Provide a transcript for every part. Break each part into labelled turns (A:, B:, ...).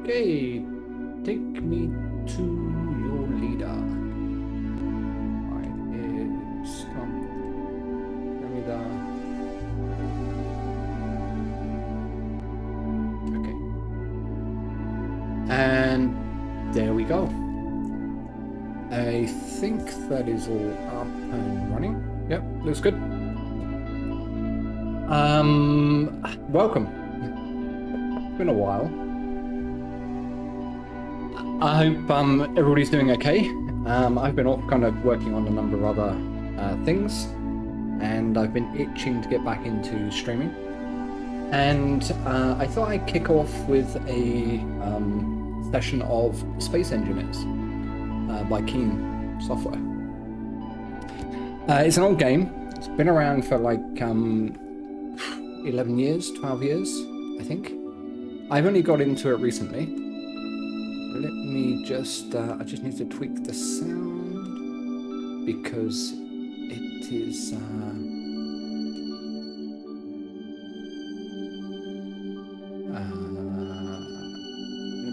A: Okay, take me to your leader. Right, is come. Show me the. Okay, and there we go. I think that is all up and running. Yep, looks good. Welcome. It's been a while. I hope everybody's doing okay. I've been off kind of working on a number of other things, and I've been itching to get back into streaming. And I thought I'd kick off with a session of Space Engineers by Keen Software. It's an old game. It's been around for like 11 years, 12 years, I think. I've only got into it recently. Let me just, I just need to tweak the sound because it is, let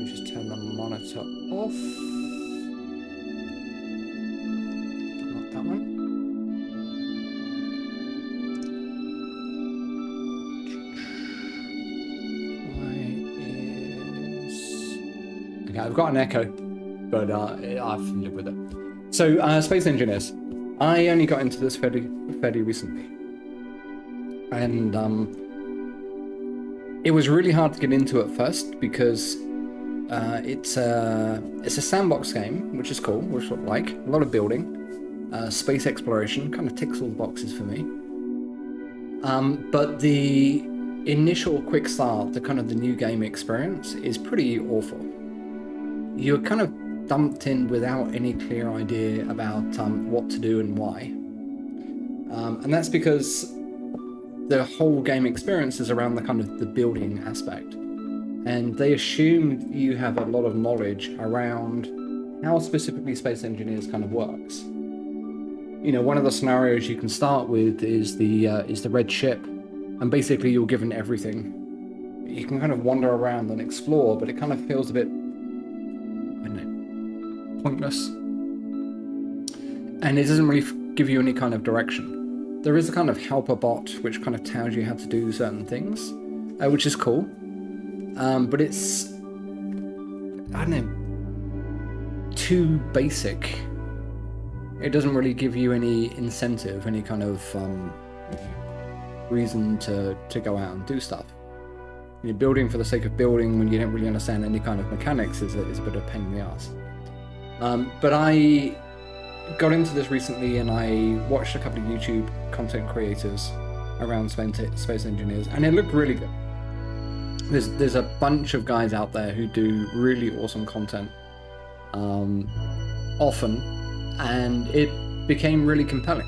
A: me just turn the monitor off. Not that one. Okay, I've got an echo, but I've lived with it. So, Space Engineers. I only got into this fairly recently. And it was really hard to get into at first because it's a sandbox game, which is cool, which I like. A lot of building, space exploration, kind of ticks all the boxes for me. But the initial quick start, the kind of the new game experience is pretty awful. You're kind of dumped in without any clear idea about what to do and why. And that's because the whole game experience is around the kind of the building aspect. And they assume you have a lot of knowledge around how specifically Space Engineers kind of works. You know, one of the scenarios you can start with is the red ship, and basically you're given everything. You can kind of wander around and explore, but it kind of feels a bit pointless, and it doesn't really give you any kind of direction. There is a kind of helper bot which kind of tells you how to do certain things, which is cool, but it's, I don't know, too basic. It doesn't really give you any incentive, any kind of reason to go out and do stuff. You're building for the sake of building when you don't really understand any kind of mechanics is a bit of a pain in the ass. But I got into this recently, and I watched a couple of YouTube content creators around Space Engineers, and it looked really good. There's a bunch of guys out there who do really awesome content often, and it became really compelling.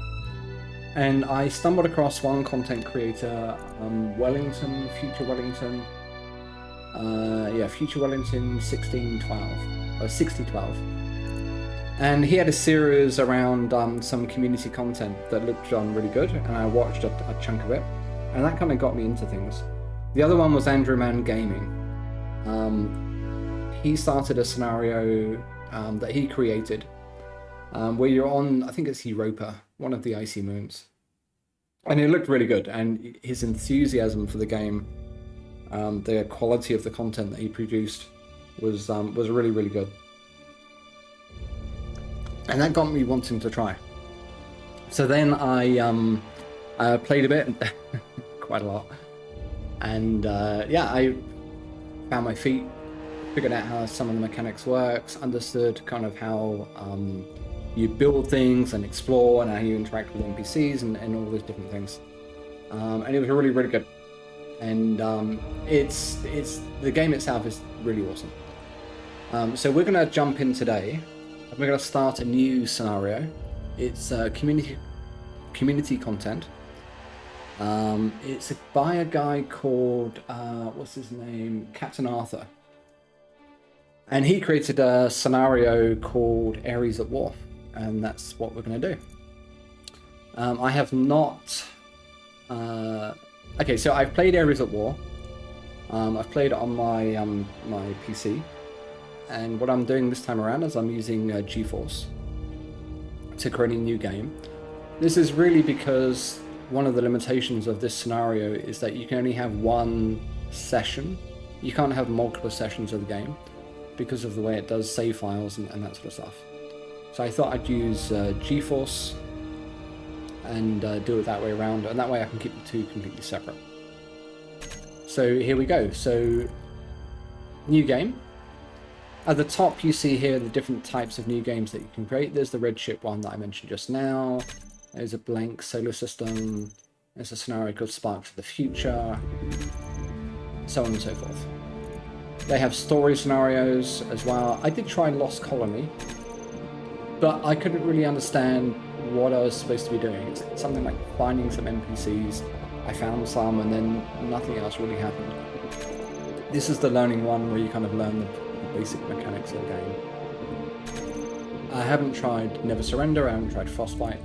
A: And I stumbled across one content creator, Future Wellington 6012. And he had a series around some community content that looked really good, and I watched a chunk of it, and that kind of got me into things. The other one was Andrew Man Gaming. He started a scenario that he created where you're on, I think it's Europa, one of the icy moons, and it looked really good. And his enthusiasm for the game, the quality of the content that he produced was really, really good. And that got me wanting to try. So then I played a bit, quite a lot. And I found my feet, figured out how some of the mechanics works, understood kind of how you build things and explore, and how you interact with NPCs and all those different things. And it was really, really good. And it's the game itself is really awesome. So we're gonna jump in today. We're going to start a new scenario. It's community content. It's by a guy called, what's his name? Captain Arthur. And he created a scenario called Ares at War. And that's what we're going to do. I have not... Okay, so I've played Ares at War. I've played it on my my PC. And what I'm doing this time around is I'm using GeForce to create a new game. This is really because one of the limitations of this scenario is that you can only have one session. You can't have multiple sessions of the game because of the way it does save files and that sort of stuff. So I thought I'd use GeForce and do it that way around, and that way I can keep the two completely separate. So here we go. So new game. At the top you see here the different types of new games that you can create. There's the red ship one that I mentioned just now. There's a blank solar system. There's a scenario called Sparks of the Future. So on and so forth. They have story scenarios as well. I did try Lost Colony, but I couldn't really understand what I was supposed to be doing. It's something like finding some NPCs. I found some and then nothing else really happened. This is the learning one where you kind of learn the basic mechanics of the game. I haven't tried Never Surrender, I haven't tried Frostbite.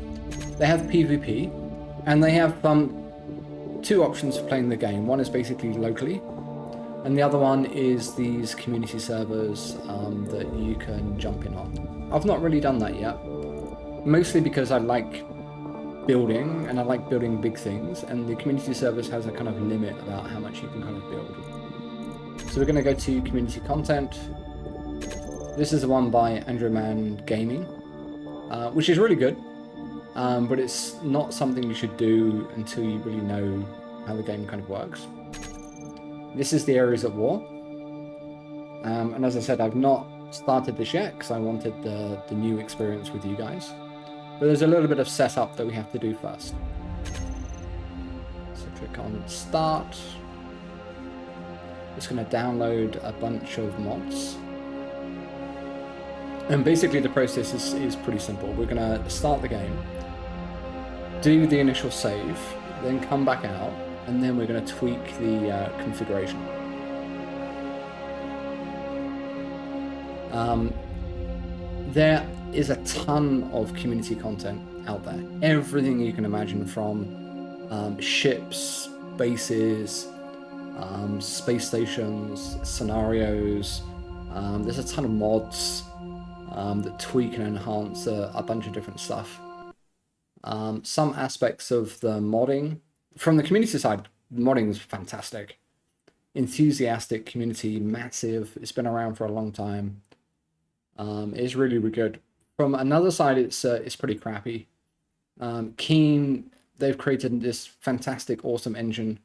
A: They have PvP, and they have two options for playing the game. One is basically locally, and the other one is these community servers that you can jump in on. I've not really done that yet, mostly because I like building, and I like building big things, and the community servers has a kind of limit about how much you can kind of build. So we're going to go to community content. This is the one by Andrew Mann Gaming, which is really good, but it's not something you should do until you really know how the game kind of works. This is the Areas at War, and as I said, I've not started this yet because I wanted the new experience with you guys. But there's a little bit of setup that we have to do first. So click on Start. It's going to download a bunch of mods. And basically the process is pretty simple. We're going to start the game, do the initial save, then come back out, and then we're going to tweak the configuration. There is a ton of community content out there. Everything you can imagine, from ships, bases, space stations, scenarios. There's a ton of mods that tweak and enhance a bunch of different stuff. Some aspects of the modding, from the community side, modding is fantastic. Enthusiastic community, massive. It's been around for a long time. It's really, really good. From another side, it's pretty crappy. Keen, they've created this fantastic, awesome engine,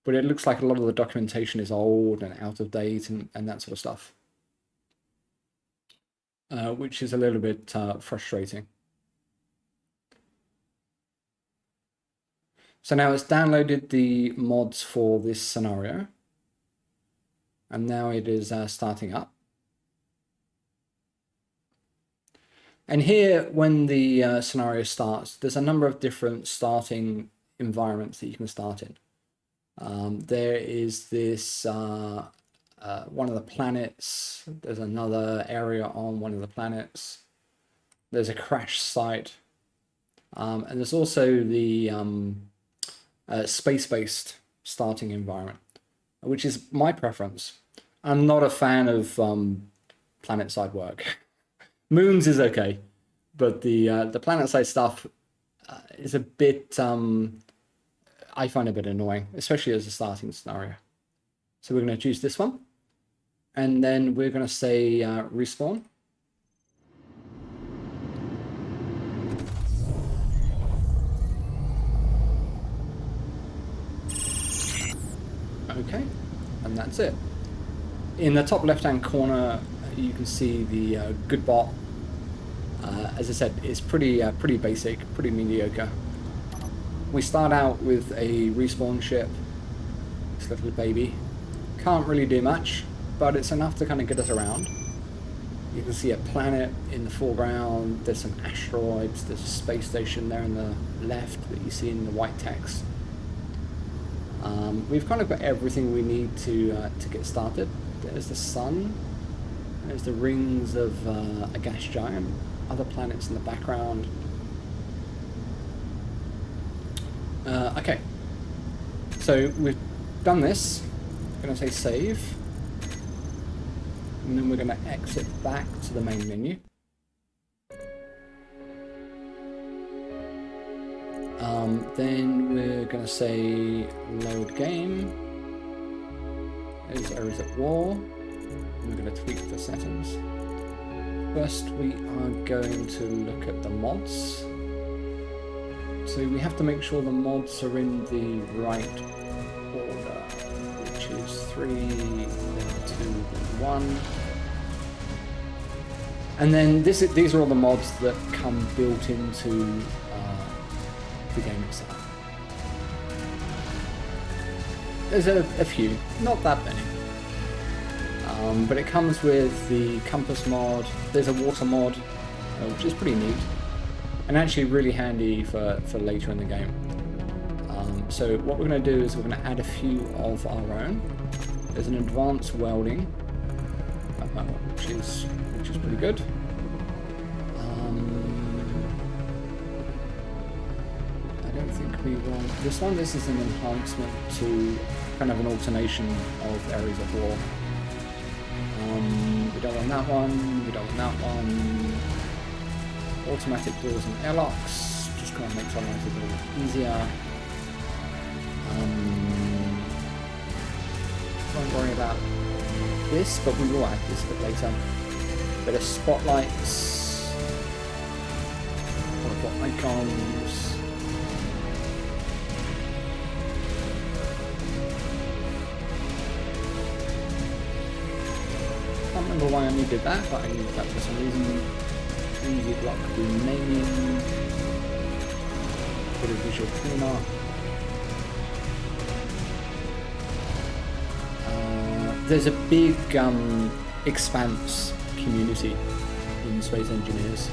A: but it looks like a lot of the documentation is old and out of date and that sort of stuff, which is a little bit frustrating. So now it's downloaded the mods for this scenario, and now it is starting up. And here, when the scenario starts, there's a number of different starting environments that you can start in. There is this one of the planets. There's another area on one of the planets. There's a crash site. And there's also the space-based starting environment, which is my preference. I'm not a fan of planet-side work. Moons is okay, but the planet-side stuff is a bit, I find a bit annoying, especially as a starting scenario. So we're going to choose this one, and then we're going to say respawn. Okay, and that's it. In the top left-hand corner, you can see the good bot. As I said, it's pretty basic, pretty mediocre. We start out with a respawn ship, this little baby. Can't really do much, but it's enough to kind of get us around. You can see a planet in the foreground, there's some asteroids, there's a space station there on the left that you see in the white text. We've kind of got everything we need to get started. There's the sun, there's the rings of a gas giant, other planets in the background. Okay, so we've done this. I'm going to say save. and then we're going to exit back to the main menu. Then we're going to say load game. There's areas at war. And we're going to tweak the settings. First, we are going to look at the mods. So we have to make sure the mods are in the right order, which is 3, then 2, then 1. And then these are all the mods that come built into the game itself. There's a few, not that many. But it comes with the compass mod, there's a water mod, which is pretty neat. And actually really handy for later in the game. So what we're going to do is we're going to add a few of our own. There's an advanced welding, which is pretty good. I don't think we want this one. This is an enhancement to kind of an alternation of areas of war. We don't want that one. We don't want that one. Automatic doors and airlocks, just kind of makes our life a little bit easier. Won't worry about this, but we will add this a bit later. Bit of spotlights, colorful icons. Can't remember why I needed that, but I needed that for some reason. Easy block renaming, bit of visual cleanup. There's a big expanse community in Space Engineers.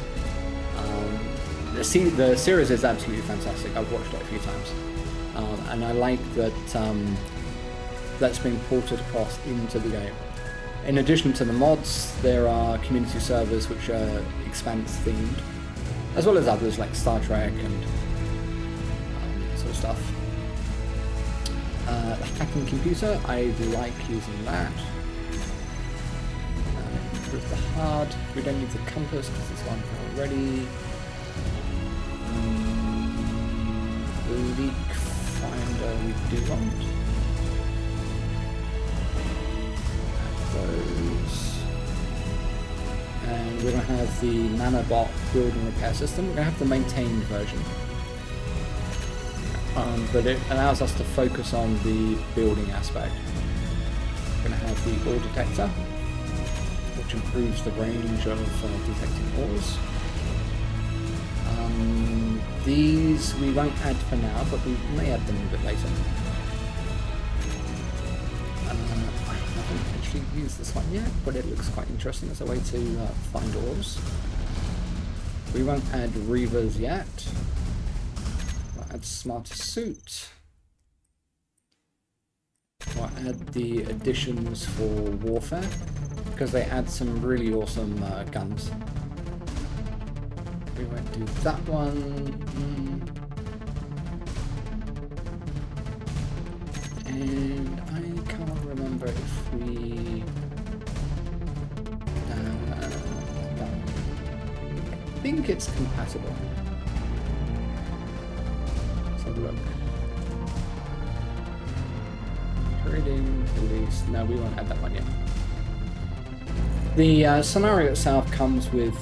A: The series is absolutely fantastic. I've watched it a few times, and I like that that's been ported across into the game. In addition to the mods, there are community servers which are Expanse themed, as well as others like Star Trek and sort of stuff. The hacking computer, I like using that. Improve the HUD, we don't need the compass because it's one already. Leak finder we do want. Those. And we're going to have the nanobot build and repair system. We're going to have the maintained version. But it allows us to focus on the building aspect. We're going to have the ore detector, which improves the range of detecting ores. These we won't add for now, but we may add them a bit later. I haven't actually used this one yet, but it looks quite interesting as a way to find ores. We won't add reavers yet. We'll add smarter suit. We'll add the additions for warfare, because they add some really awesome guns. We won't do that one. And I can't remember if we... I think it's compatible. Let's have a look. Trading, police. No, we won't add that one yet. The scenario itself comes with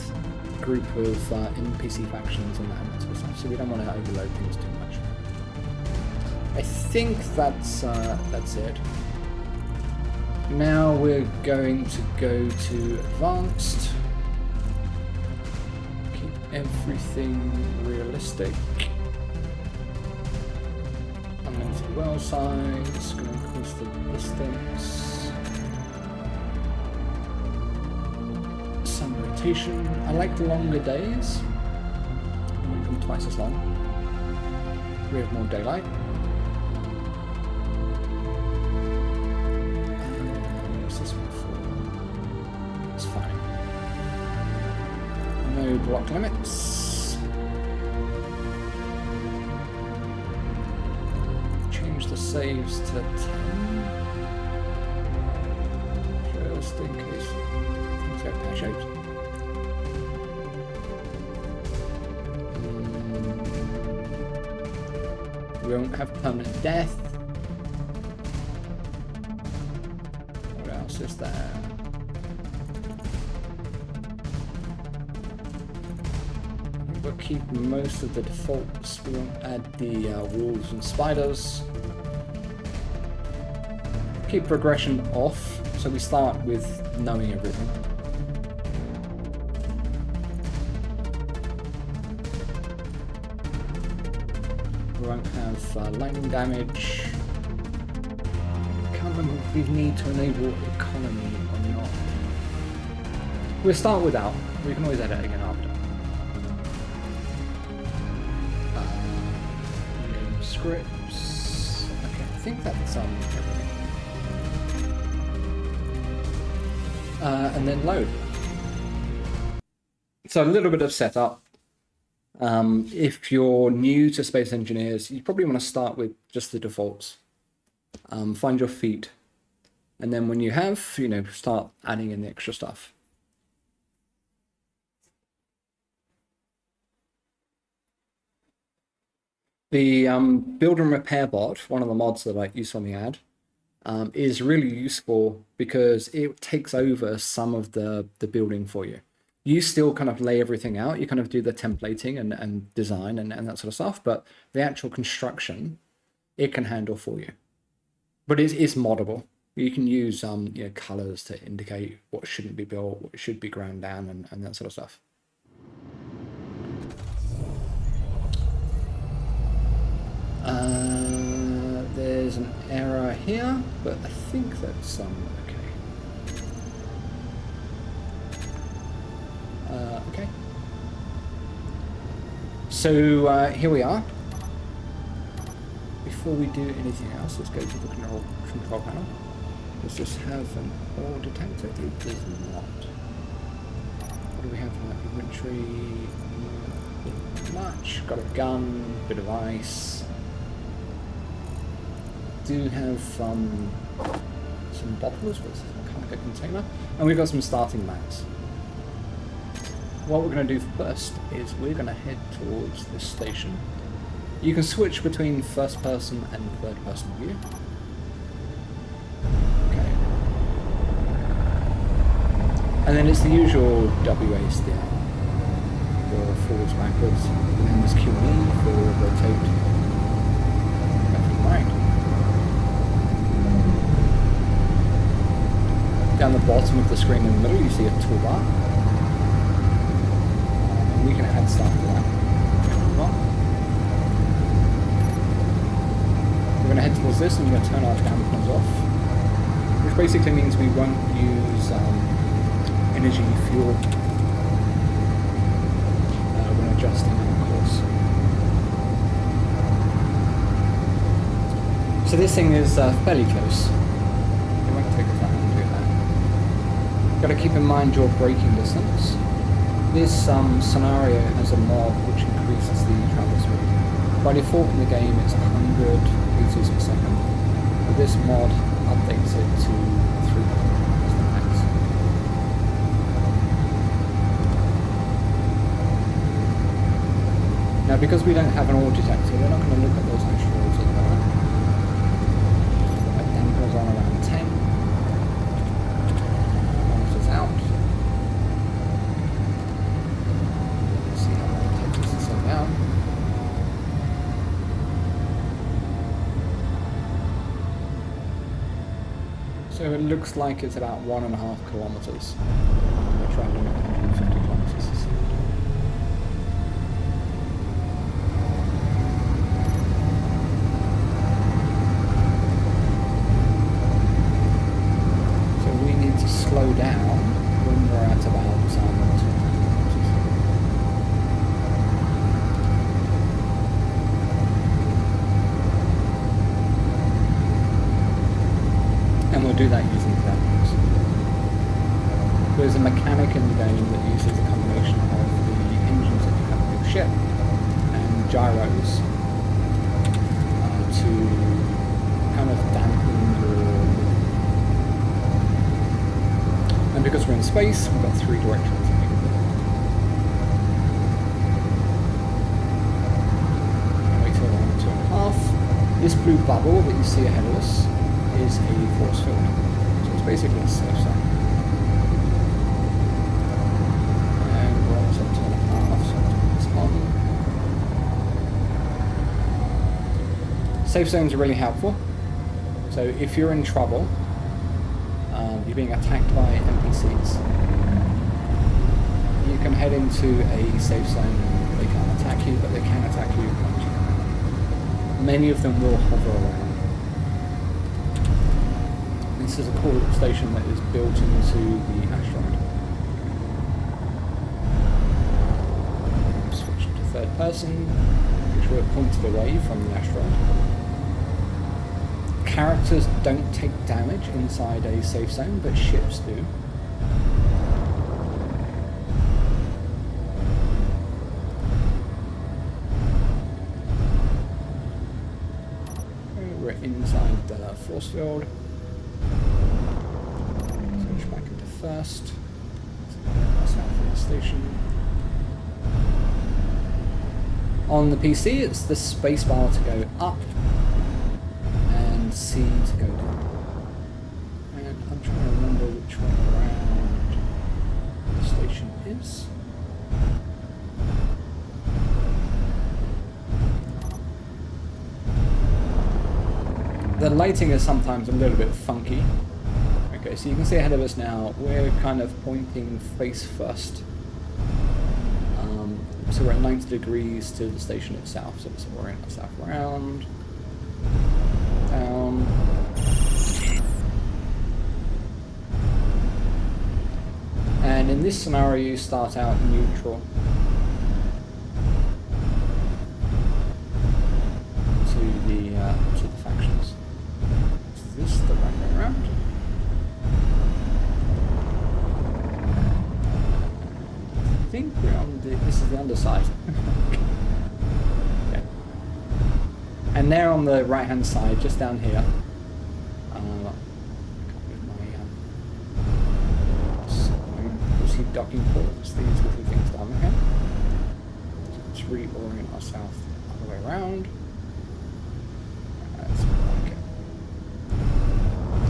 A: a group of NPC factions and that sort of stuff, so we don't want to overload things too much. I think that's it. Now we're going to go to advanced. Keep everything realistic. Unlimited well size. Going to increase the distance. Sun rotation. I like longer days. Make them twice as long. We have more daylight. It's fine. No block limits. Change the saves to 10. just in case things go pear-shaped. We won't have permanent death. What else is there? We'll keep most of the defaults. We won't add the wolves and spiders. Keep progression off, so we start with knowing everything. We won't have lightning damage. I can't remember if we need to enable economy or not. We'll start without. We can always edit again after. Game scripts. Okay, I think that's everything. And then load. So a little bit of setup. If you're new to Space Engineers, you probably want to start with just the defaults. Find your feet. And then when you have, start adding in the extra stuff. The build and repair bot, one of the mods that you saw me add, is really useful because it takes over some of the building for you. You still kind of lay everything out. You kind of do the templating and design and that sort of stuff, but the actual construction, it can handle for you. But it is moddable. You can use colors to indicate what shouldn't be built, what should be ground down, and that sort of stuff. There's an error here, but I think that's okay. Okay. So here we are. Before we do anything else, let's go to the control panel. Let's just have an ore detector. It does not. What do we have in that inventory? Not much. Got a gun, bit of ice. Do have some bottles, but this is a mechanical container, and we've got some starting mats. What we're going to do first is we're going to head towards this station. You can switch between first person and third person view. Okay. And then it's the usual WASD for forwards, backwards, and then there's Q&E for rotate left and right. Down the bottom of the screen in the middle, you see a toolbar. And we can add stuff to that. We're going to head towards this and we're going to turn our dampers off. Which basically means we won't use energy fuel when adjusting our course. So this thing is fairly close. It won't take us that long to do that. Got to keep in mind your braking distance. This scenario has a mod which increases the travel speed. By default in the game it's 100 meters per second, but this mod updates it to 300 as the max. Now because we don't have an ore detector, we're not going to look at those extra ores at the moment. That dampers on around 10. Out. Let's see how long it takes us to slow down. So it looks like it's about 1.5 kilometers. We're traveling at 150 kilometers a second. So we need to slow down when we're at about 2 kilometers. And we'll do that using graphics. There's a mechanic in the game that uses a combination of the engines that you have in your ship and gyros to kind of dampen your space, we've got 3 directions that we can go. Wait till around 2.5. This blue bubble that you see ahead of us is a force field. So it's basically a safe zone. And we're almost at 2.5, so I'll turn this on. Safe zones are really helpful. So if you're in trouble, you're being attacked by NPCs, you can head into a safe zone. They can't attack you, but they can attack you behind you. Many of them will hover around. This is a coordinate station that is built into the asteroid. Switch to third person, which we're pointed away from the asteroid. Characters don't take damage inside a safe zone, but ships do. We're inside the force field. Switch back into first. South of the station. On the PC, it's the spacebar to go up. C to go down. And I'm trying to remember which way around the station is. The lighting is sometimes a little bit funky. Okay, so you can see ahead of us now, we're kind of pointing face first. So we're at 90 degrees to the station itself, so we're in ourselves around. Down. And in this scenario you start out neutral to the factions. Is this the right way around? I think we're on this is the underside. And there on the right hand side, just down here, you see docking ports, these little things down here. So let's reorient ourselves all the way around. That's like it.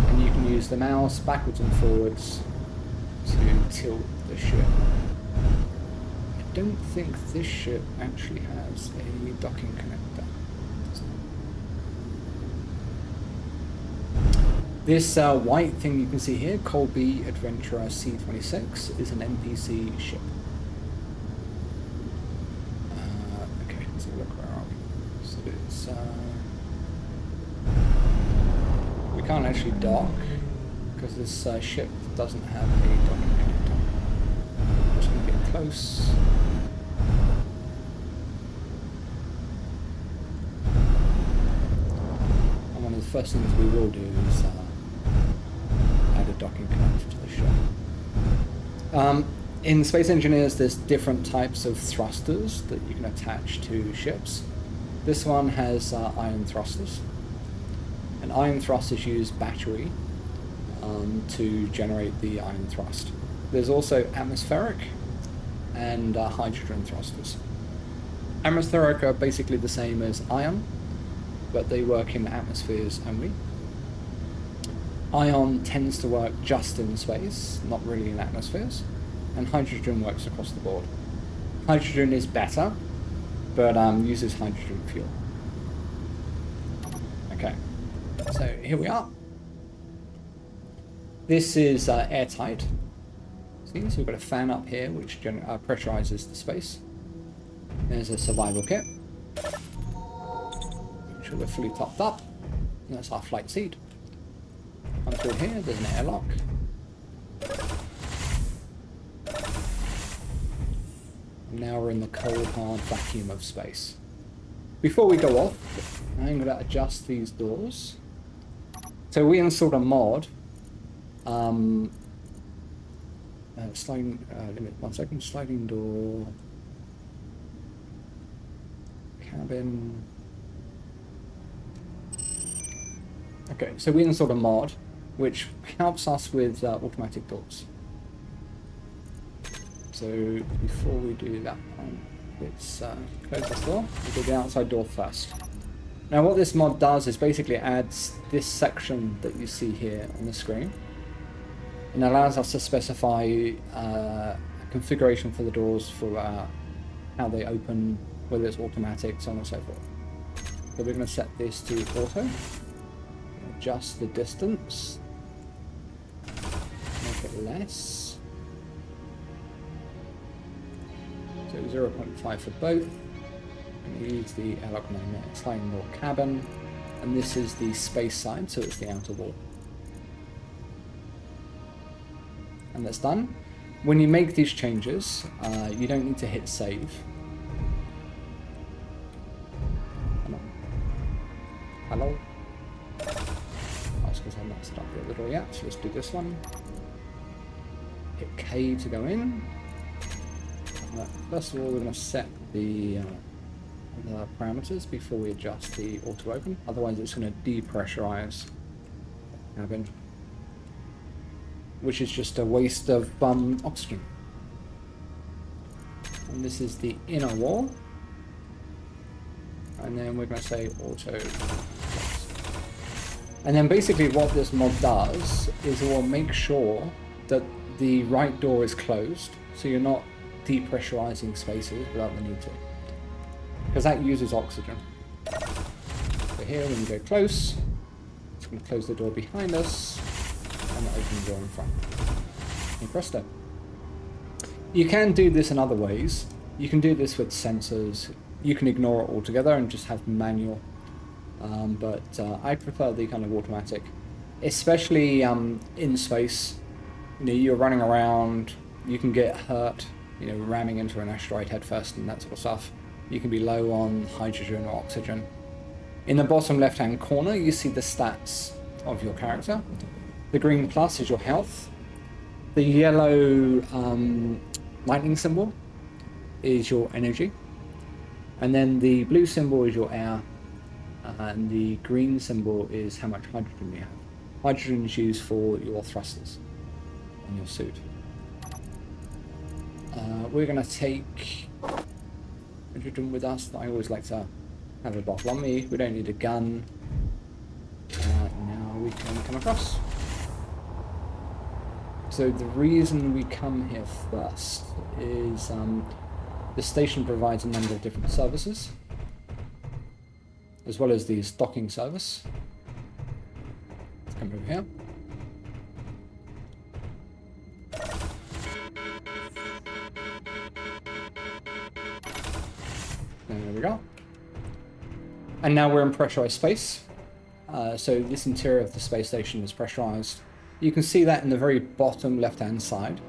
A: And you can use the mouse backwards and forwards to tilt the ship. I don't think this ship actually has a docking connector. This white thing you can see here, Colby Adventurer C-26, is an NPC ship. Okay, let's have a look, where are we? So it's, we can't actually dock, because this ship doesn't have a docking connector. I'm just going to get close. And one of the first things we will do is add a docking connector to the ship. In Space Engineers, there's different types of thrusters that you can attach to ships. This one has ion thrusters. And ion thrusters use battery to generate the ion thrust. There's also atmospheric and hydrogen thrusters. Atmospheric are basically the same as ion, but they work in atmospheres only. Ion tends to work just in space, not really in atmospheres, and hydrogen works across the board. Hydrogen is better, but uses hydrogen fuel. Okay, so here we are. This is airtight. See, so we've got a fan up here which pressurizes the space. There's a survival kit. Make sure we're fully topped up. And that's our flight seat. Come through here, there's an airlock. And now we're in the cold, hard vacuum of space. Before we go off, I'm going to adjust these doors. So we installed a mod. Sliding, limit, 1 second, sliding door, cabin. Okay, so we installed a mod which helps us with automatic doors. So before we do that one, let's close this door. We'll do the outside door first. Now what this mod does is basically adds this section that you see here on the screen, and allows us to specify a configuration for the doors for how they open, whether it's automatic, so on and so forth. So we're going to set this to auto, adjust the distance, make it less, so 0.5 for both, and use the airlock name, sliding door cabin, and this is the space side, so it's the outer wall. And that's done. When you make these changes, you don't need to hit save. Hello? That's because I messed up the other door yet, so let's do this one. Hit K to go in. First of all, we're going to set the parameters before we adjust the auto open, otherwise it's going to depressurize the cabin, which is just a waste of oxygen. And this is the inner wall, and then we're going to say auto. And then basically what this mod does is it will make sure that the right door is closed, so you're not depressurizing spaces without the need to, because that uses oxygen. So here, when you go close, it's going to close the door behind us, and it opens the door in front. And presto. You can do this in other ways. You can do this with sensors. You can ignore it altogether and just have manual. But I prefer the kind of automatic, especially in space. You know, you're running around, you can get hurt, you know, ramming into an asteroid headfirst and that sort of stuff. You can be low on hydrogen or oxygen. In the bottom left-hand corner, you see the stats of your character. The green plus is your health. The yellow lightning symbol is your energy. And then the blue symbol is your air. And the green symbol is how much hydrogen you have. Hydrogen is used for your thrusters in your suit. We're going to take hydrogen with us. I always like to have a bottle on me. We don't need a gun. Now we can come across. So the reason we come here first is the station provides a number of different services, as well as the docking service. Let's come over here. There we go. And now we're in pressurized space. So this interior of the space station is pressurized. You can see that in the very bottom left-hand side.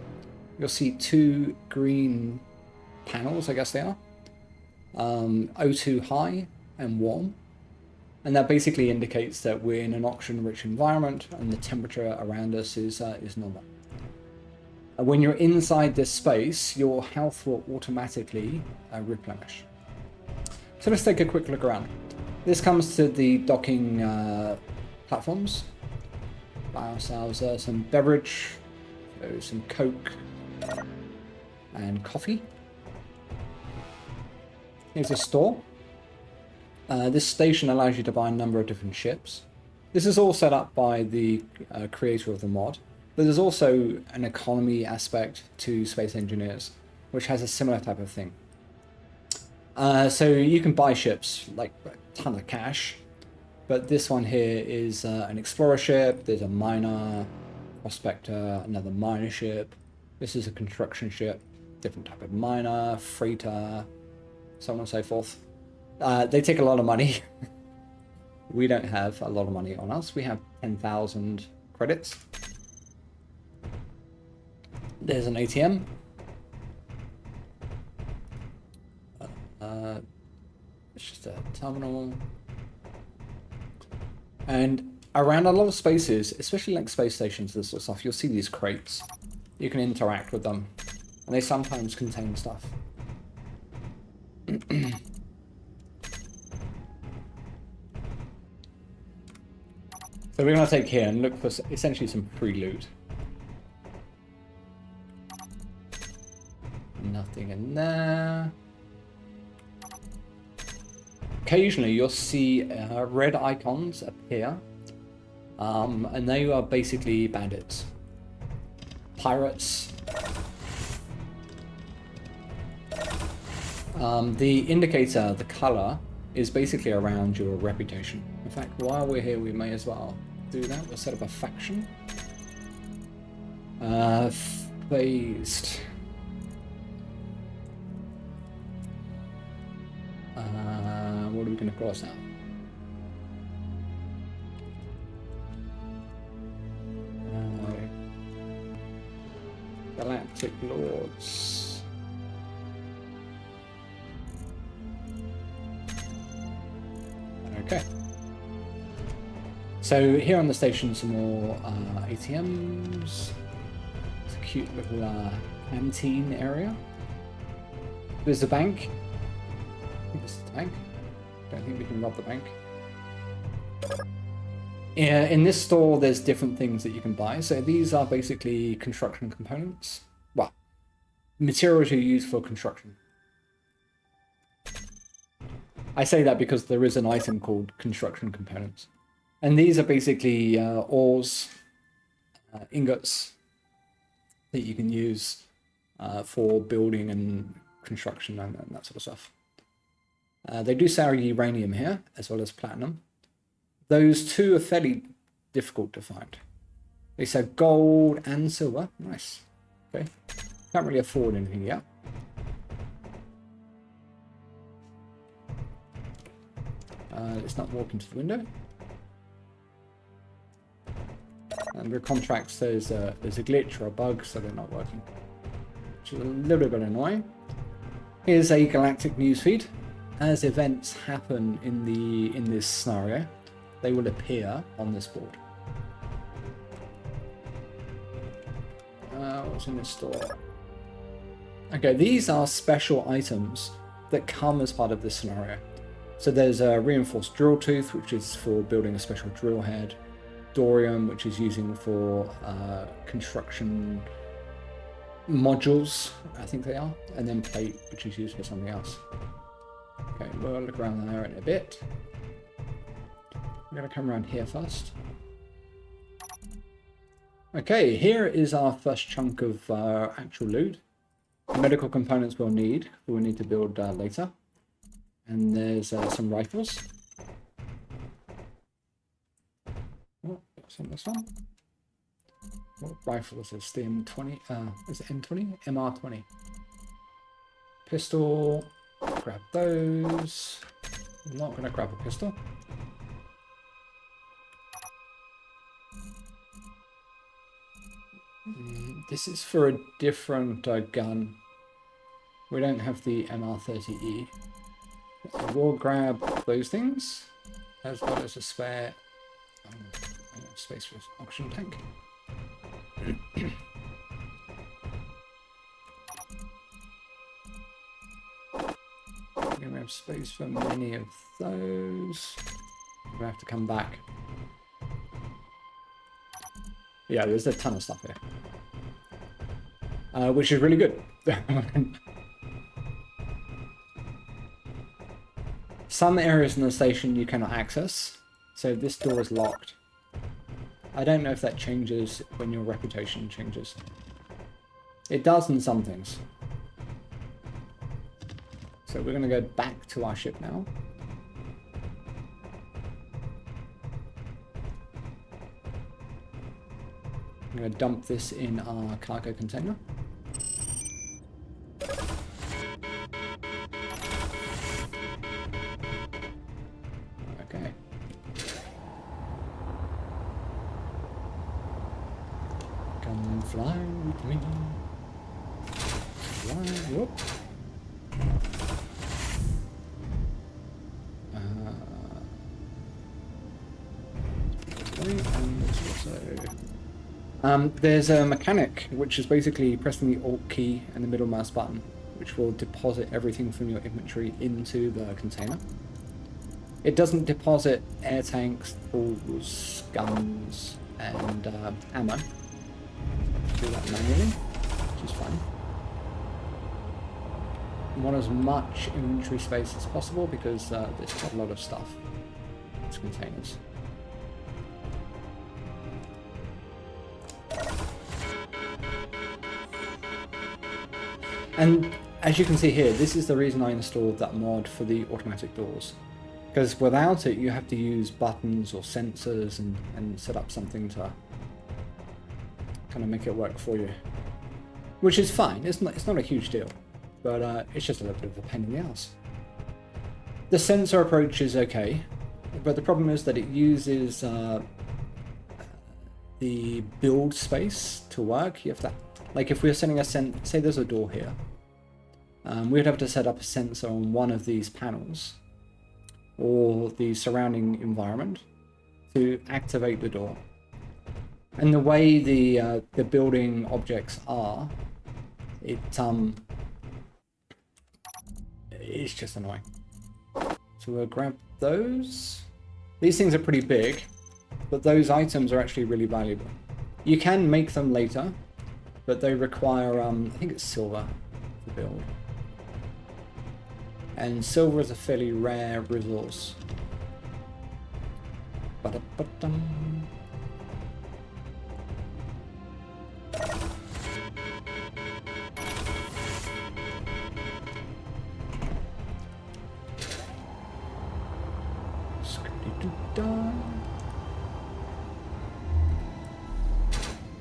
A: You'll see two green panels, I guess they are. O2 high and warm. And that basically indicates that we're in an oxygen-rich environment and the temperature around us is normal. When you're inside this space, your health will automatically replenish. So let's take a quick look around. This comes to the docking platforms. Buy ourselves some beverage, so some Coke and coffee. Here's a store. This station allows you to buy a number of different ships. This is all set up by the creator of the mod, but there's also an economy aspect to Space Engineers, which has a similar type of thing. So you can buy ships, like a ton of cash, but this one here is an explorer ship. There's a miner, prospector, another miner ship. This is a construction ship, different type of miner, freighter, so on and so forth. They take a lot of money. We don't have a lot of money on us. We have 10,000 credits. There's an ATM. It's just a terminal. And around a lot of spaces, especially like space stations, this sort of stuff, you'll see these crates. You can interact with them, and they sometimes contain stuff. So we're going to take here and look for essentially some free loot. nothing in there. Occasionally you'll see red icons appear, and they are basically bandits, pirates. The indicator, the color, is basically around your reputation. In fact, while we're here, we may as well do that. We'll set up a faction. Phased. What are we going to cross out? Galactic Lords. Okay. So here on the station, some more ATMs. It's a cute little canteen area. There's a bank. I think this is the bank. Don't think we can rob the bank. Yeah, in this store, there's different things that you can buy. So these are basically construction components. Well, materials you use for construction. I say that because there is an item called construction components. And these are basically ores, ingots that you can use for building and construction and that sort of stuff. They do sell uranium here, as well as platinum. Those two are fairly difficult to find. They sell gold and silver. Nice. Okay. Can't really afford anything yet. Let's not walk into the window. Under contracts, there's a glitch or a bug, so they're not working, which is a little bit annoying. Here's a galactic newsfeed. As events happen in this scenario, they will appear on this board. What's in this store? Okay, these are special items that come as part of this scenario. So there's a reinforced drill tooth, which is for building a special drill head. Dorium, which is using for construction modules, I think they are. And then plate, which is used for something else. Okay, we'll look around there in a bit. I'm going to come around here first. Okay, here is our first chunk of actual loot. Medical components we'll need to build later. And there's some rifles. Oh, what's on this one? What rifle is this? The M20? Is it M20? MR20. Pistol. Grab those. I'm not going to grab a pistol. This is for a different gun. We don't have the MR30E. So we'll grab those things, as well as a spare space for oxygen tank. We have space for many of those. We have to come back. Yeah, there's a ton of stuff here, which is really good. Some areas in the station you cannot access, so this door is locked. I don't know if that changes when your reputation changes. It does in some things. So we're going to go back to our ship now. I'm going to dump this in our cargo container. Okay. Come fly with me. Fly, whoop. There's a mechanic, which is basically pressing the Alt key and the middle mouse button, which will deposit everything from your inventory into the container. It doesn't deposit air tanks, tools, guns, and ammo. Do that manually, which is fine. want as much inventory space as possible because there's quite a lot of stuff. It's containers. And as you can see here, this is the reason I installed that mod for the automatic doors. Because without it, you have to use buttons or sensors and set up something to kind of make it work for you. Which is fine, it's not a huge deal. But it's just a little bit of a pain in the ass. The sensor approach is okay, but the problem is that it uses the build space to work. You have to, like if we're setting a say there's a door here, we'd have to set up a sensor on one of these panels or the surrounding environment to activate the door. And the way the building objects are, it's just annoying. So we'll grab those. These things are pretty big, but those items are actually really valuable. You can make them later, but they require, I think it's silver to build. And silver is a fairly rare resource. Ba-da-ba-dum.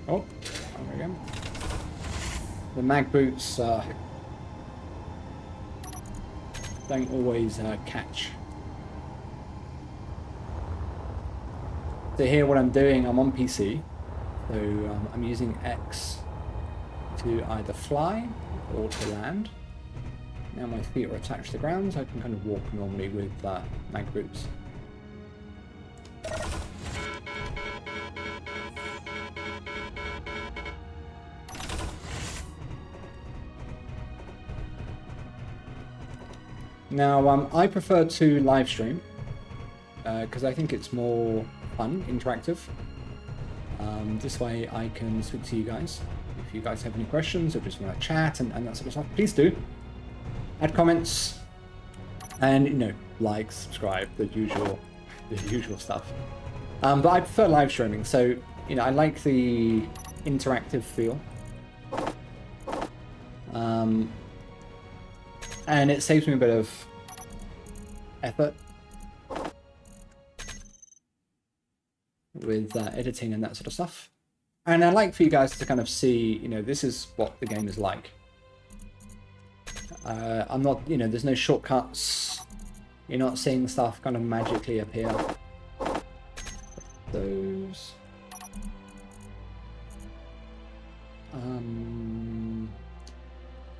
A: Oh, there we go. The mag boots don't always catch. So here what I'm doing, I'm on PC, so I'm using X to either fly or to land. Now my feet are attached to the ground, so I can kind of walk normally with mag boots. Now, I prefer to live stream because I think it's more fun, interactive. This way I can speak to you guys. If you guys have any questions or just want to chat and that sort of stuff, please do. Add comments and, you know, like, subscribe, the usual stuff. But I prefer live streaming, so, you know, I like the interactive feel. And it saves me a bit of effort with editing and that sort of stuff. And I like for you guys to kind of see, you know, this is what the game is like. I'm not, you know, there's no shortcuts. You're not seeing stuff kind of magically appear. Those.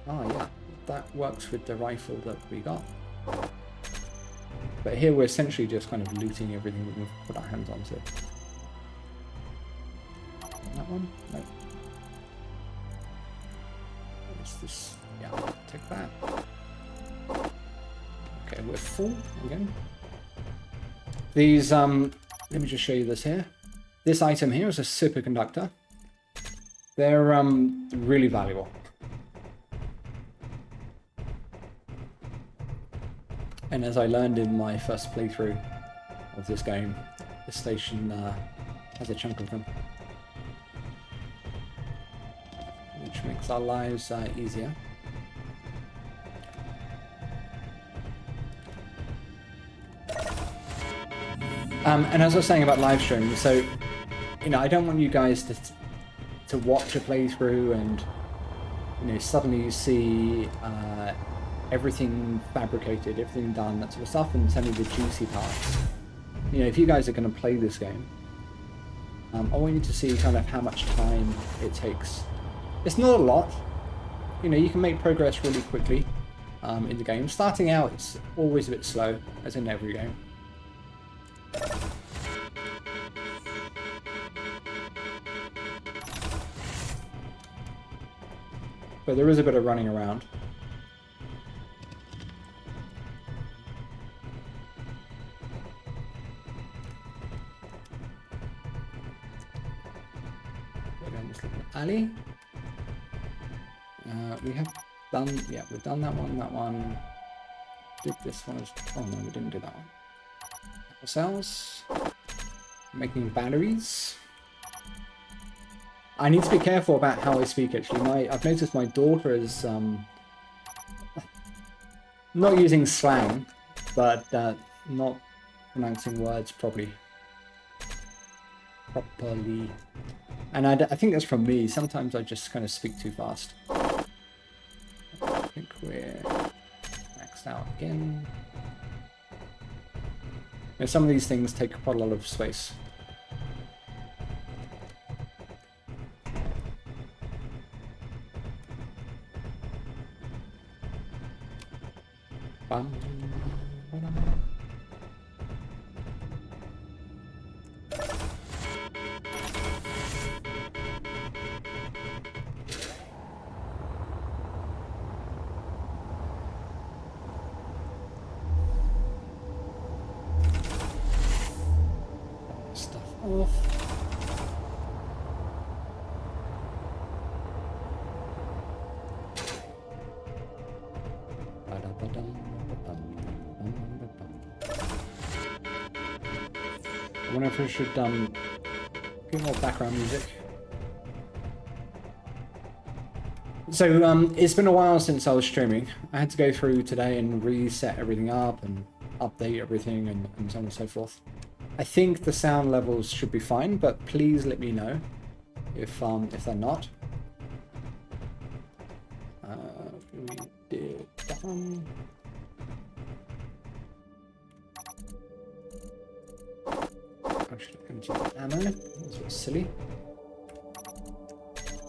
A: Oh yeah. That works with the rifle that we got. But here we're essentially just kind of looting everything we can put our hands onto. That one? No. What is this? Yeah, take that. Okay, we're full again. These, let me just show you this here. This item here is a superconductor. They're really valuable. And as I learned in my first playthrough of this game, the station has a chunk of them. Which makes our lives easier. And as I was saying about live streaming, so, you know, I don't want you guys to watch a playthrough and, you know, suddenly you see everything fabricated, everything done, that sort of stuff, and it's only the juicy parts. You know, if you guys are going to play this game, I want you to see kind of how much time it takes. It's not a lot. You know, you can make progress really quickly in the game. Starting out, it's always a bit slow, as in every game. But there is a bit of running around. Alley. We have done. Yeah, we've done that one. That one. Did this one as... Oh no, we didn't do that one. Cells. Making batteries. I need to be careful about how I speak, actually. I've noticed my daughter is not using slang, but not pronouncing words properly. And I think that's from me. Sometimes I just kind of speak too fast. I think we're maxed out again. You know, some of these things take quite a lot of space. Bum, ba-dum. Stuff off. I wonder if I should give more background music. So it's been a while since I was streaming. I had to go through today and reset everything up and update everything and so on and so forth. I think the sound levels should be fine, but please let me know if they're not. We did that one. I should empty the ammo. That's what's silly.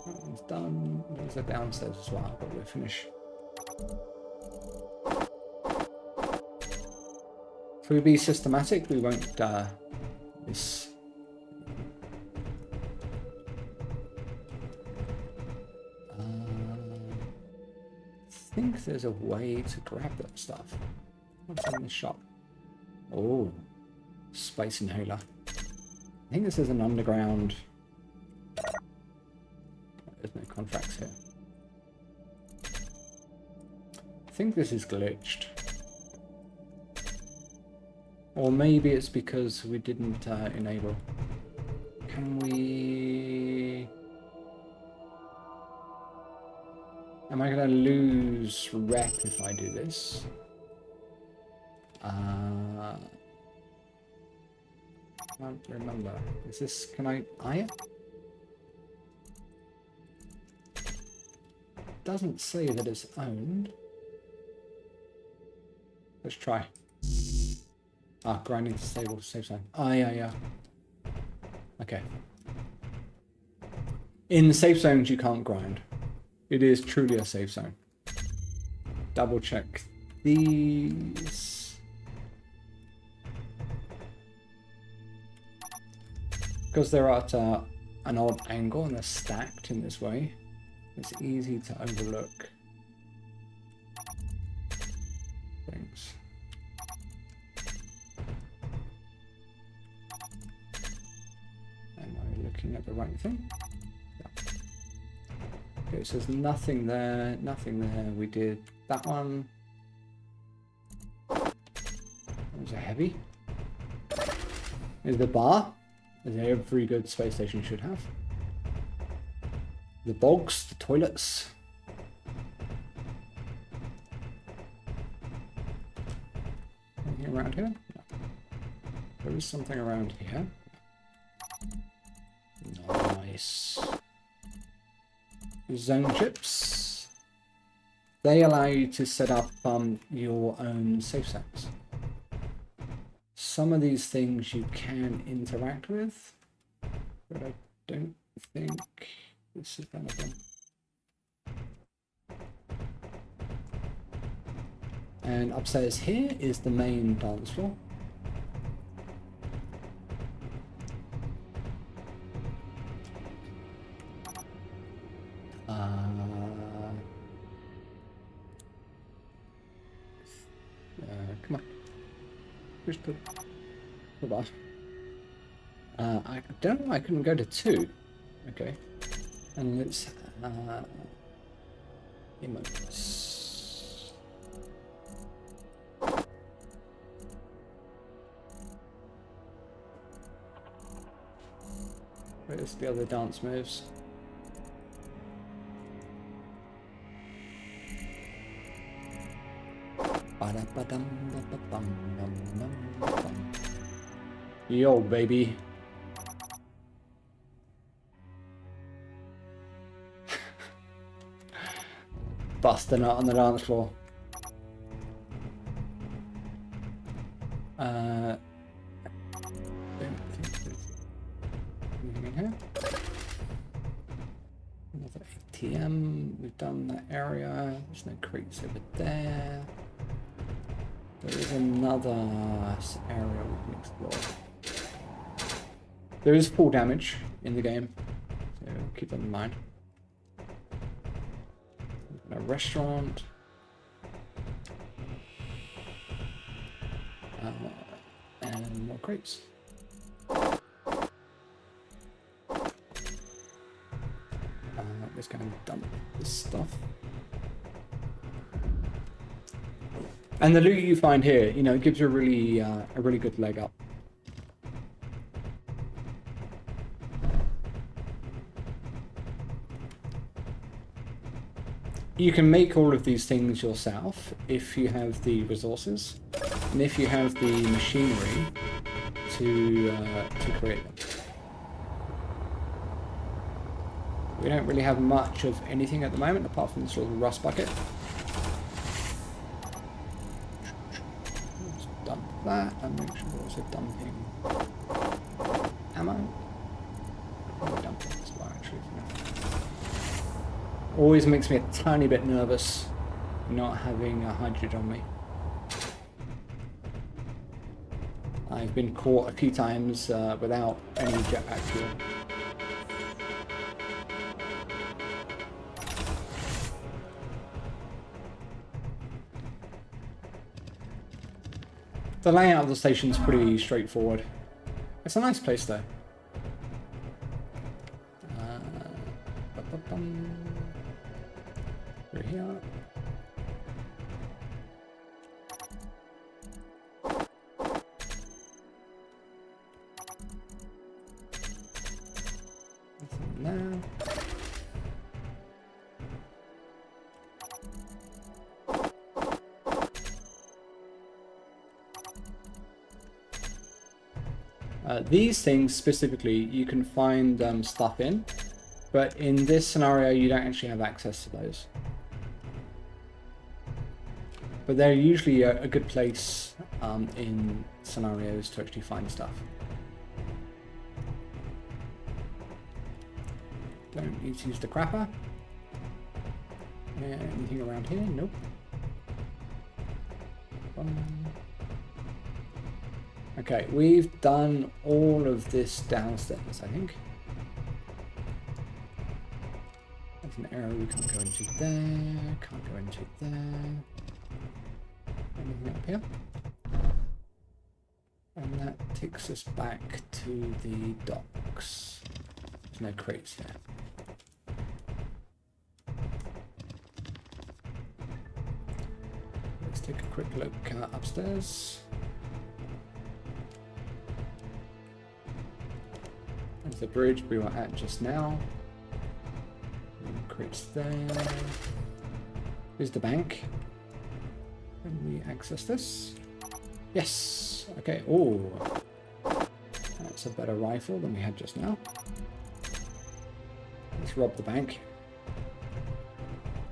A: That one's done. There's a downstairs as well, but we'll finish. If we be systematic, we won't miss. I think there's a way to grab that stuff. What's in the shop? Oh, space inhaler. I think this is an underground. There's no contracts here. I think this is glitched. Or maybe it's because we didn't enable. Can we... Am I going to lose rep if I do this? I can't remember. Is this... Can I eye it? Doesn't say that it's owned. Let's try. Ah, grinding to stable safe zone. Ah, yeah. Okay. In safe zones, you can't grind. It is truly a safe zone. Double check these. Because they're at an odd angle and they're stacked in this way, it's easy to overlook things. Am I looking at the right thing? Yeah. Okay, so there's nothing there, nothing there. We did that one. That was a heavy. Is the bar, as every good space station should have. The bogs, the toilets. Anything around here? No. There is something around here. Nice. Zone chips. They allow you to set up your own safe zones. Some of these things you can interact with, but I don't think this is one of them. And upstairs here is the main dance floor. Come on. Push the bar. I don't know, I couldn't go to 2. Okay. And let's Emotes. Where's the other dance moves? Yo, baby. Busting out on the dance floor. Don't think there's anything in here. Another ATM. We've done that area. There's no crates over there. There is another area we can explore. There is full damage in the game, so keep that in mind. A restaurant. And more crates. Let's go and dump this stuff. And the loot you find here, you know, it gives you a really good leg up. You can make all of these things yourself if you have the resources and if you have the machinery to create them. We don't really have much of anything at the moment apart from this little rust bucket. Let's dump that and make sure we're also dumping ammo. We're dumping this one actually for now. Always makes me a tiny bit nervous not having a hydrogen on me. I've been caught a few times without any jetpack fuel. The layout of the station's pretty straightforward. It's a nice place though. We're here. Nothing there. These things specifically you can find stuff in, but in this scenario you don't actually have access to those. But they're usually a good place in scenarios to actually find stuff. Don't need to use the crapper. Anything around here? Nope. Okay, we've done all of this downstairs, I think. There's an area we can't go into there, can't go into there. Anything up here? And that takes us back to the docks. There's no crates here. Let's take a quick look upstairs. There's the bridge we were at just now. Crates there. Here's the bank. Can we access this? Yes! Okay, oh. That's a better rifle than we had just now. Let's rob the bank.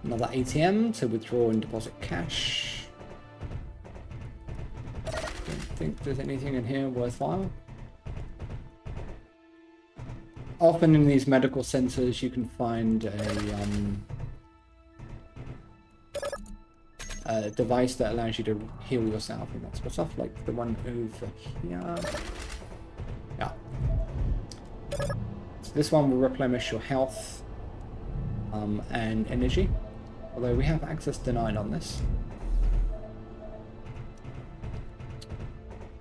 A: Another ATM to withdraw and deposit cash. Don't think there's anything in here worthwhile. Often in these medical centers you can find a device that allows you to heal yourself and that sort of stuff, like the one over here. Yeah. So this one will replenish your health and energy, although we have access denied on this.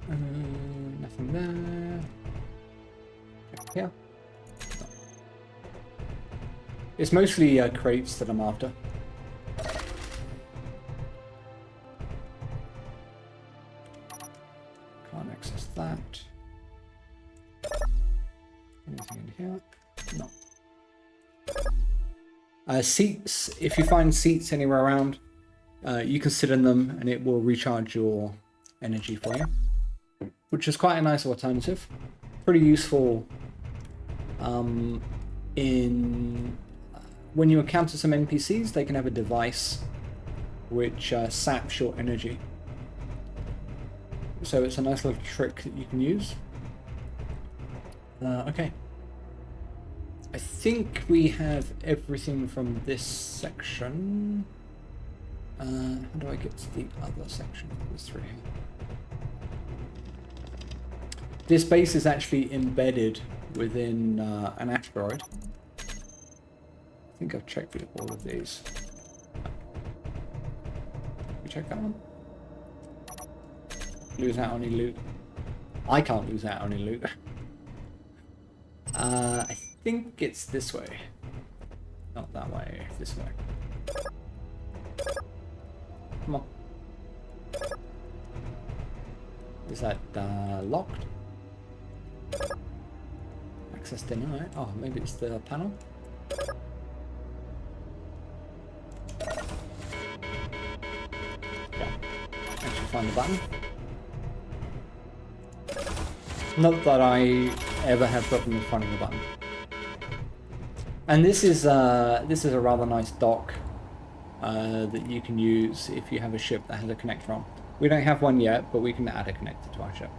A: Nothing there. Back here. It's mostly crates that I'm after. Can't access that. Anything in here? No. Seats, if you find seats anywhere around, you can sit in them and it will recharge your energy for you, which is quite a nice alternative. Pretty useful when you encounter some NPCs, they can have a device which saps your energy. So it's a nice little trick that you can use. Okay. I think we have everything from this section. How do I get to the other section? There's three here. This base is actually embedded within an asteroid. I think I've checked all of these. We check that one? Lose out on any loot. I can't lose out on any loot. I think it's this way. Not that way, this way. Come on. Is that locked? Access denied. Oh, maybe it's the panel. Yeah. Actually find the button. Not that I ever have problems finding the button. And this is a rather nice dock that you can use if you have a ship that has a connector on. We don't have one yet, but we can add a connector to our ship.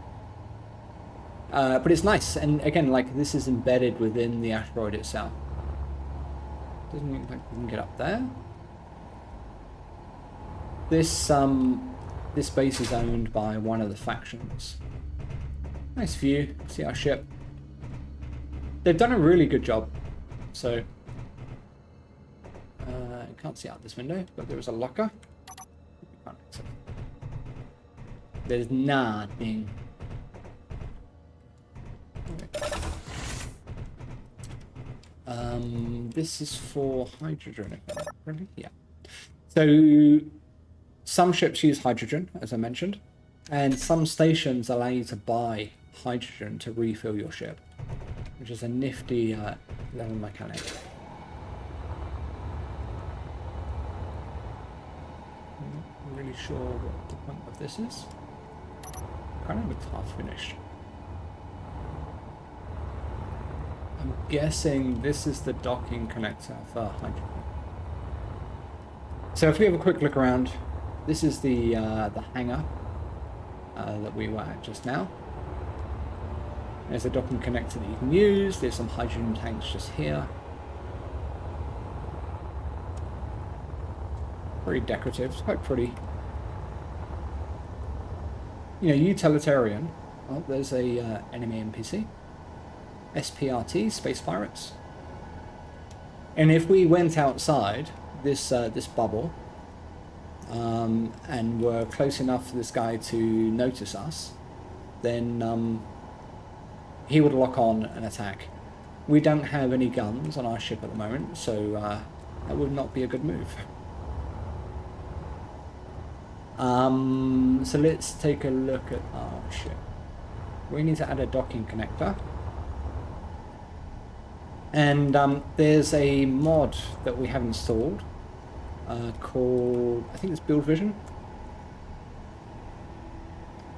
A: But it's nice, and again, like, this is embedded within the asteroid itself. Doesn't look like we can get up there. This base is owned by one of the factions. Nice view. See our ship. They've done a really good job. So, can't see out this window, but there is a locker. There's nothing. This is for hydrogen, really? Yeah. So, some ships use hydrogen, as I mentioned, and some stations allow you to buy hydrogen to refill your ship, which is a nifty level mechanic. I'm not really sure what the point of this is. Kind of looks half finished. I'm guessing this is the docking connector for hydrogen. So if we have a quick look around, this is the hangar that we were at just now. There's a docking connector that you can use. There's some hydrogen tanks just here. Pretty decorative. It's quite pretty. You know, utilitarian. Oh, there's a enemy NPC. SPRT, Space Pirates. And if we went outside this this bubble and were close enough for this guy to notice us, then he would lock on and attack. We don't have any guns on our ship at the moment, so that would not be a good move. So let's take a look at our ship. We need to add a docking connector. And there's a mod that we have installed called, I think it's Build Vision.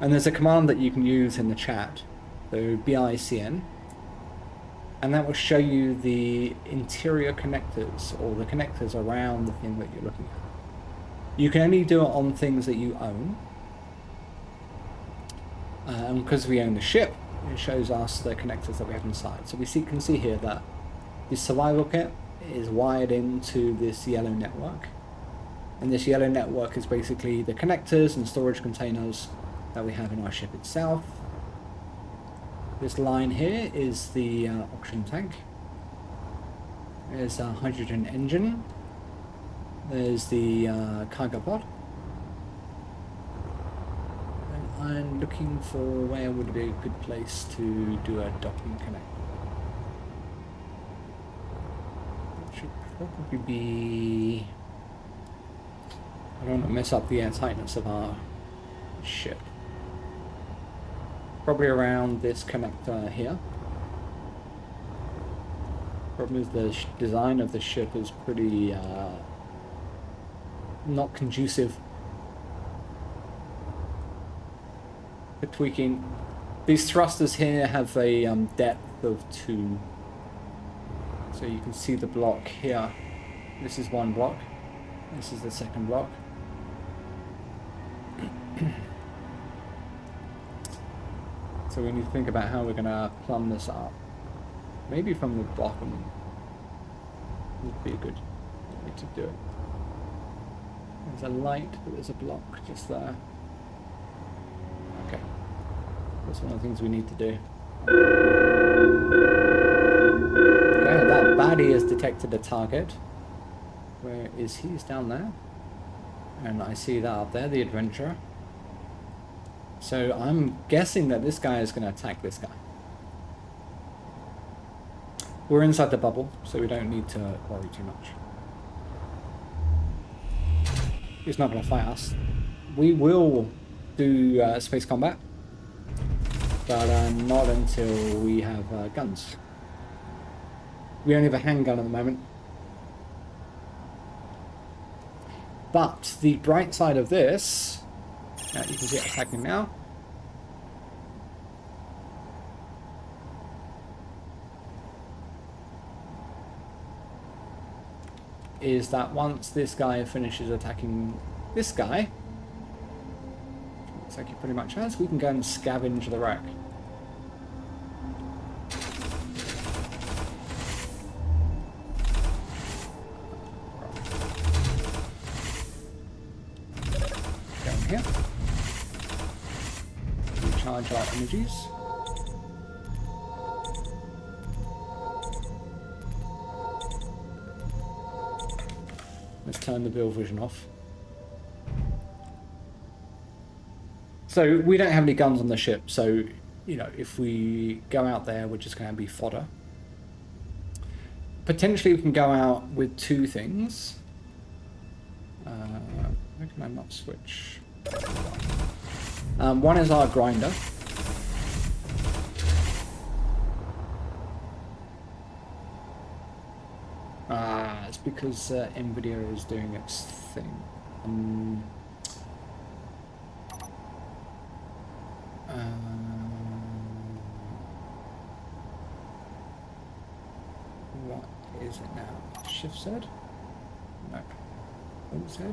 A: And there's a command that you can use in the chat, so BICN. And that will show you the interior connectors, or the connectors around the thing that you're looking at. You can only do it on things that you own. And because we own the ship, it shows us the connectors that we have inside. So we can see here that the survival kit is wired into this yellow network. And this yellow network is basically the connectors and storage containers that we have in our ship itself. This line here is the oxygen tank. There's a hydrogen engine. There's the cargo pod. And I'm looking for where would be a good place to do a docking connector. It should probably be... I don't want to mess up the airtightness of our ship. Probably around this connector here. Problem is the design of the ship is pretty not conducive for tweaking. These thrusters here have a depth of 2. So you can see the block here. This is one block. This is the second block. So we need to think about how we're going to plumb this up. Maybe from the bottom would be a good way to do it. There's a light, but there's a block just there. Okay. That's one of the things we need to do. Okay, that baddie has detected a target. Where is he? He's down there. And I see that up there, the adventurer. So I'm guessing that this guy is going to attack this guy. We're inside the bubble, so we don't need to worry too much. He's not going to fight us. We will do space combat, but not until we have guns. We only have a handgun at the moment. But the bright side of this, you can see it attacking now. Is that once this guy finishes attacking this guy, looks like he pretty much has, we can go and scavenge the wreck. Down here. Recharge our energies. Let's turn the build vision off. So we don't have any guns on the ship, so you know, if we go out there, we're just going to be fodder. Potentially we can go out with 2 things. Why can I not switch? One is our grinder. It's because NVIDIA is doing its thing. What is it now? Shift Z? No. Hold Z?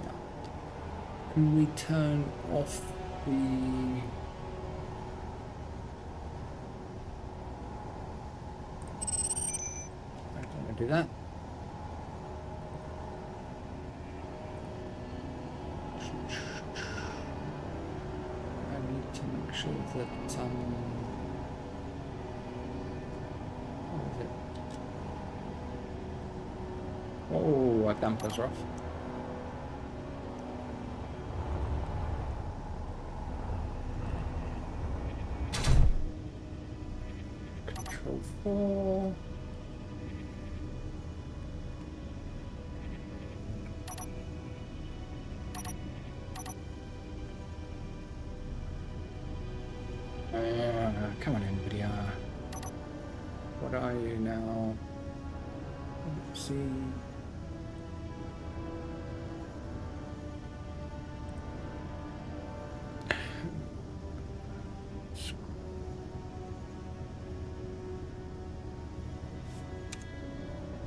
A: Yeah. Can we turn off the... I don't want to do that. I need to make sure that what is it? Oh, our dampers are off. Control 4. Come on, NVIDIA. What are you now? Let's see.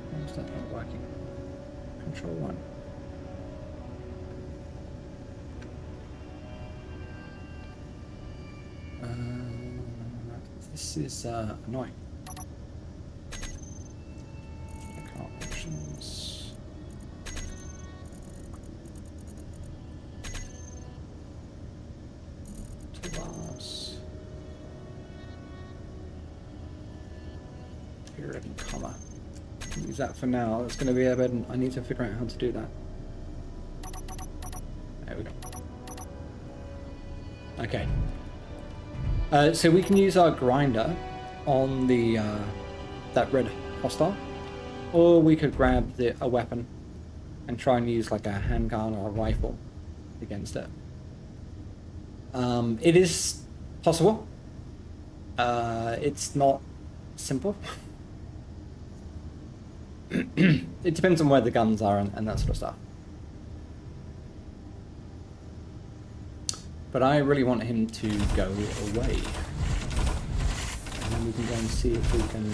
A: Why is that not working? Control 1. This is annoying. Account options. Toolbars. Period and comma. Use that for now. It's going to be a bit. I need to figure out how to do that. There we go. Okay. So we can use our grinder on the that red hostile, or we could grab a weapon and try and use like a handgun or a rifle against it. It is Possible. It's not simple. It depends on where the guns are and that sort of stuff. But I really want him to go away. And then we can go and see if we can...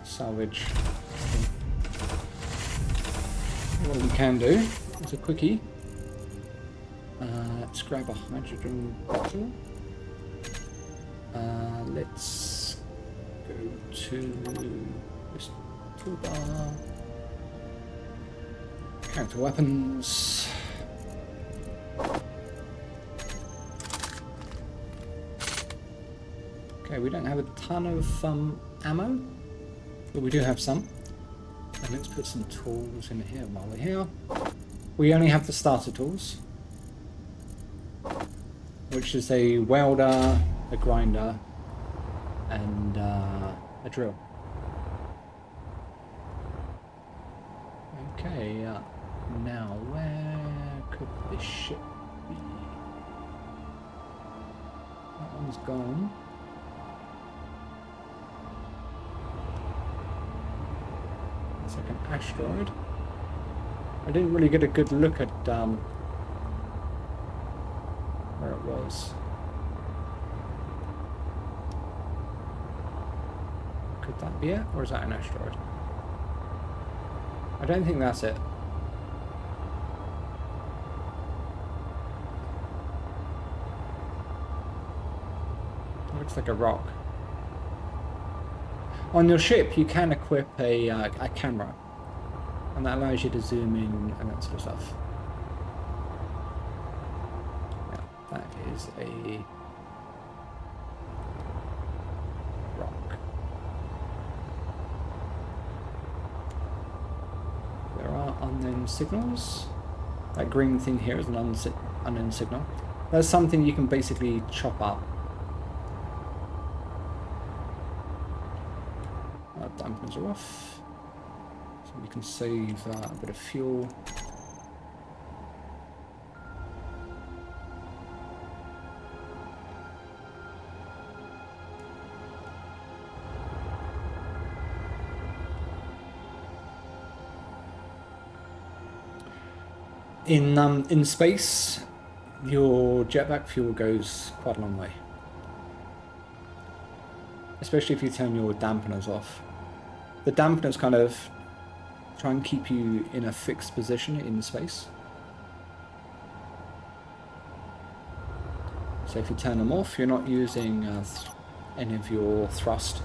A: salvage. What we can do is a quickie. Let's grab a hydrogen bottle. Let's go to this toolbar. Character weapons. Okay, we don't have a ton of ammo, but we do have some. And let's put some tools in here while we're here. We only have the starter tools, which is a welder, a grinder, and a drill. Okay, now where could this ship be? That one's gone. It's like an asteroid. I didn't really get a good look at where it was. Could that be it? Or is that an asteroid? I don't think that's it. It looks like a rock. On your ship, you can equip a camera, and that allows you to zoom in and that sort of stuff. Yeah, that is a rock. There are unknown signals. That green thing here is an unknown signal. That's something you can basically chop up. Dampers are off, so we can save a bit of fuel. In space, your jetpack fuel goes quite a long way, especially if you turn your dampeners off. The dampeners kind of try and keep you in a fixed position in space. So if you turn them off, you're not using any of your thrust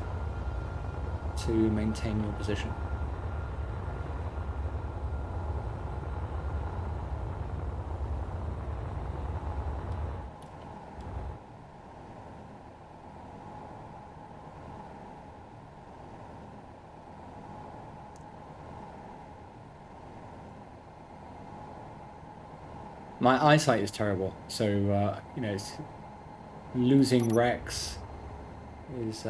A: to maintain your position. My eyesight is terrible, so you know, losing Rex is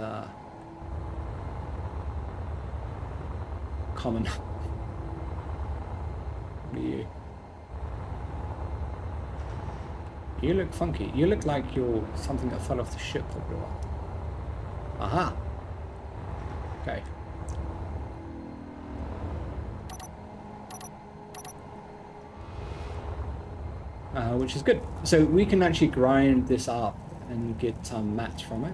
A: common. What are you? You look funky. You look like you're something that fell off the ship that blew up. Aha. Okay. Which is good. So we can actually grind this up and get mats from it.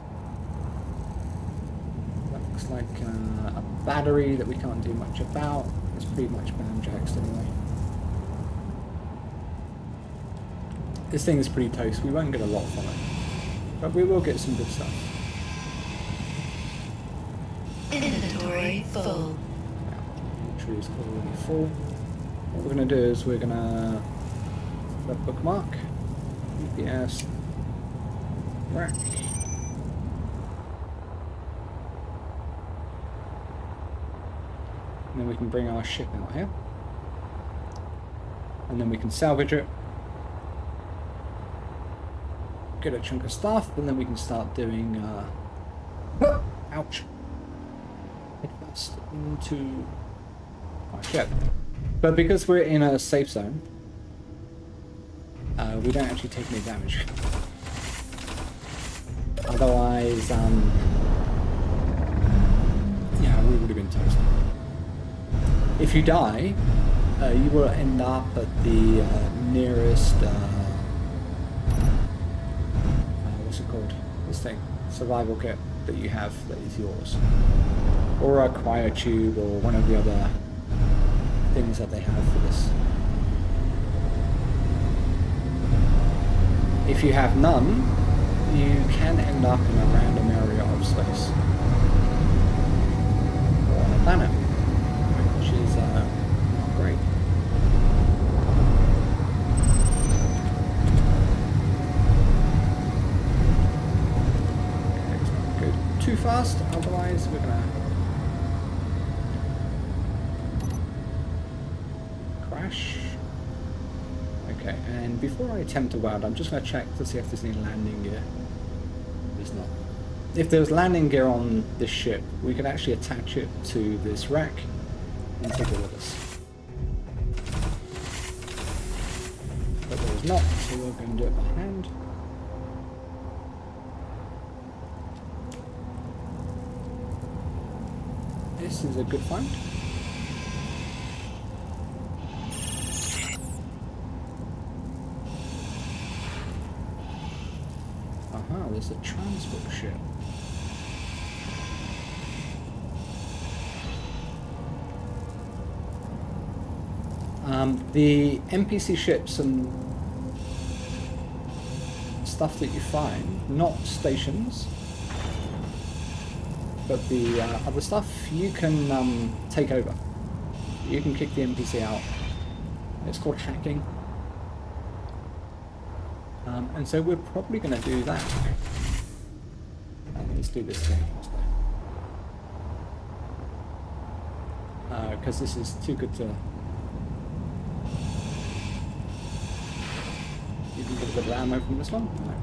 A: That looks like a battery that we can't do much about. It's pretty much banjaxed anyway. This thing is pretty toast. We won't get a lot from it, but we will get some good stuff.
B: Inventory full.
A: Yeah, inventory is already full. What we're going to do is we're going to bookmark, UPS, rack. And then we can bring our ship out here. And then we can salvage it. Get a chunk of stuff, and then we can start doing, ouch. Head first into our ship. But because we're in a safe zone, we don't actually take any damage. Otherwise, yeah, we would have been toast. If you die, you will end up at the nearest, what's it called? This thing, survival kit that you have that is yours. Or a cryotube or one of the other things that they have for this. If you have none, you can end up in a random area of space. Or on a planet, which is not great. Okay, let's not go too fast, otherwise we're gonna crash. Okay, and before I attempt to weld, I'm just going to check to see if there's any landing gear. There's not. If there was landing gear on this ship, we could actually attach it to this rack and take it with us. But there was not, so we're going to do it by hand. This is a good find. There's a transport ship. The NPC ships and stuff that you find, not stations, but the other stuff, you can take over. You can kick the NPC out. It's called hacking. And so we're probably going to do that. Let's do this thing first, though. Because this is too good to... You can get a bit of ammo from this one? No.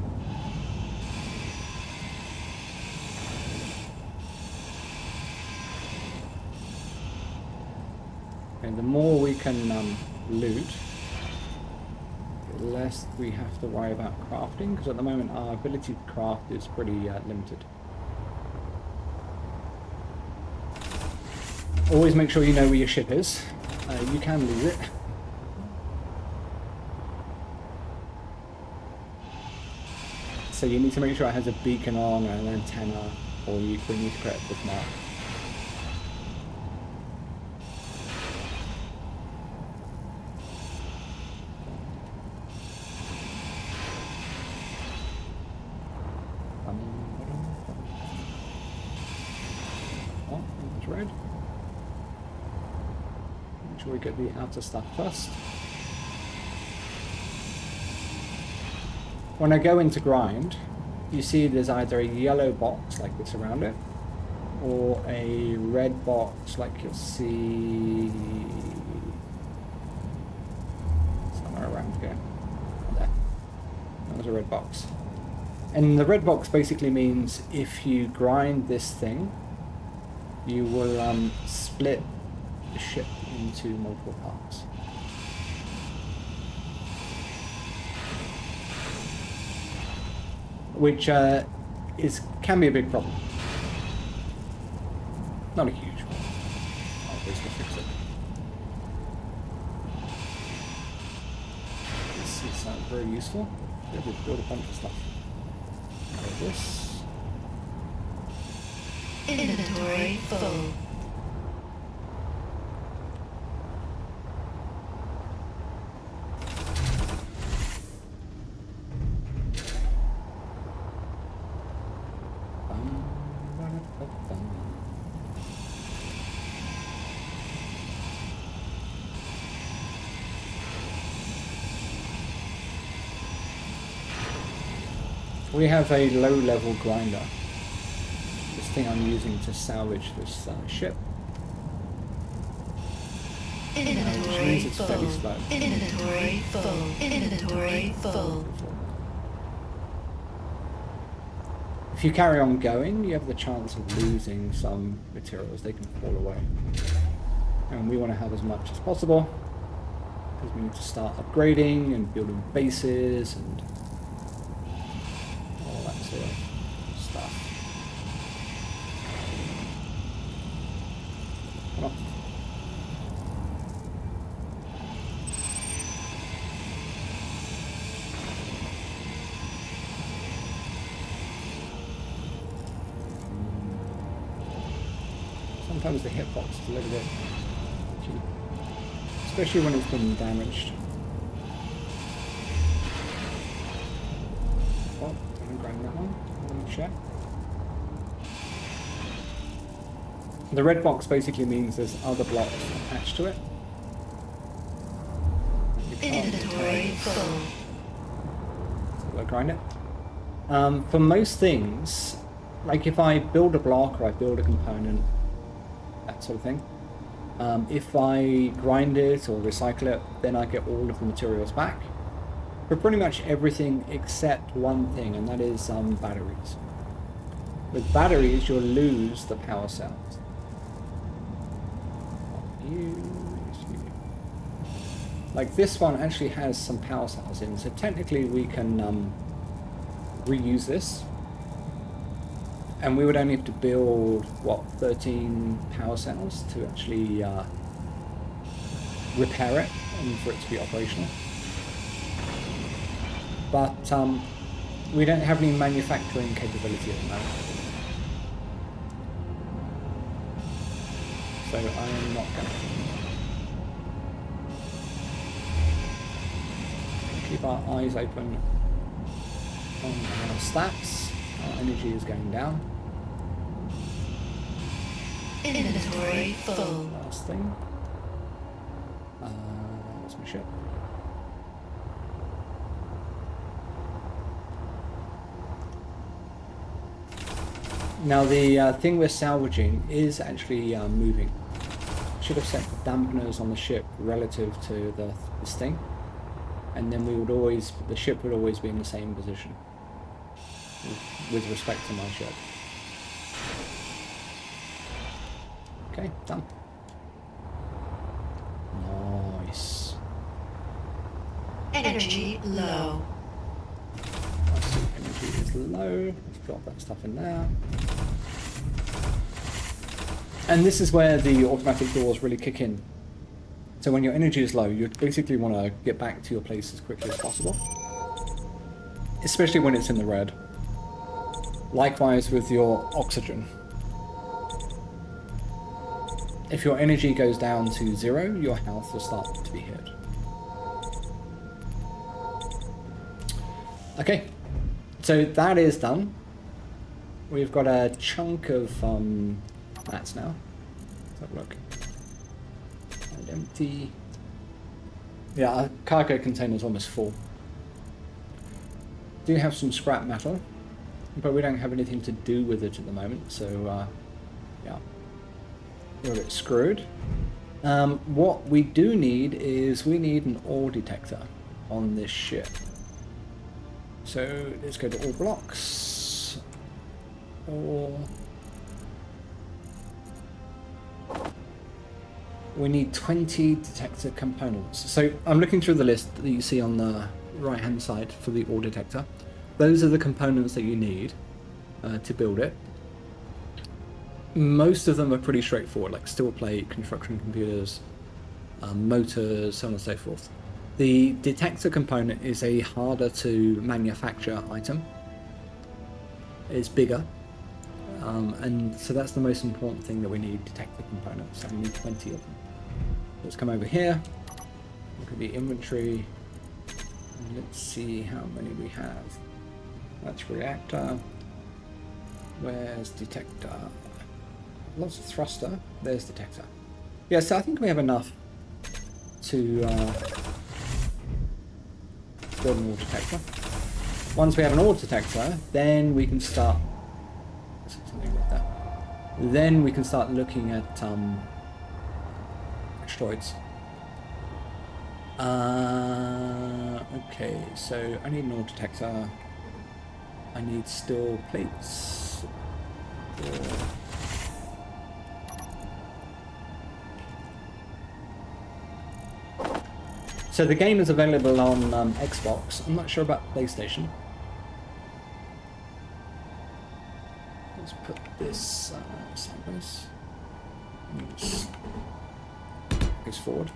A: And the more we can loot, the less we have to worry about crafting, because at the moment our ability to craft is pretty limited. Always make sure you know where your ship is. You can lose it. So you need to make sure it has a beacon on and an antenna, or you need to create a bookmark. Red. Make sure we get the outer stuff first. When I go into grind, you see there's either a yellow box like this around it, or a red box like you'll see somewhere around here. There. That was a red box. And the red box basically means if you grind this thing, you will split the ship into multiple parts. Which can be a big problem. Not a huge one. Obviously fix it. This is very useful. Be able to build a bunch of stuff. Like this.
B: Inventory full.
A: We have a low-level grinder. This thing I'm using to salvage this ship. Which means it's fairly slow.
B: Inventory full. Inventory full.
A: If you carry on going, you have the chance of losing some materials. They can fall away. And we want to have as much as possible. because we need to start upgrading and building bases and all that sort of stuff. Come on. Sometimes the hitbox is a little bit cheap, especially when it's been damaged. Oh, I'm gonna grab that one. Let me check. The red box basically means there's other blocks attached to it.
B: Inventory full.
A: So we'll grind it. For most things, like if I build a block or I build a component, that sort of thing. If I grind it or recycle it, then I get all of the materials back. For pretty much everything except one thing, and that is batteries. With batteries, you'll lose the power cells. Like this one actually has some power cells in, so technically we can reuse this. And we would only have to build, what, 13 power cells to actually repair it and for it to be operational. But we don't have any manufacturing capability at the moment. So I am not going to. Keep our eyes open on our stats. Our energy is going down.
B: Inventory full.
A: Last thing. Where's my ship? Now the thing we're salvaging is actually moving. Should have set the dampeners on the ship relative to this thing, and then the ship would always be in the same position with respect to my ship. Okay, done. Nice.
B: Energy low.
A: I see energy is low. Let's drop that stuff in there. And this is where the automatic doors really kick in. So when your energy is low, you basically want to get back to your place as quickly as possible. Especially when it's in the red. Likewise with your oxygen. If your energy goes down to 0, your health will start to be hit. Okay, so that is done. We've got a chunk of mats now. Let's have a look. And empty. Yeah, our cargo container is almost full. Do have some scrap metal, but we don't have anything to do with it at the moment, so yeah. We're a bit screwed. What we do need is we need an ore detector on this ship. So let's go to ore blocks. Ore. We need 20 detector components. So I'm looking through the list that you see on the right hand side for the ore detector. Those are the components that you need to build it. Most of them are pretty straightforward, like steel plate, construction computers, motors, so on and so forth. The detector component is a harder to manufacture item. It's bigger, and so that's the most important thing that we need, detector components, and we need 20 of them. Let's come over here, look at the inventory, and let's see how many we have. That's reactor. Where's detector? Lots of thruster. There's detector. Yeah, so I think we have enough to build an ore detector. Once we have an ore detector, then we can start something like that. Then we can start looking at asteroids. Okay, so I need an ore detector. I need steel plates. So the game is available on Xbox. I'm not sure about PlayStation. Let's put this sideways. Goes forward.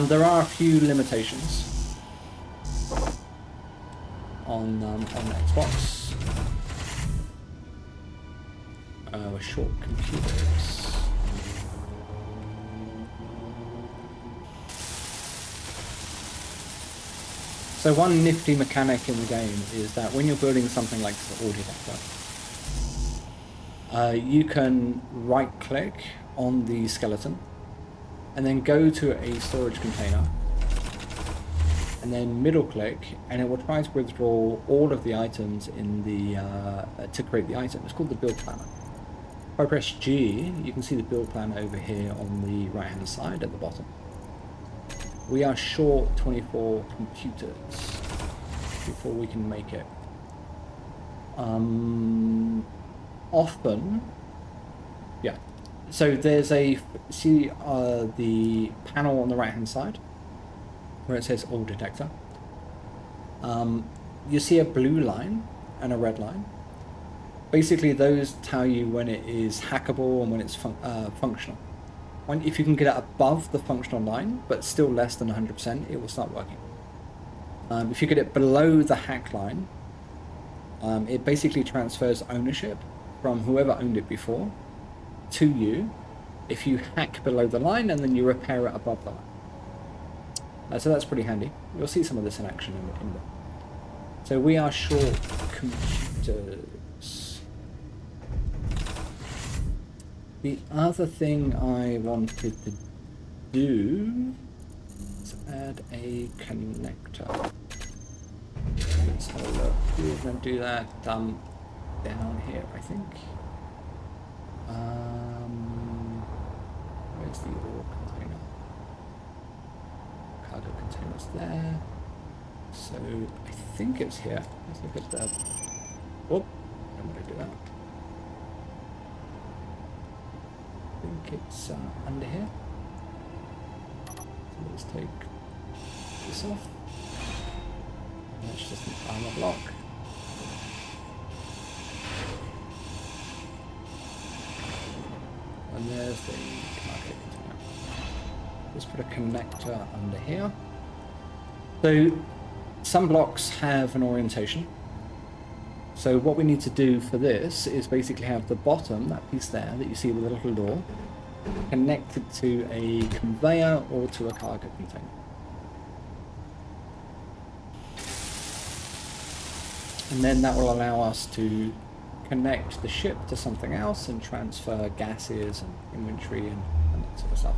A: There are a few limitations on Xbox. With short computers. So one nifty mechanic in the game is that when you're building something like the ore detector, you can right-click on the skeleton and then go to a storage container and then middle-click, and it will try to withdraw all of the items in the to create the item. It's called the build planner. If I press G, you can see the build planner over here on the right-hand side at the bottom. We are short 24 computers before we can make it. Often, yeah. So there's a, see the panel on the right-hand side where it says ore detector. You see a blue line and a red line. Basically, those tell you when it is hackable and when it's functional. If you can get it above the functional line, but still less than 100%, it will start working. If you get it below the hack line, it basically transfers ownership from whoever owned it before to you if you hack below the line and then you repair it above the line. So that's pretty handy. You'll see some of this in action in a bit. So we are short computers. The other thing I wanted to do is add a connector. Let's have a look. We're going to do that down here, I think. Where's the ore container? Cargo container's there. So I think it's here. Let's look at the... Oh, I'm going to do that. I think it's under here. So let's take this off. And that's just an armor block. And there's the cargo container. Let's put a connector under here. So some blocks have an orientation. So what we need to do for this is basically have the bottom, that piece there that you see with the little door, connected to a conveyor or to a cargo container. And then that will allow us to connect the ship to something else and transfer gases and inventory and that sort of stuff.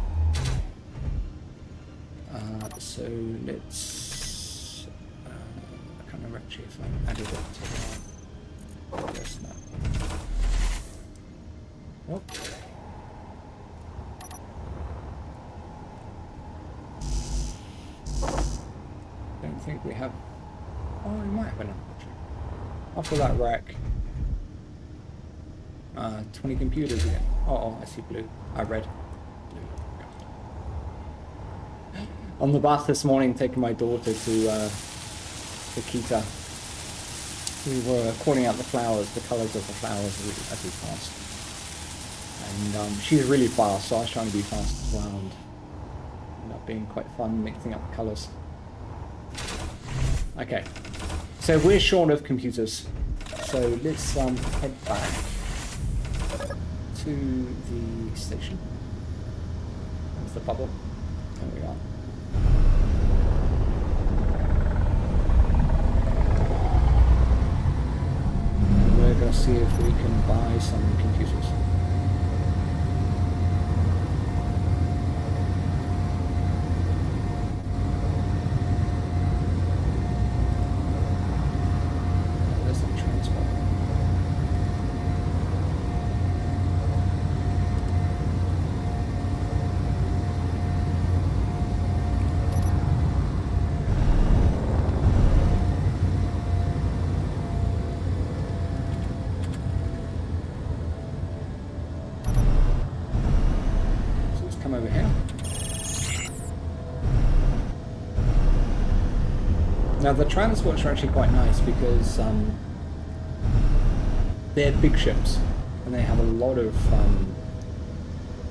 A: So let's... I can't remember actually if I added it to... Yes, no. Oh. Don't think we have... Oh, we might have enough actually. After that wreck. 20 computers again. Oh, I see blue. I red. Blue. On the bus this morning, taking my daughter to Kita. We were calling out the flowers, the colours of the flowers as we passed. And she's really fast, so I was trying to be fast as well, and ended up being quite fun mixing up the colours. Okay, so we're short of computers, so let's head back to the station. There's the bubble. There we are. We're going to see if we can buy some computers. There's the transport. come over here. Now the transports are actually quite nice because they're big ships and they have a lot of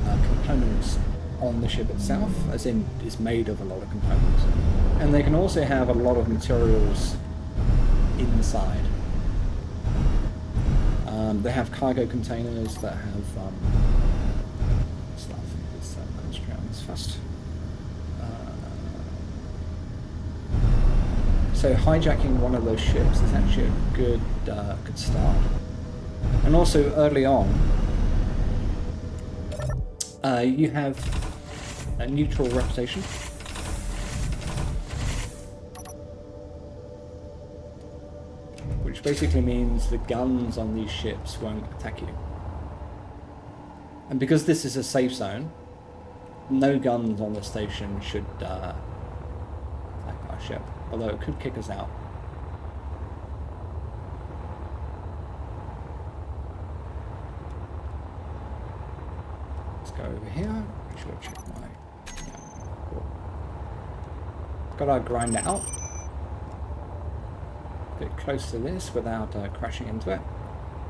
A: components on the ship itself, as in it's made of a lot of components. And they can also have a lot of materials inside. They have cargo containers that have stuff. Let's concentrate on this first. So hijacking one of those ships is actually a good start. And also early on, you have a neutral reputation. Which basically means the guns on these ships won't attack you. And because this is a safe zone, no guns on the station should attack our ship. Although it could kick us out. Let's go over here. Make sure I check my... Yeah, cool. Gotta grind it out. A bit close to this without crashing into it.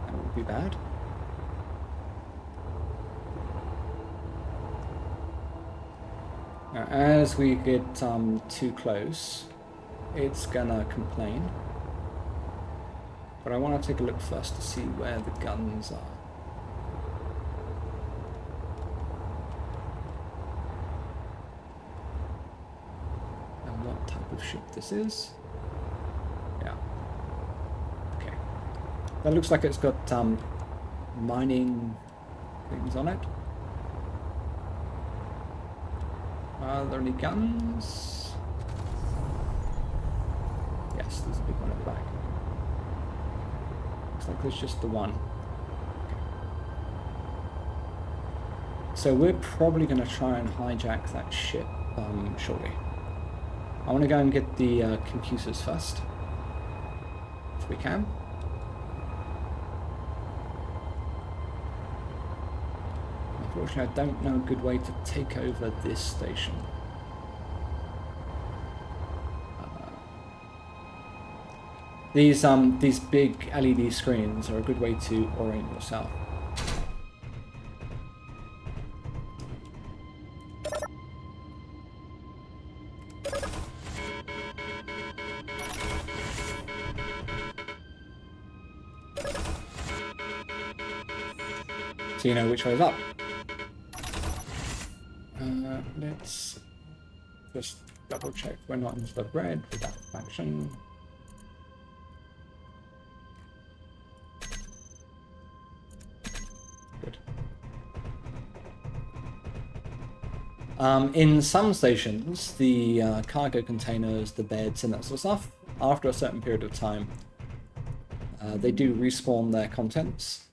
A: That would be bad. Now, as we get too close, it's gonna complain. But I want to take a look first to see where the guns are. And what type of ship this is. Yeah. Okay. That looks like it's got mining things on it. Are there any guns? Yes, there's a big one at the back. Looks like there's just the one. Okay. So we're probably going to try and hijack that ship shortly. I want to go and get the computers first, if we can. Unfortunately, I don't know a good way to take over this station. These big LED screens are a good way to orient yourself. So you know which way is up. Let's just double check we're not into the red with that faction. Good. In some stations, the cargo containers, the beds and that sort of stuff, after a certain period of time, they do respawn their contents,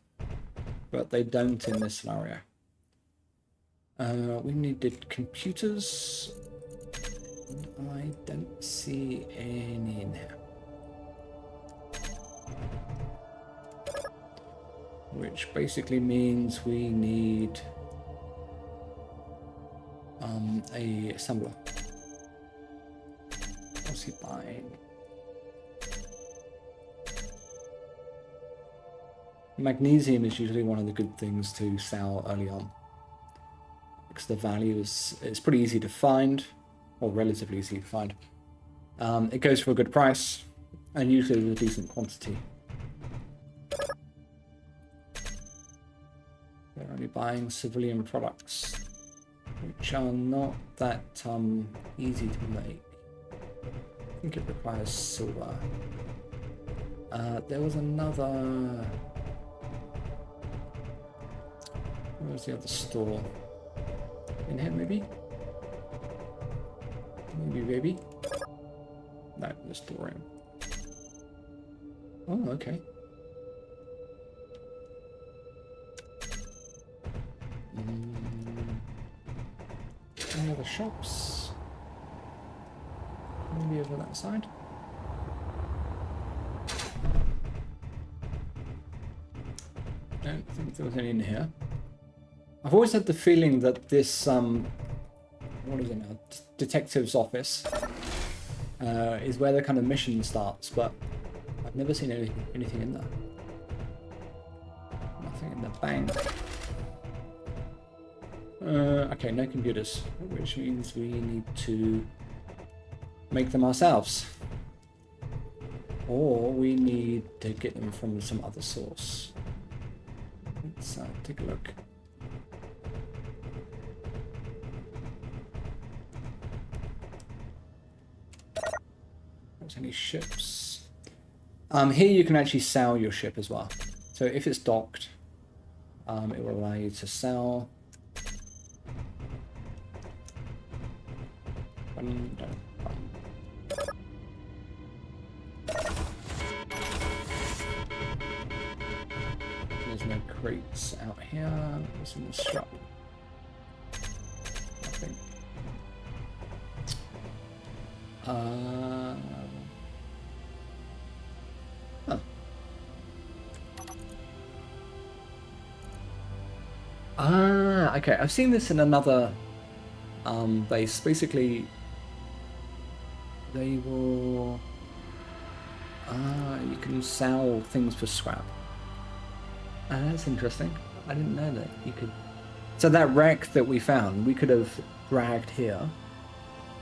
A: but they don't in this scenario. We needed computers. I don't see any in here. Which basically means we need a assembler. What's he buying? Magnesium is usually one of the good things to sell early on, because the value is, it's pretty easy to find, or relatively easy to find. It goes for a good price, and usually with a decent quantity. They're only buying civilian products, which are not that easy to make. I think it requires silver. There was another... Where was the other store? In here, maybe? Maybe. No, the storeroom. Oh, okay. Any other shops? Maybe over that side? I don't think there was any in here. I've always had the feeling that this, what is it now? Detective's office is where the kind of mission starts, but I've never seen anything in there. Nothing in the bank. Okay, no computers, which means we need to make them ourselves. Or we need to get them from some other source. Let's take a look. There's any ships? Here you can actually sell your ship as well. So if it's docked, it will allow you to sell. There's no crates out here. What's in the shop? Nothing. Okay. I've seen this in another base. Basically, they will. You can sell things for scrap. That's interesting. I didn't know that you could. So that wreck that we found, we could have dragged here,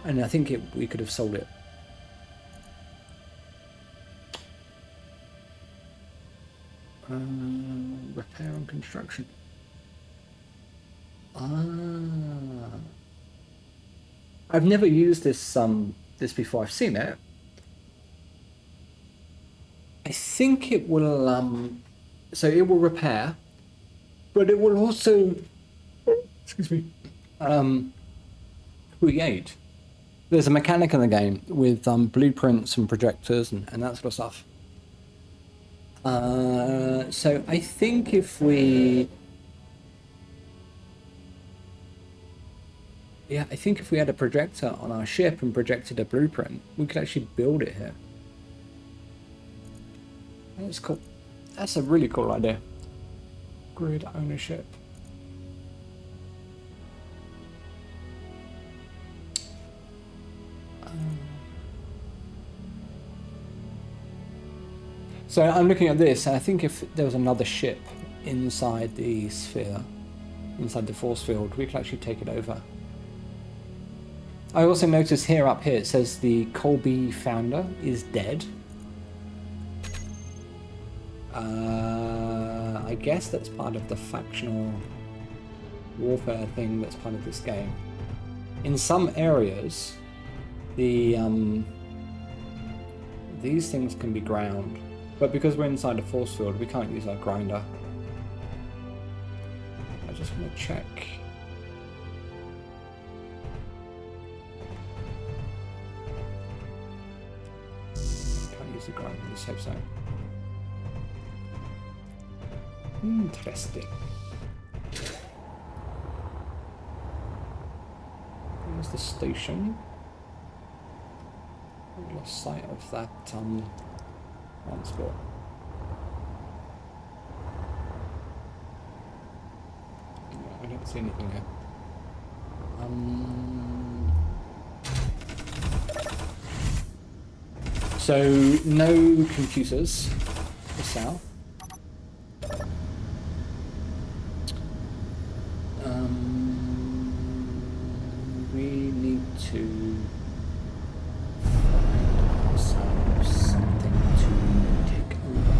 A: and I think we could have sold it. Repair and construction. I've never used this this before. I've seen it. I think it will so it will repair, but it will also excuse me create. There's a mechanic in the game with blueprints and projectors and that sort of stuff. So I think if we had a projector on our ship and projected a blueprint, we could actually build it here. That's cool. That's a really cool idea. Grid ownership. So I'm looking at this, and I think if there was another ship inside the sphere, inside the force field, we could actually take it over. I also noticed here up here, it says the Colby founder is dead. I guess that's part of the factional warfare thing that's part of this game. In some areas, the these things can be ground, but because we're inside a force field, we can't use our grinder. I just want to check. Can't use the grinder in the safe zone. Interesting. Here's the station. I lost sight of that transport. No, I don't see anything here. So no computers for south. We need to find ourselves something to take over.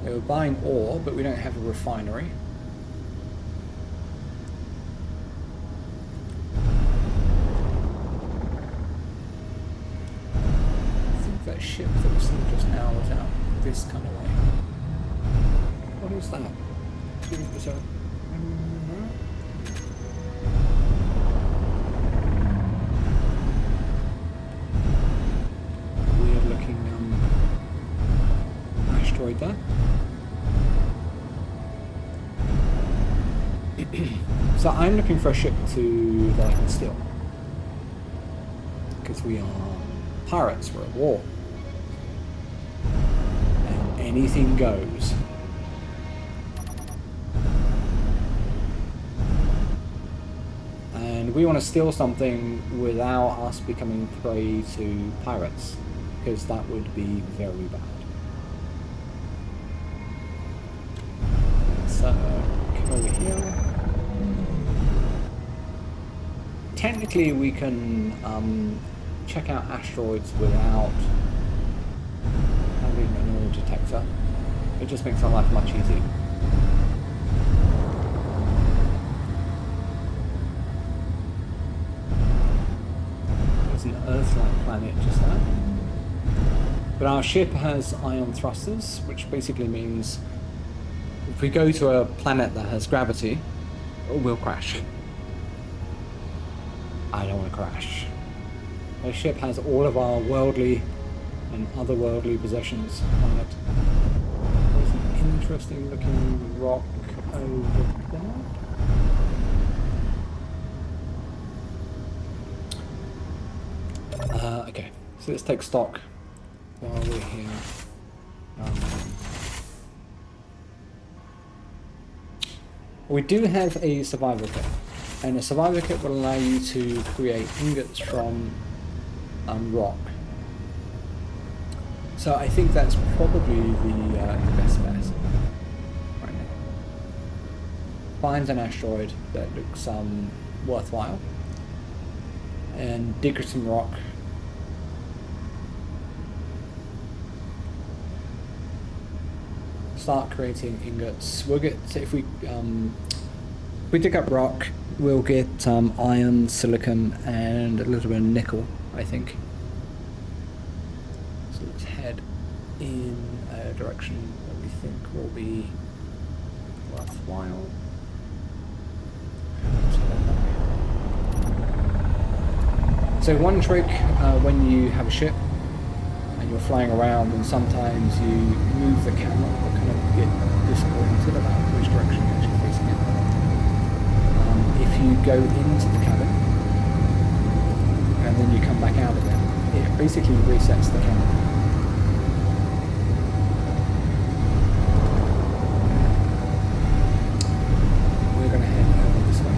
A: They were buying ore, but we don't have a refinery. I think that ship that was seen just now was out this kind of way. What is that? Weird looking asteroid there. So I'm looking for a ship that I can steal, because we are pirates, we're at war, and anything goes. And we want to steal something without us becoming prey to pirates, because that would be very bad. So, come over here. Technically, we can check out asteroids without having an oil detector. It just makes our life much easier. There's an Earth-like planet just there. But our ship has ion thrusters, which basically means if we go to a planet that has gravity, we'll crash. I don't want to crash. Our ship has all of our worldly and otherworldly possessions on it. There's an interesting looking rock over there. Okay, so let's take stock while we're here. We do have a survival kit, and a survival kit will allow you to create ingots from rock. So I think that's probably the best bet right now. Find an asteroid that looks worthwhile, and dig some rock. Start creating ingots. We'll get, if we dig up rock, we'll get iron, silicon, and a little bit of nickel, I think. So let's head in a direction that we think will be worthwhile. So one trick when you have a ship and you're flying around, and sometimes you move the camera or kind of get disoriented about which direction you're actually facing it. If you go into the cabin and then you come back out again, it basically resets the camera. We're going to head over this way.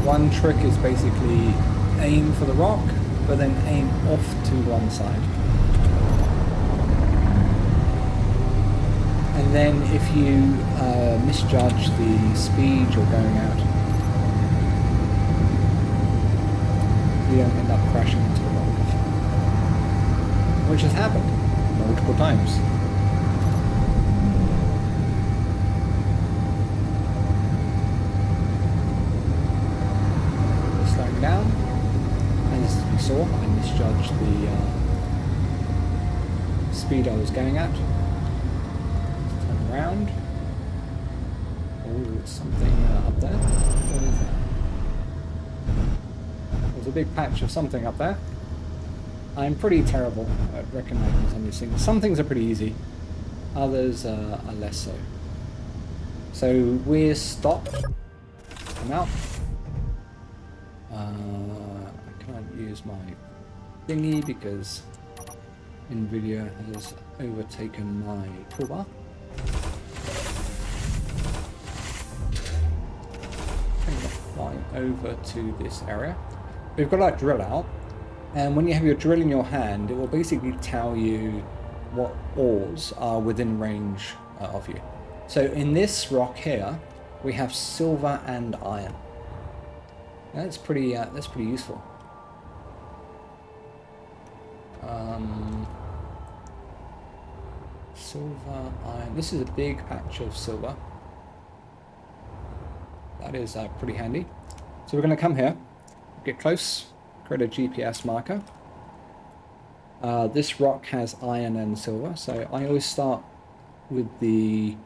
A: One trick is basically aim for the rock, but then aim off to one side. And then if you misjudge the speed you're going at, you don't end up crashing into the rock. Which has happened multiple times. Slowing down. As you saw, I misjudged the speed I was going at. Around. Oh, something up there. What is that? There's a big patch of something up there. I'm pretty terrible at recognizing some of these things. Some things are pretty easy, others are less so. So we're stopped. Come out. I can't use my thingy because NVIDIA has overtaken my toolbar. Fly over to this area. We've got our drill out, and when you have your drill in your hand, it will basically tell you what ores are within range of you. So in this rock here, we have silver and iron. That's pretty useful. Silver, iron. This is a big patch of silver. That is pretty handy. So we're going to come here, get close, create a GPS marker. This rock has iron and silver, so I always start with the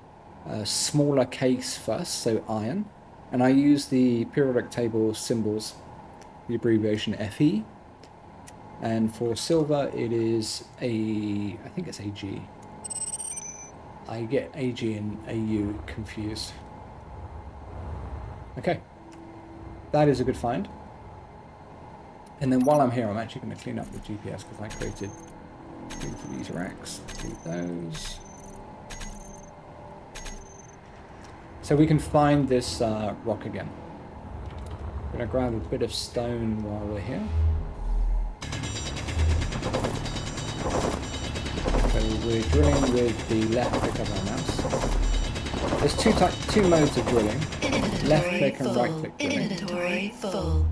A: smaller case first, so iron. And I use the periodic table symbols, the abbreviation Fe. And for silver, it is I think it's Ag. I get Ag and Au confused. Okay, that is a good find. And then while I'm here, I'm actually going to clean up the GPS because I created three for these racks. Delete those. So we can find this rock again. Gonna grab a bit of stone while we're here. So we're drilling with the left click of our mouse. There's two modes of drilling. Left click and right click drilling.
B: Inventory full.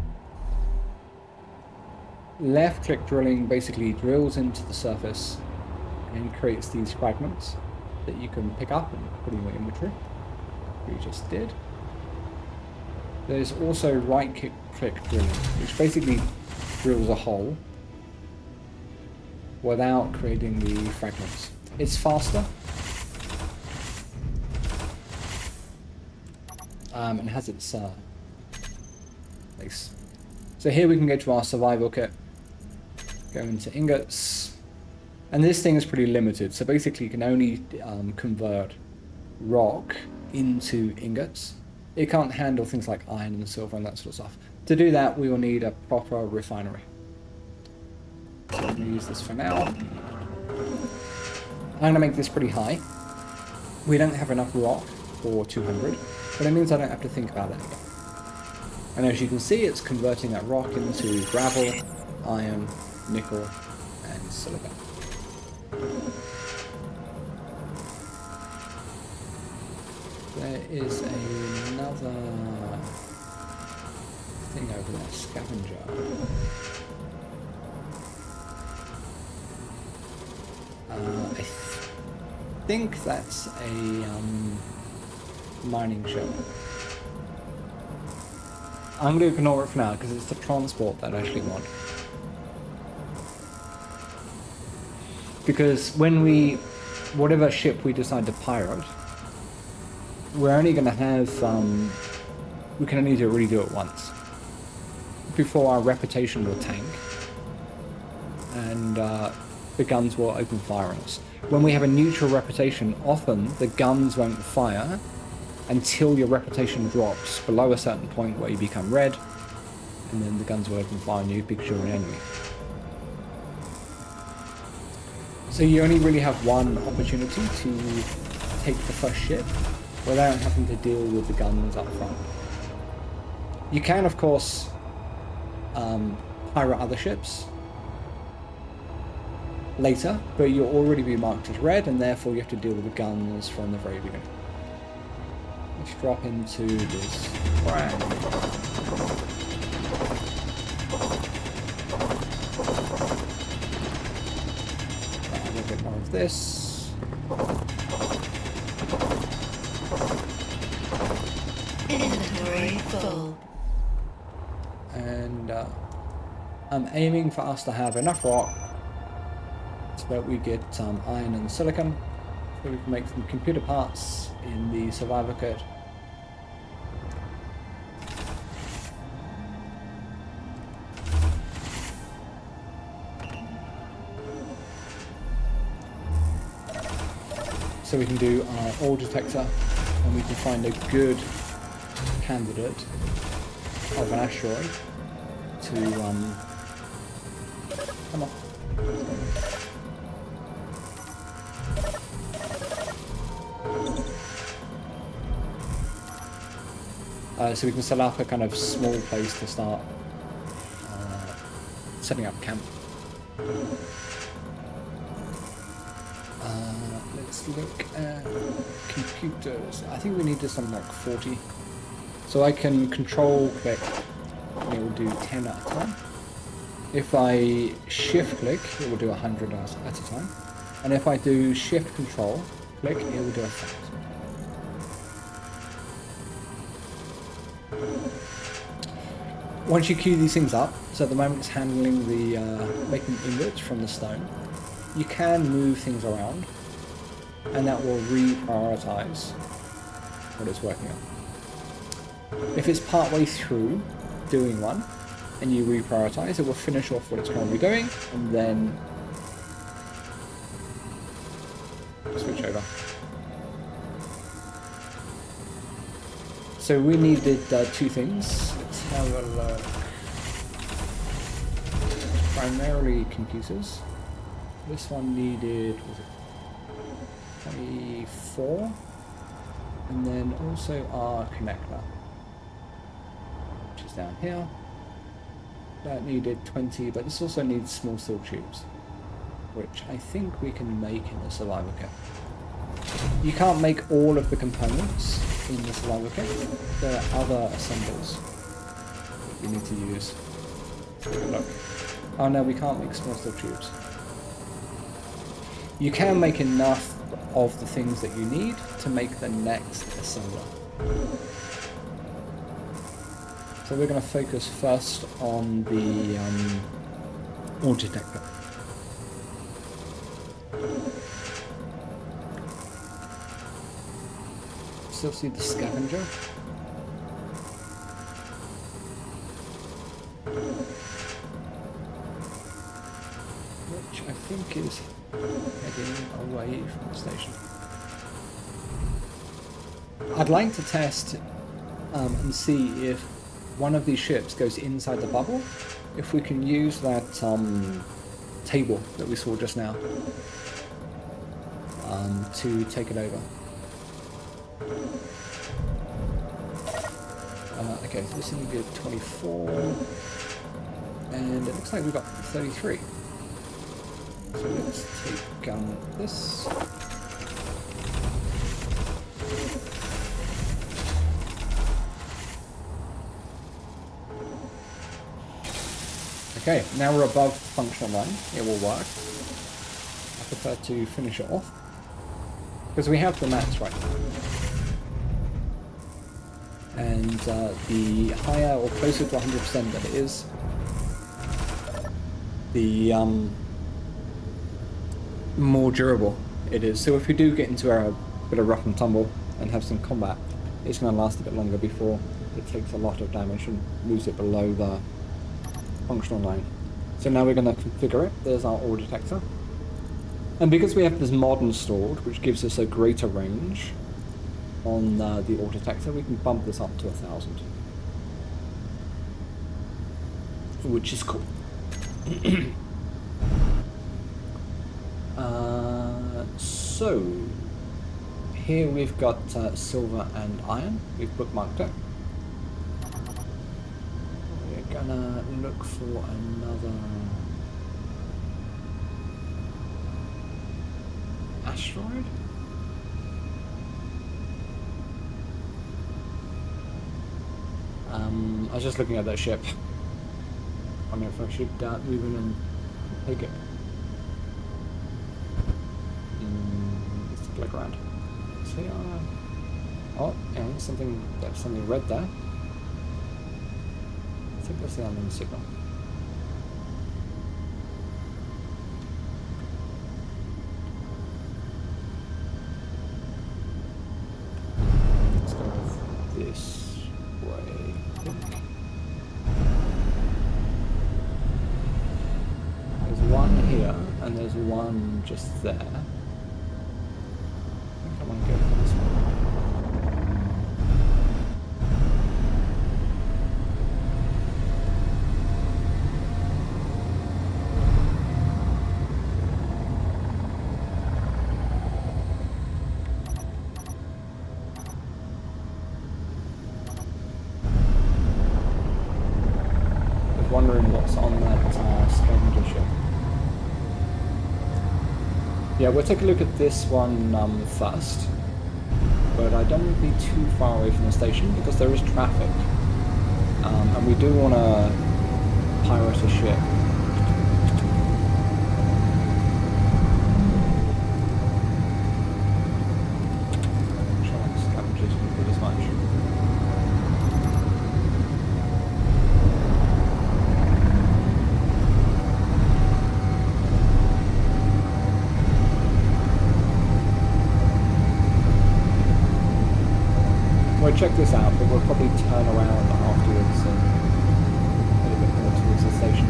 A: Left click drilling basically drills into the surface and creates these fragments that you can pick up and put in your inventory. We just did. There's also right click drilling, which basically drills a hole without creating the fragments. It's faster. And has its place. So here we can go to our survival kit, go into ingots, and this thing is pretty limited. So basically you can only convert rock into ingots. It can't handle things like iron and silver and that sort of stuff. To do that, we will need a proper refinery. So I'm going to use this for now. I'm going to make this pretty high. We don't have enough rock for 200, but it means I don't have to think about it again. And as you can see, it's converting that rock into gravel, iron, nickel, and silicon. There is another thing over there, scavenger. I think that's a mining ship. I'm going to ignore it for now because it's the transport that I actually want. Because when whatever ship we decide to pirate, we're only going to have, we can only really do it once. Before our reputation will tank. And the guns will open fire on us. When we have a neutral reputation, often the guns won't fire until your reputation drops below a certain point where you become red, and then the guns will open fire on you because you're an enemy. So you only really have one opportunity to take the first ship without having to deal with the guns up front. You can, of course, pirate other ships later, but you'll already be marked as red, and therefore you have to deal with the guns from the very beginning. Let's drop into this frag. A little bit more of this.
B: Inventory full.
A: And I'm aiming for us to have enough rock so that we get iron and silicon, so we can make some computer parts in the survivor kit. So we can do our ore detector, and we can find a good candidate of an asteroid to come on. So we can set up a kind of small place to start setting up camp. Let's look at computers. I think we need to something like 40. So I can control click, and it will do 10 at a time. If I shift click, it will do 100 at a time. And if I do shift control click, it will do 1,000. Once you queue these things up, so at the moment it's handling the making ingots from the stone, you can move things around, and that will reprioritize what it's working on. If it's partway through doing one, and you reprioritize, it will finish off what it's currently doing, and then switch over. So we needed two things. Let's have a look. Primarily computers. This one needed, was it 24? And then also our connector, which is down here. That needed 20, but this also needs small steel tubes, which I think we can make in the survival kit. You can't make all of the components in the survival kit. There are other assembles that you need to use. Take a look. Oh no, we can't make small steel tubes. You can make enough of the things that you need to make the next assembler. So we're going to focus first on the ore detector. Still see the scavenger. Which I think is heading away from the station. I'd like to test and see if one of these ships goes inside the bubble, if we can use that table that we saw just now to take it over. Okay, so this is going to be 24, and it looks like we've got 33. So let's take this. Okay, now we're above functional line. It will work. I prefer to finish it off because we have the max right now. And the higher or closer to 100% that it is, the more durable it is. So if we do get into a bit of rough and tumble and have some combat, it's going to last a bit longer before it takes a lot of damage and moves it below the functional line. So now we're going to configure it. There's our ore detector. And because we have this mod installed, which gives us a greater range on the ore detector, we can bump this up to 1,000. Which is cool. So, here we've got silver and iron. We've bookmarked it. We're gonna look for another asteroid. I was just looking at that ship. I don't know if I should move in and take it. Let's take a look around. See, oh, and there's something red there. I think that's the unknown signal. Let's go this way. There's one here, and there's one just there. I think I want to go for this one. Wondering what's on that scavenger ship. Yeah, we'll take a look at this one first, but I don't want to be too far away from the station because there is traffic, and we do want to pirate a ship. Scavengers can do as much. We'll check this out, but we'll probably turn around afterwards and head a bit more towards the station.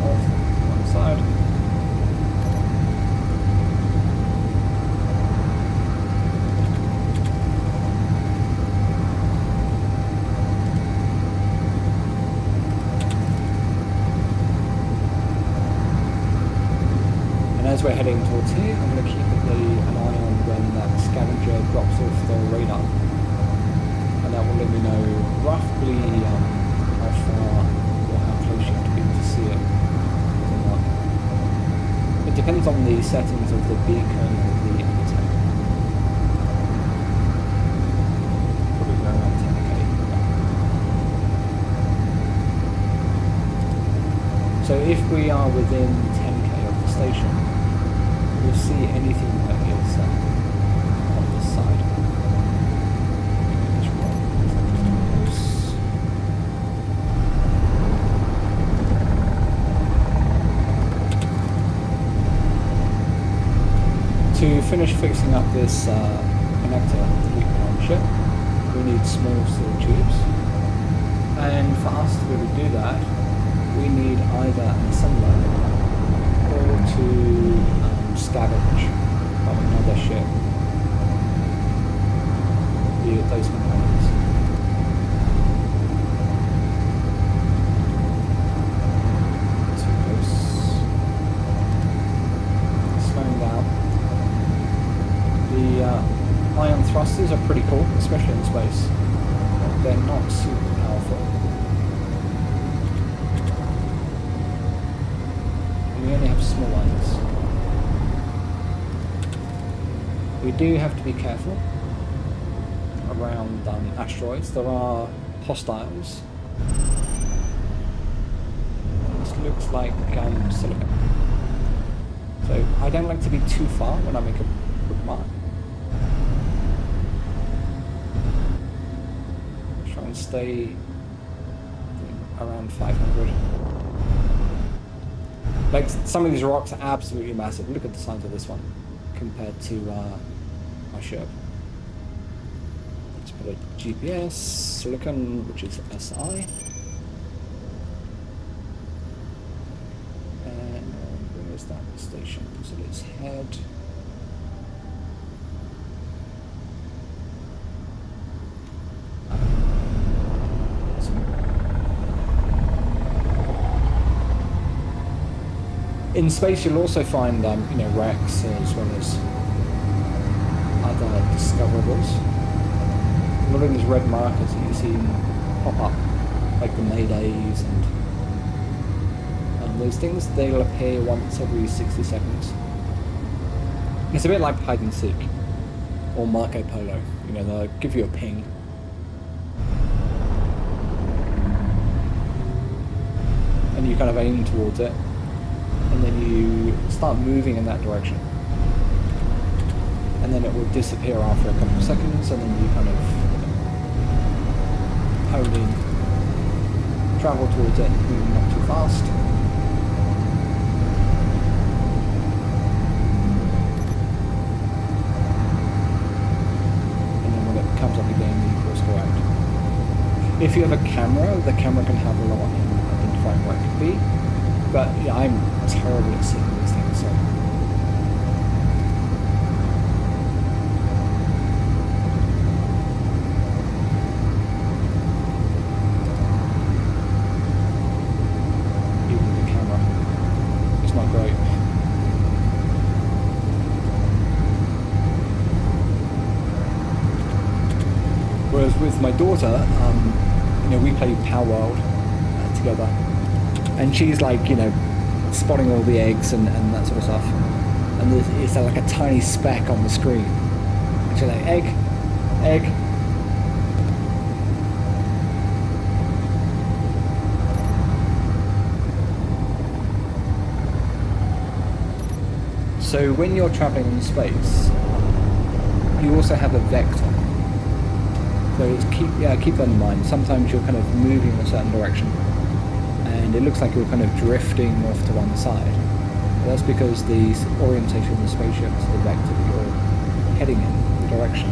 A: Off one side. as we're heading towards here, I'm going to keep an eye on when that scavenger drops off the radar. And that will let me know roughly how far or how close you have to be to see it. It depends on the settings of the beacon or the antenna. Probably around 10k. So if we are within 10k of the station, we'll see anything that is on this side. To finish fixing up this connector that we put on the ship, we need small steel tubes. And for us to be able to do that, we need either an assembler or to scavenge from another ship those components. Too close. Slowing down. The ion thrusters are pretty cool, especially in space. But they're not super powerful. We only have small ones. We do have to be careful around asteroids. There are hostiles. This looks like silicon. So I don't like to be too far when I make a quick mark. Try and stay around 500. Like, some of these rocks are absolutely massive. Look at the size of this one compared to my ship. Let's put a GPS, silicon, which is SI. And where is that station? So it's head. In space, you'll also find, wrecks as well as other discoverables. A lot of these red markers that you see pop up, like the Maydays and those things, they'll appear once every 60 seconds. It's a bit like hide and seek or Marco Polo. They'll give you a ping. And you kind of aim towards it. And then you start moving in that direction. And then it will disappear after a couple of seconds, and then you kind of hone in, travel towards it, moving not too fast. And then when it comes up again, you course correct. If you have a camera, the camera can help a lot in identifying where it could be. But yeah, I'm terrible at seeing these things, so. Even the camera is not great. Whereas with my daughter, we play Power World together. And she's like, spotting all the eggs and that sort of stuff. And it's like a tiny speck on the screen. And she's like, egg, egg. So when you're traveling in space, you also have a vector. So keep that in mind. Sometimes you're kind of moving in a certain direction. And it looks like you're kind of drifting off to one side. But that's because the orientation of the spaceship to the vector that you're heading in, the direction,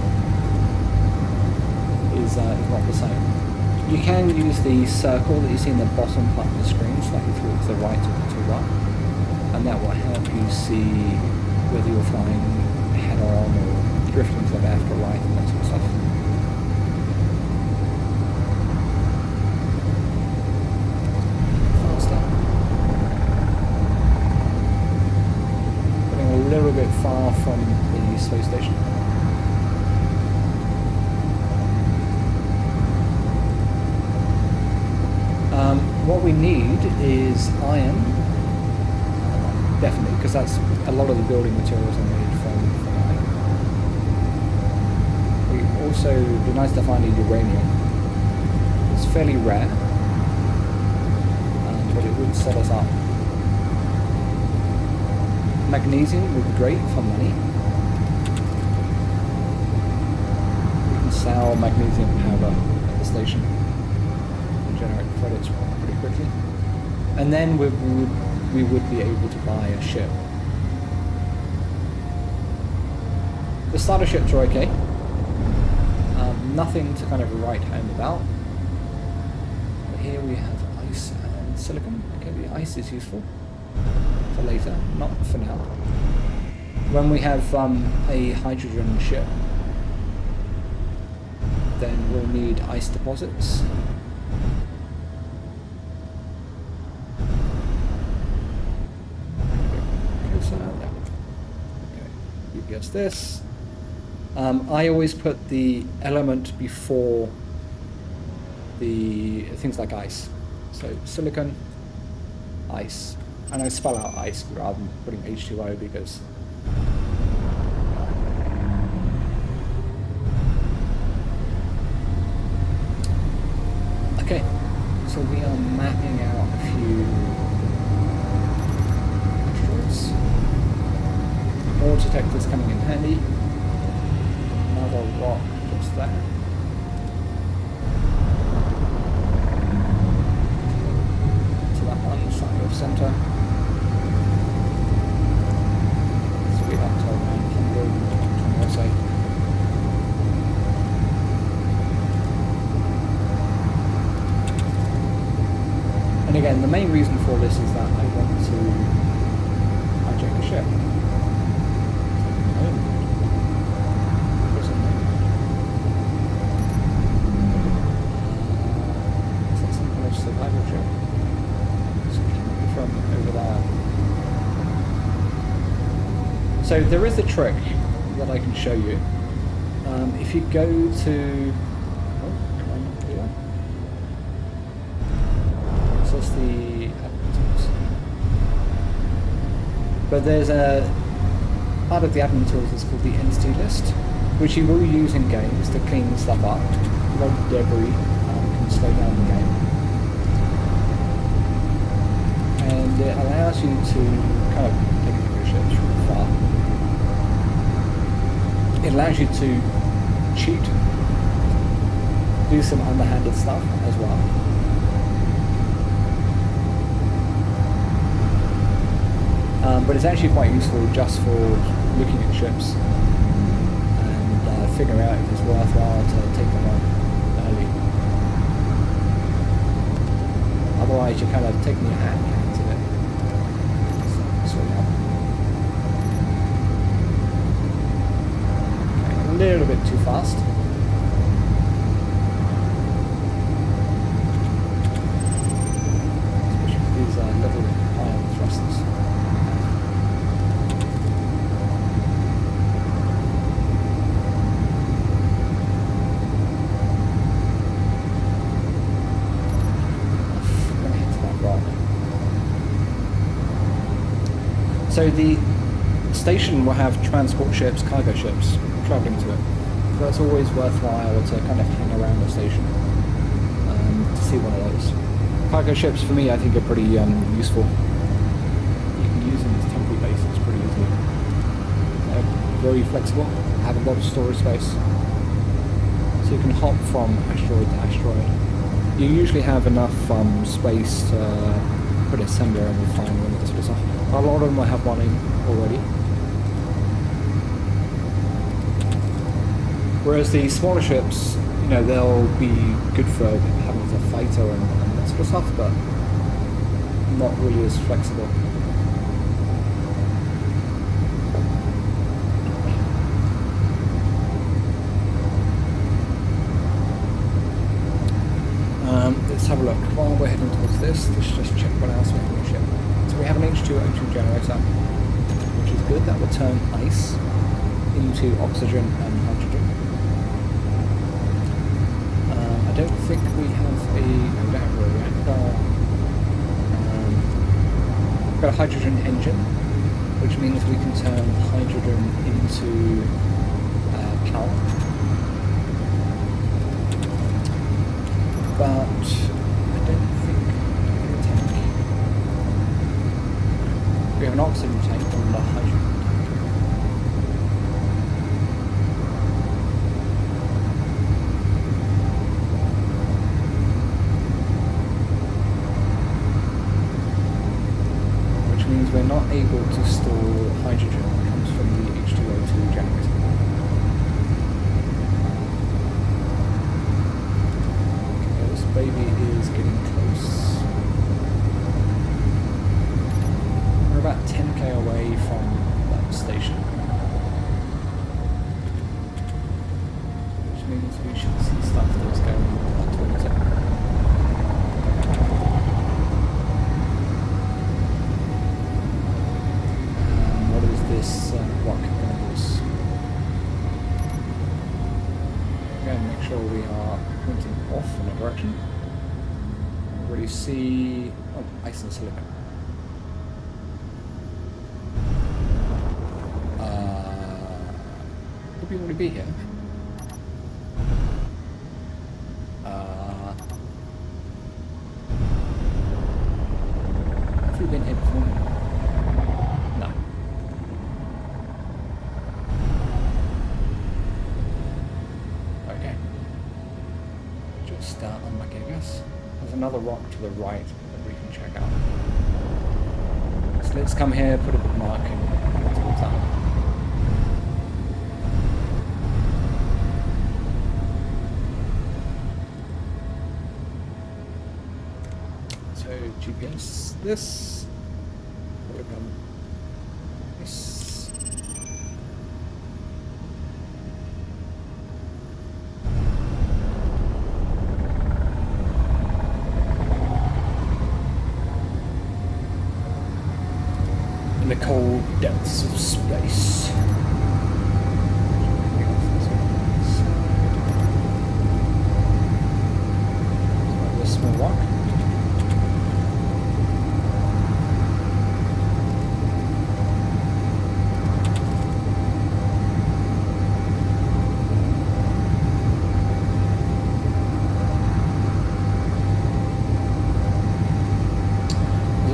A: is not the same. You can use the circle that you see in the bottom part of the screen, slightly through to the right or to the right, and that will help you see whether you're flying head on or drifting to the left or right and that sort of stuff. far from the space station. What we need is iron, definitely, because that's a lot of the building materials are made from iron. We also, it'd be nice to find a uranium. It's fairly rare, but it would set us up. Magnesium would be great for money. We can sell magnesium powder at the station and generate credits pretty quickly. And then we would be able to buy a ship. The starter ships are okay. Nothing to kind of write home about. But here we have ice and silicon. Okay, the ice is useful for later, not for now. When we have a hydrogen ship, then we'll need ice deposits. Okay, you guess this. I always put the element before the things like ice. So silicon, ice. And I spell out ice rather than putting H2O because okay, so we are mapping out a few asteroids. More detectors coming in handy. Another rock just there. To that one, side of center. Speed up to around 120 or so. And again, the main reason for this is that I want to hijack a ship. Is that some kind of survival ship? It's coming from over there. So there is a trick that I can show you. If you go to the admin tools. But there's a part of the admin tools is called the entity list, which you will use in games to clean stuff up. A lot of debris can slow down the game. And it allows you to kind of take your ships really far. It allows you to cheat, do some underhanded stuff as well. But it's actually quite useful just for looking at ships and figuring out if it's worthwhile to take them on early. Otherwise, you're kind of taking your hands of it. So, okay, a little bit too fast. Especially with these little iron thrusters. So the station will have transport ships, cargo ships, travelling to it. So that's always worthwhile to kind of hang around the station to see one of those. Cargo ships, for me, I think are pretty useful. You can use them as temporary bases pretty easily. They're very flexible, have a lot of storage space. So you can hop from asteroid to asteroid. You usually have enough space to put a sender and refinery and that sort of stuff. A lot of them will have one in already. Whereas the smaller ships, you know, they'll be good for having a fighter and that sort of stuff, but not really as flexible. Let's have a look. While we're heading towards this, let's just check what else we have on the ship. So we have an H2O2 generator, which is good. That would turn ice into oxygen and hydrogen. I don't think we have no, we don't have a reactor. We've got a hydrogen engine, which means we can turn hydrogen into power. But I don't think we have a tank. We have an oxygen tank and a hydrogen tank. Which means we're not able to store hydrogen that comes from the H2O2 generator. Okay, this baby is getting close. We're about 10k away from that station. Which means we should see stuff that's going towards it. This rock goes. Again, make sure we are pointing off in a direction. Already see ice and silicon. Could we already be here? Have we been here before? No. Okay. Just unlucky, I guess. There's another rock to the right that we can check out. So let's come here, put a bookmark, and go towards that one. So GPS this. This. In the cold depths of space. This small rock.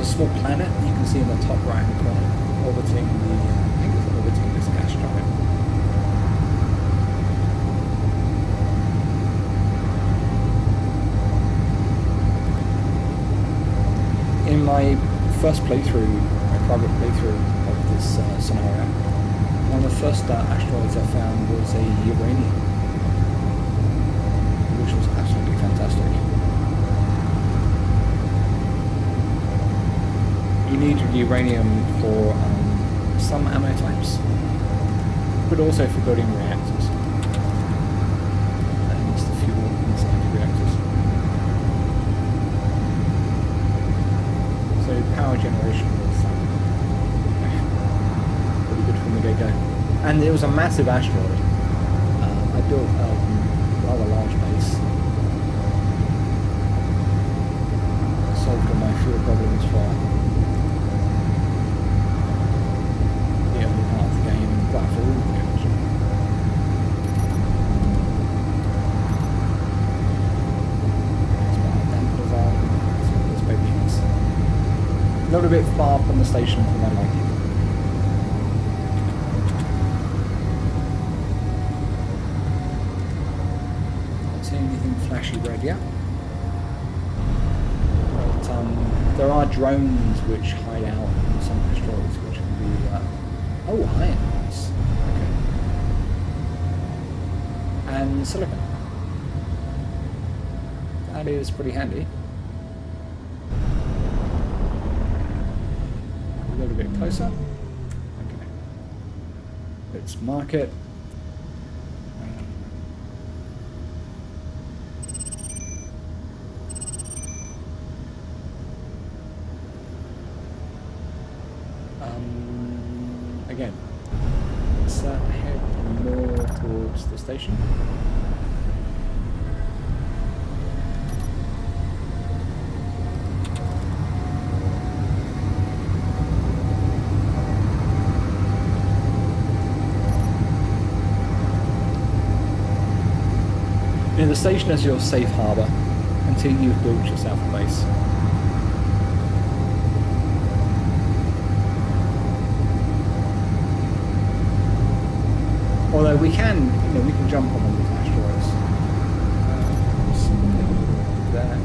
A: Small planet you can see in the top right hand corner orbiting the I think it's orbiting this gas giant. In my first playthrough, my private playthrough of this scenario, one of the first asteroids I found was a uranium, which was absolutely fantastic. You need uranium for some ammo types, but also for building reactors. And it's the fuel inside the reactors. So power generation was pretty good from the get-go. And it was a massive asteroid. I built a rather large base. Solved all my fuel problems for a little bit far from the station for my liking. Not seeing anything flashy red yet. But there are drones which hide out in some asteroids which can be oh, ions. Okay. And silicon. That is pretty handy. A little bit closer. Okay. Let's mark it. again, let's head more towards the station. The station is your safe harbour until you've built yourself a base. Although we can, we can jump on one of these asteroids. Something there.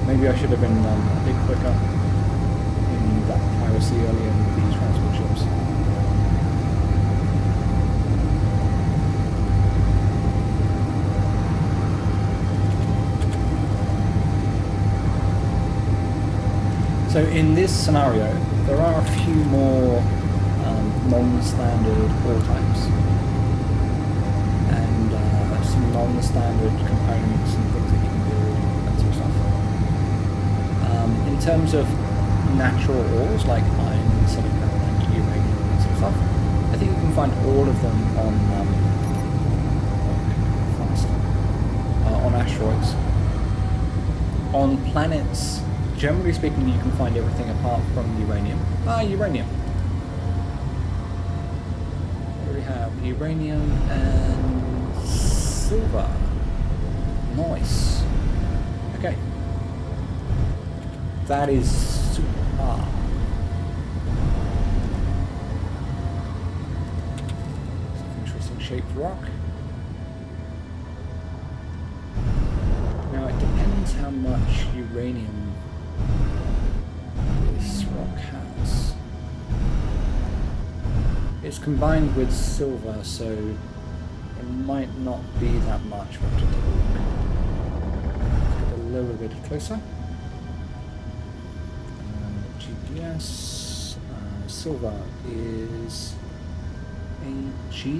A: Maybe I should have been a bit quicker in that piracy earlier in these transport ships. So in this scenario, there are a few more non-standard ore types and some non-standard components and things that you can build, that sort of stuff. In terms of natural ores like iron and silicon and uranium and that sort of stuff, I think you can find all of them on asteroids. On planets, generally speaking, you can find everything apart from uranium. Uranium. What do we have? Uranium and silver. Nice. Okay. That is super. Interesting shaped rock. Now it depends how much uranium this rock has. It's combined with silver, so it might not be that much. We'll have to take a look. Let's get a little bit closer. GPS. Silver is Ag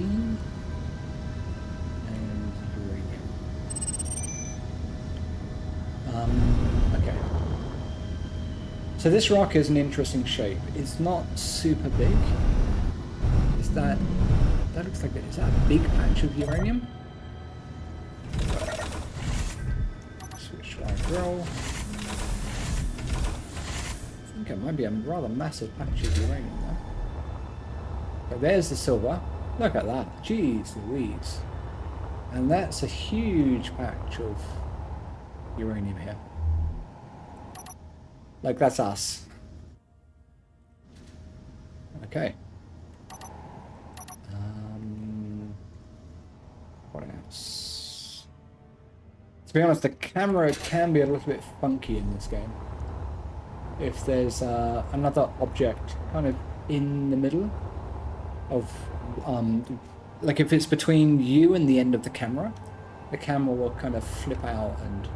A: and uranium. Okay. So this rock is an interesting shape. It's not super big. Is that looks like is that a big patch of uranium? Switch to our drill. I think it might be a rather massive patch of uranium there. But there's the silver. Look at that. Jeez Louise. And that's a huge patch of uranium here. Like, that's us. Okay. What else? To be honest, the camera can be a little bit funky in this game. If there's another object kind of in the middle of, like if it's between you and the end of the camera will kind of flip out, and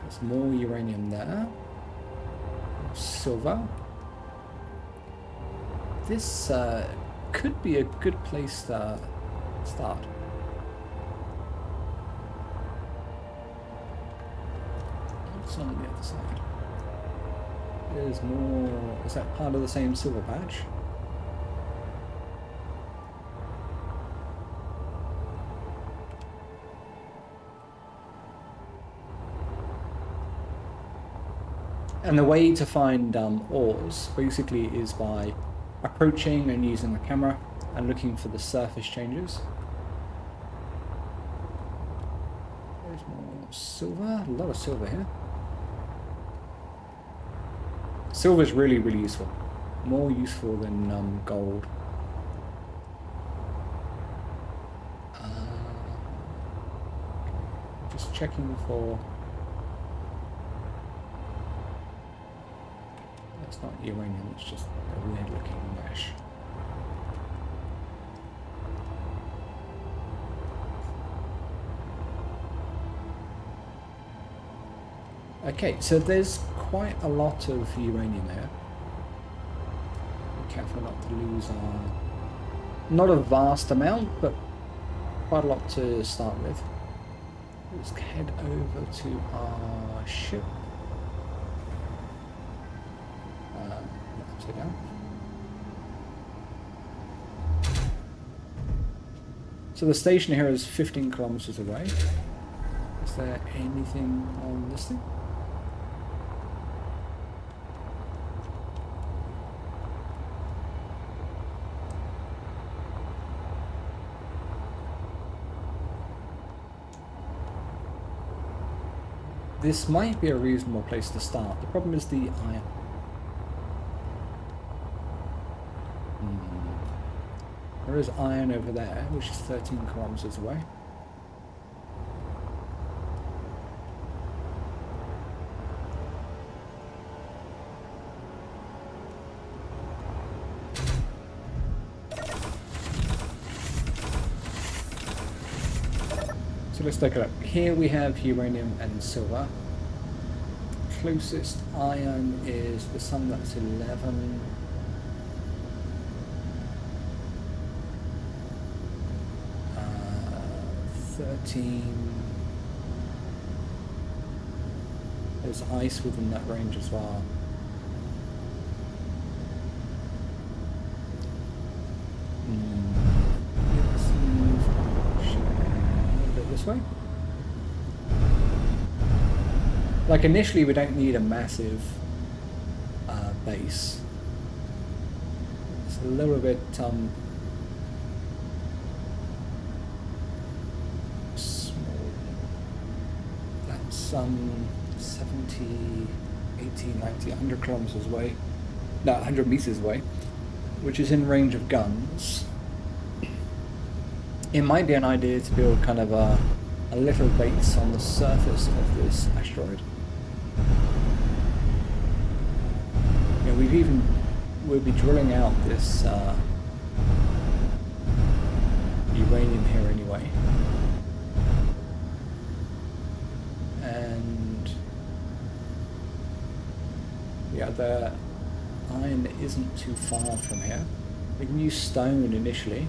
A: there's more uranium there. Silver. This could be a good place to start. What's on the other side? There's more. Is that part of the same silver patch? And the way to find ores basically is by approaching and using the camera and looking for the surface changes. There's more silver, a lot of silver here. Silver's really, really useful. More useful than gold. Just checking for... It's not uranium, it's just a weird looking mesh. Okay, so there's quite a lot of uranium here. Be careful not to lose our... Not a vast amount, but quite a lot to start with. Let's head over to our ship. Upside down. So the station here is 15 kilometers away. Is there anything on this thing? This might be a reasonable place to start. The problem is the iron. There is iron over there, which is 13 kilometers away. So let's take a look. Here we have uranium and silver. Closest iron is the sun, that's 11. There's ice within that range as well. Let's move a little bit this way. Like initially we don't need a massive base. It's a little bit some 70, 80, 90, 100 kilometers away, no, 100 meters away, which is in range of guns. It might be an idea to build kind of a little base on the surface of this asteroid. You know, we'll be drilling out this uranium here anyway. And yeah, the iron isn't too far from here. We can use stone initially.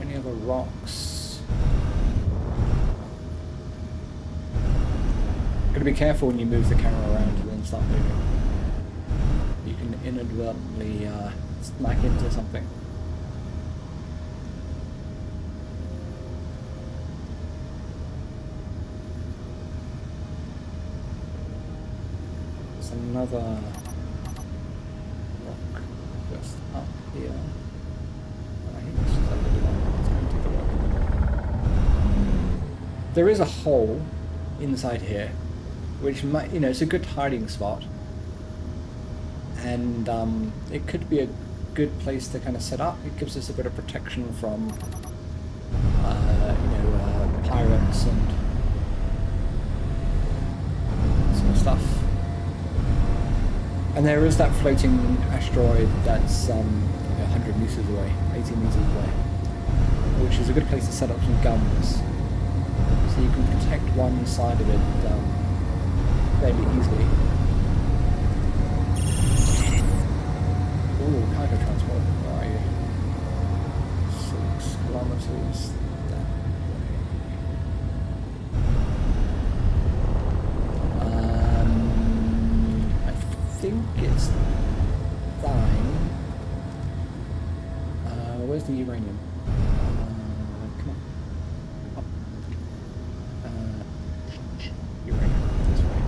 A: Any other rocks? Gotta be careful when you move the camera around and then start moving. You can inadvertently smack into something. There's another rock just up here. I think it's just under the one. Let's go and take a look. There is a hole inside here, which might, you know, it's a good hiding spot. And it could be a good place to kind of set up. It gives us a bit of protection from, pirates and sort of stuff. And there is that floating asteroid that's 100 meters away, 80 meters away, which is a good place to set up some guns. So you can protect one side of it fairly easily. Ooh, cargo transport, where are you? 6 kilometers that way. I think it's thine. Where's the uranium? Come on. Up. Uranium, this way.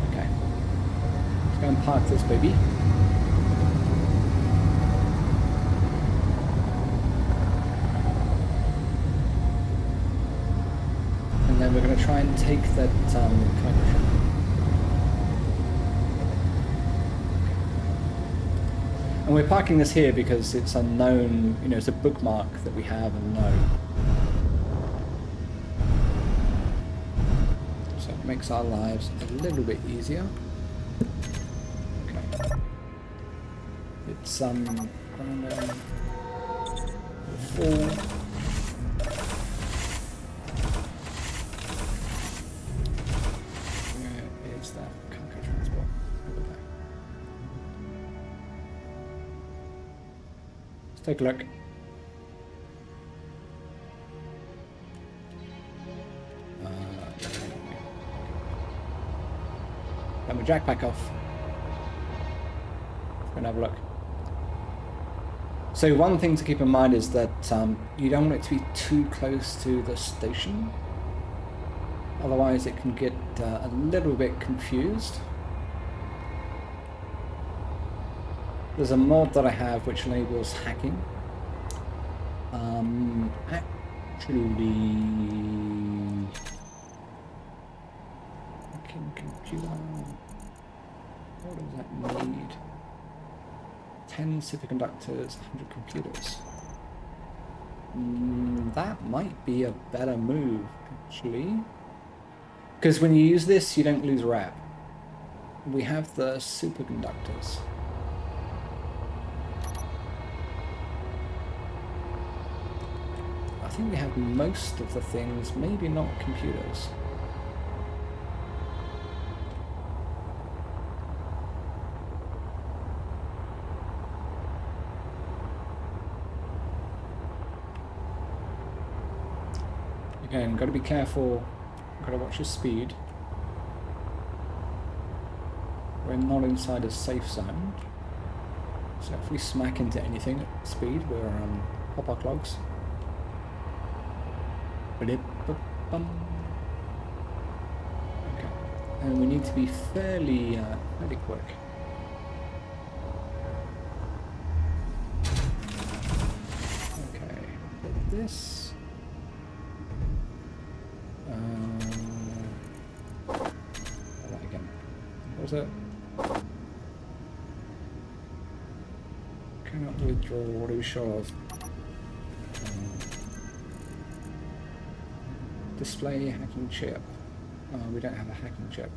A: Okay. Let's go and park this baby. to try and take that cargo ship. And we're parking this here because it's unknown, you know, it's a bookmark that we have and know. So it makes our lives a little bit easier. Okay. It's ground full. Where is that cargo transport? Over there. Let's take a look. Got my jackpack off. Let's go and have a look. So one thing to keep in mind is that you don't want it to be too close to the station. Otherwise it can get a little bit confused. There's a mod that I have which enables hacking. Actually, hacking computer. What does that need? 10 superconductors, 100 computers. That might be a better move, actually. Because when you use this, you don't lose rep. We have the superconductors. I think we have most of the things, maybe not computers. Again, got to be careful, got to watch your speed. We're not inside a safe zone. So if we smack into anything at speed, we're pop our clogs. Okay, and we need to be fairly quick. Okay, this. That again. What was it? Cannot withdraw. What are we sure of? Display hacking chip. We don't have a hacking chip.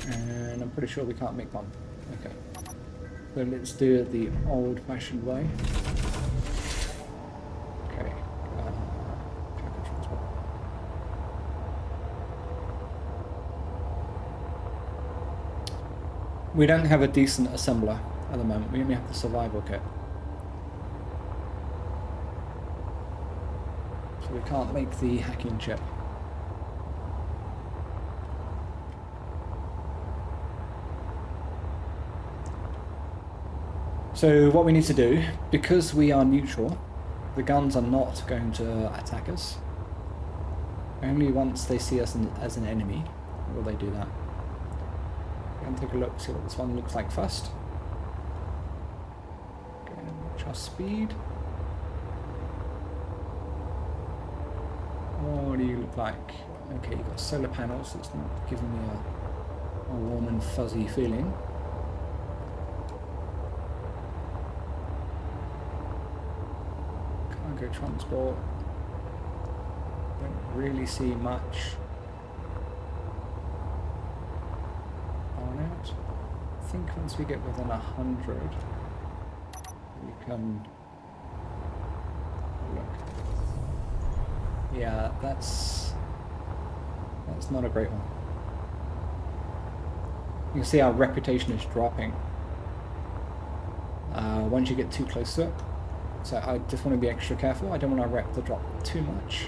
A: And I'm pretty sure we can't make one. Okay. So let's do it the old-fashioned way. Okay. Cargo transport. We don't have a decent assembler at the moment. We only have the survival kit. So we can't make the hacking chip. So what we need to do, because we are neutral, the guns are not going to attack us. Only once they see us as an enemy will they do that. Go and take a look, see what this one looks like first. Go and watch our speed. What do you look like? Okay, you've got solar panels, so it's not giving me a warm and fuzzy feeling. Cargo transport. Don't really see much on it. I think once we get within 100, we can look. Yeah, that's not a great one. You can see our reputation is dropping once you get too close to it. So I just want to be extra careful. I don't want our rep to drop too much.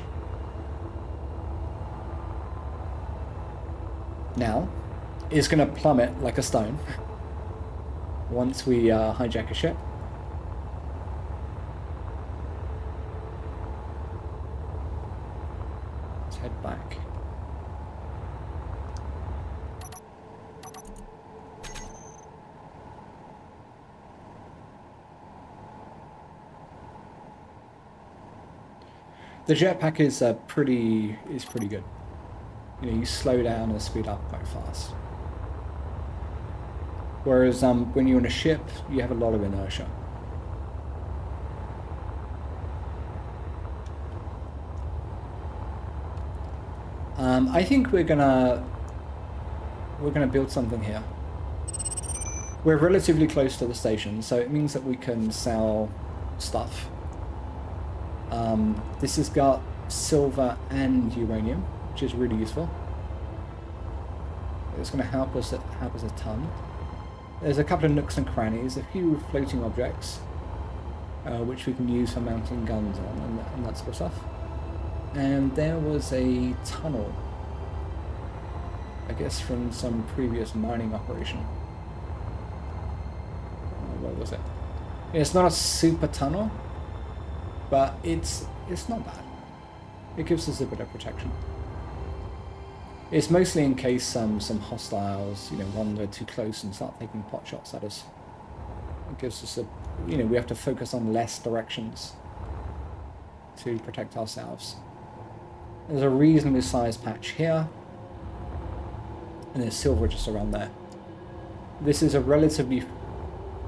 A: Now, it's going to plummet like a stone once we hijack a ship. Let's head back. The jetpack is pretty good. you slow down and speed up quite fast. Whereas when you're in a ship, you have a lot of inertia. I think we're gonna build something here. We're relatively close to the station, so it means that we can sell stuff. This has got silver and uranium, which is really useful. It's going to help us a ton. There's a couple of nooks and crannies, a few floating objects, which we can use for mounting guns on and that sort of stuff. And there was a tunnel, I guess from some previous mining operation. Where was it? It's not a super tunnel, but it's not bad. It gives us a bit of protection. It's mostly in case some hostiles, wander too close and start taking pot shots at us. It gives us we have to focus on less directions to protect ourselves. There's a reasonably sized patch here, and there's silver just around there. This is a relatively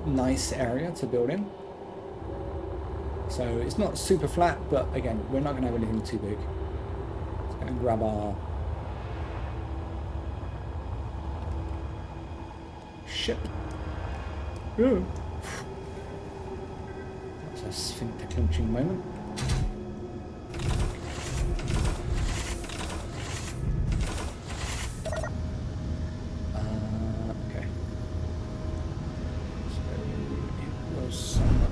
A: nice area to build in. So it's not super flat, but again, we're not going to have anything too big. Let's go and grab our ship. Ooh. That's a sphincter clenching moment. Okay. So it was somewhere.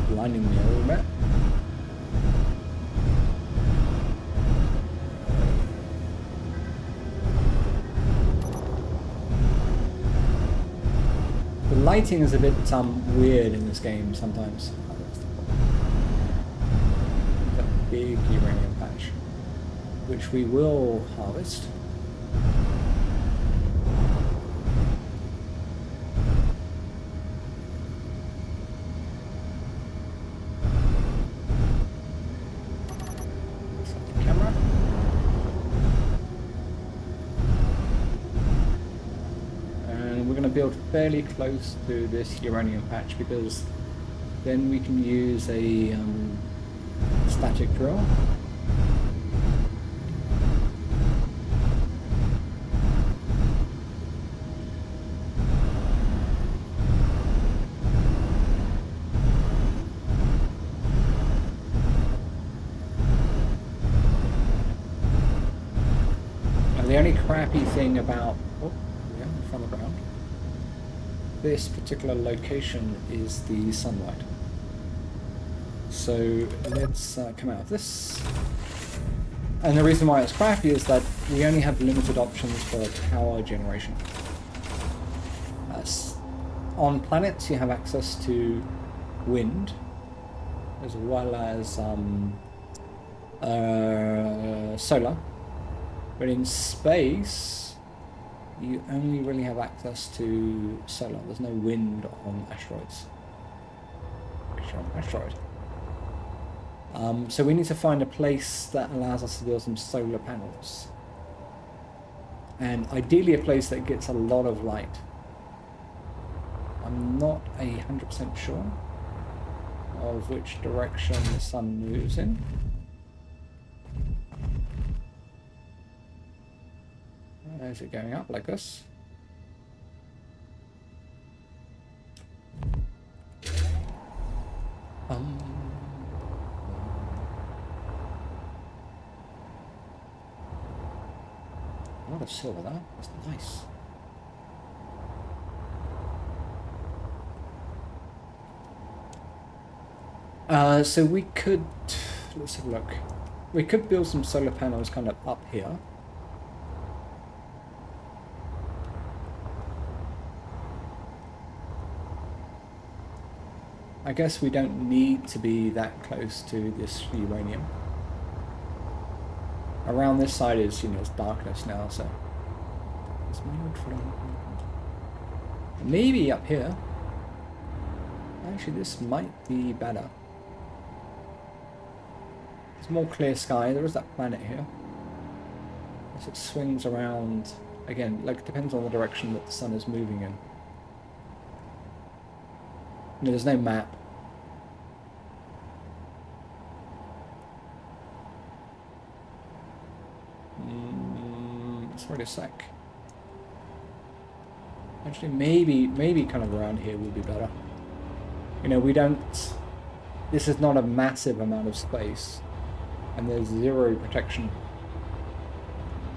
A: Blinding me a little bit. The lighting is a bit weird in this game sometimes. A big uranium patch, which we will harvest. Build fairly close to this uranium patch because then we can use a static drill. And the only crappy thing about from the ground, this particular location is the sunlight. So let's come out of this. And the reason why it's crappy is that we only have limited options for power generation. On planets you have access to wind as well as solar, but in space you only really have access to solar. There's no wind on asteroids. So we need to find a place that allows us to build some solar panels. And ideally a place that gets a lot of light. I'm not 100% sure of which direction the sun moves in. Is it going up like this? A lot of silver there. That's nice. So we could, let's have a look. We could build some solar panels kind of up here. I guess we don't need to be that close to this uranium. Around this side is, it's darkness now, so it's maybe up here. Actually, this might be better. It's more clear sky. There is that planet here. As it swings around, again, like it depends on the direction that the sun is moving in. No, there's no map. Let's wait a sec. Actually, maybe kind of around here would be better. You know, we don't... This is not a massive amount of space, and there's zero protection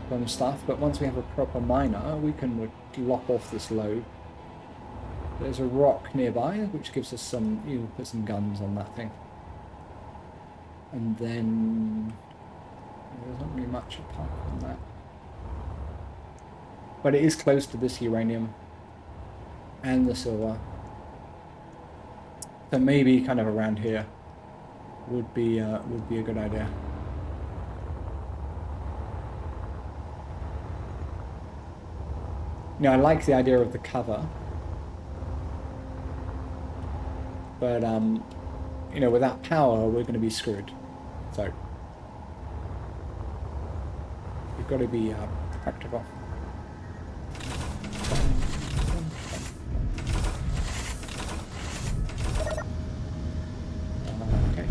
A: from stuff, but once we have a proper miner, we can lock off this load. There's a rock nearby, which gives us some... You can put some guns on that thing. And then... There's not really much apart from that. But it is close to this uranium and the silver. So maybe kind of around here would be a good idea. You know, I like the idea of the cover, but you know, without power, we're going to be screwed. So we've got to be practical. Okay.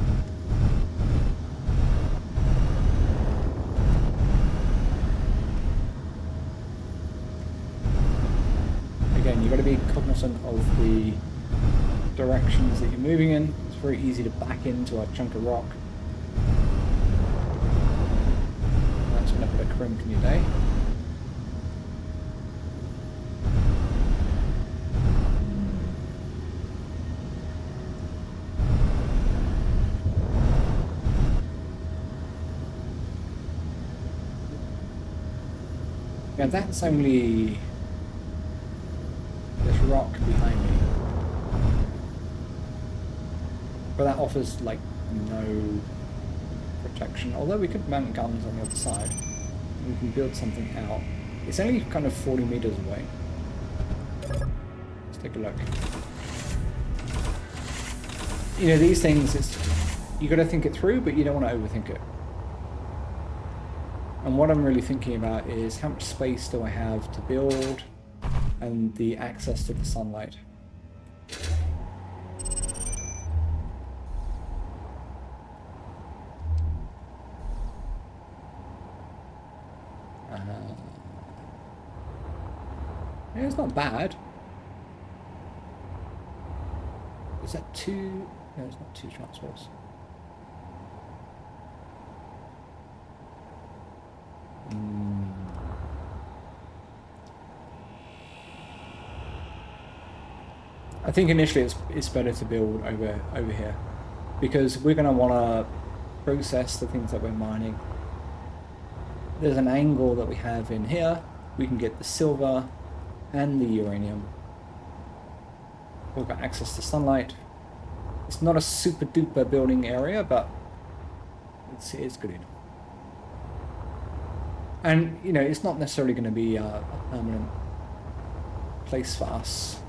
A: Again, you've got to be cognizant of the directions that you're moving in. It's very easy to back into a chunk of rock. That's going to put a crimp in your day. Yeah, that's only this rock behind me. But that offers, like, no protection. Although we could mount guns on the other side. And we can build something out. It's only kind of 40 meters away. Let's take a look. You know, these things, you got to think it through, but you don't want to overthink it. And what I'm really thinking about is how much space do I have to build and the access to the sunlight. Yeah, it's not bad. Is that two? No, it's not two transports. I think initially it's better to build over here, because we're going to want to process the things that we're mining. There's an angle that we have in here. We can get the silver and the uranium. We've got access to sunlight. It's not a super duper building area, but it's good enough. And, you know, it's not necessarily going to be a permanent place for us.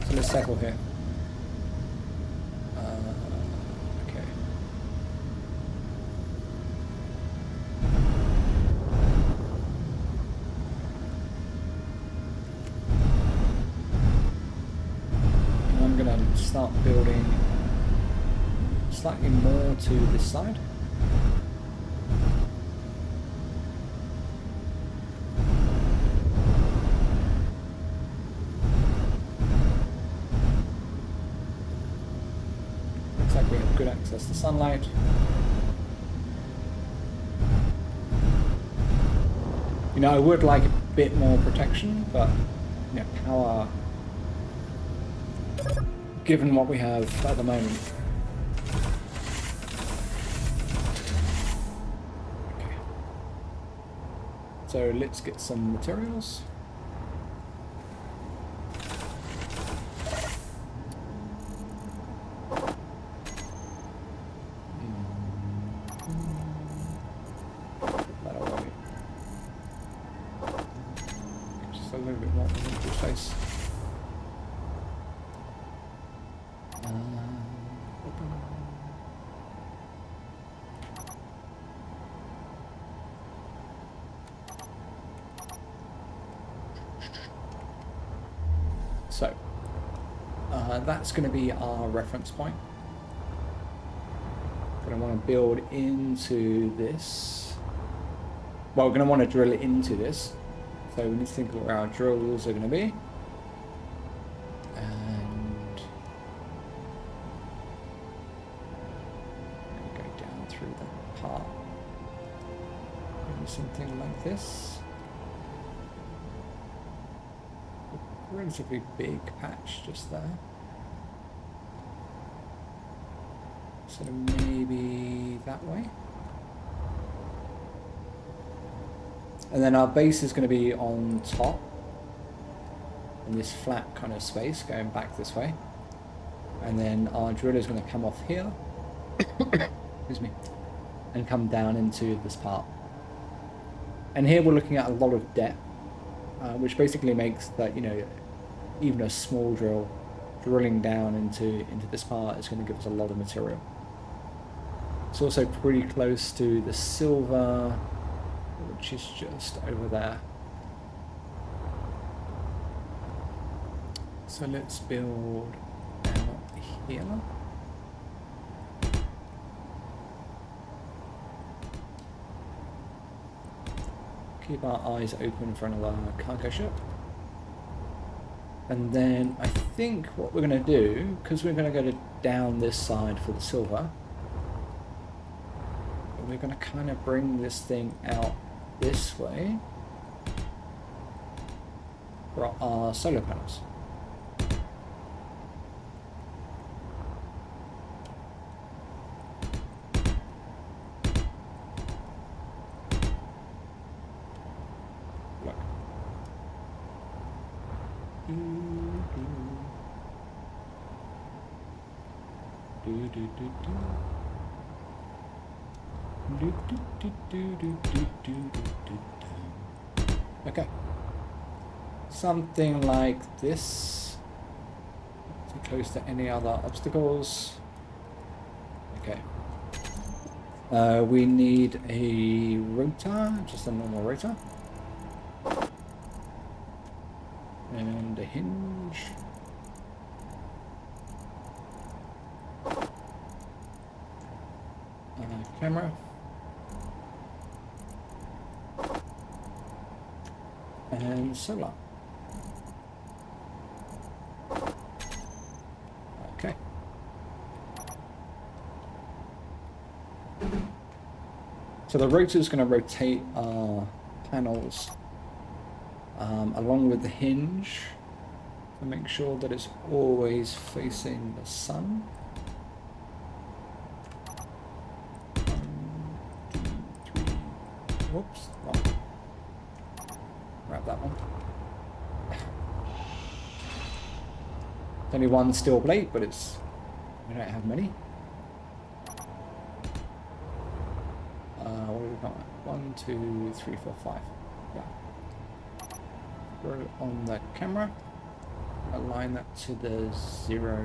A: So let's settle here. Okay. And I'm going to start building slightly more to this side. Looks like we have good access to sunlight. You know, I would like a bit more protection, but you know, power, given what we have at the moment. So let's get some materials. That away. Just a little bit more inventory space. That's going to be our reference point. Going to want to build into this. Well, we're going to want to drill into this. So we need to think of where our drills are going to be. And go down through the part. Maybe something like this. A relatively big patch just there. So maybe that way. And then our base is going to be on top in this flat kind of space going back this way. And then our drill is going to come off here. Excuse me. And come down into this part. And here we're looking at a lot of depth, which basically makes that, you know, even a small drill drilling down into this part is going to give us a lot of material. It's also pretty close to the silver, which is just over there. So let's build out here. Keep our eyes open for another cargo ship. And then I think what we're going to do, because we're going to go down this side for the silver, we're going to kind of bring this thing out this way for our solar panels. Look. Okay. Something like this. Too close to any other obstacles. Okay. We need a rotor, just a normal rotor. And a hinge. Camera. And solar. Okay. So the rotor is going to rotate our panels along with the hinge to make sure that it's always facing the sun. 1, 2, 3. Whoops. Wrong. Grab that one. It's only one steel plate, but it's we don't have many. What do we got? 1, 2, 3, 4, 5. Yeah. Throw it on the camera. Align that to the 0.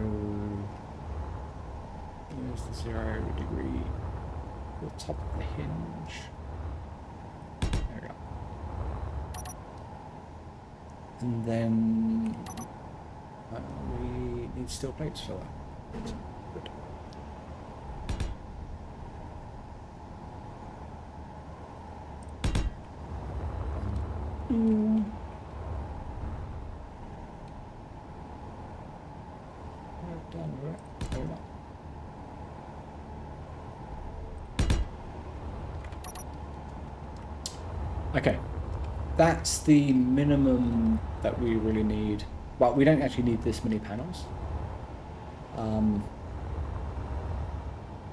A: Where's the 0 degree? The top of the hinge. There we go. And then we need steel plates for that. Good. Done with it. There we go. Okay, that's the minimum that we really need. Well, we don't actually need this many panels.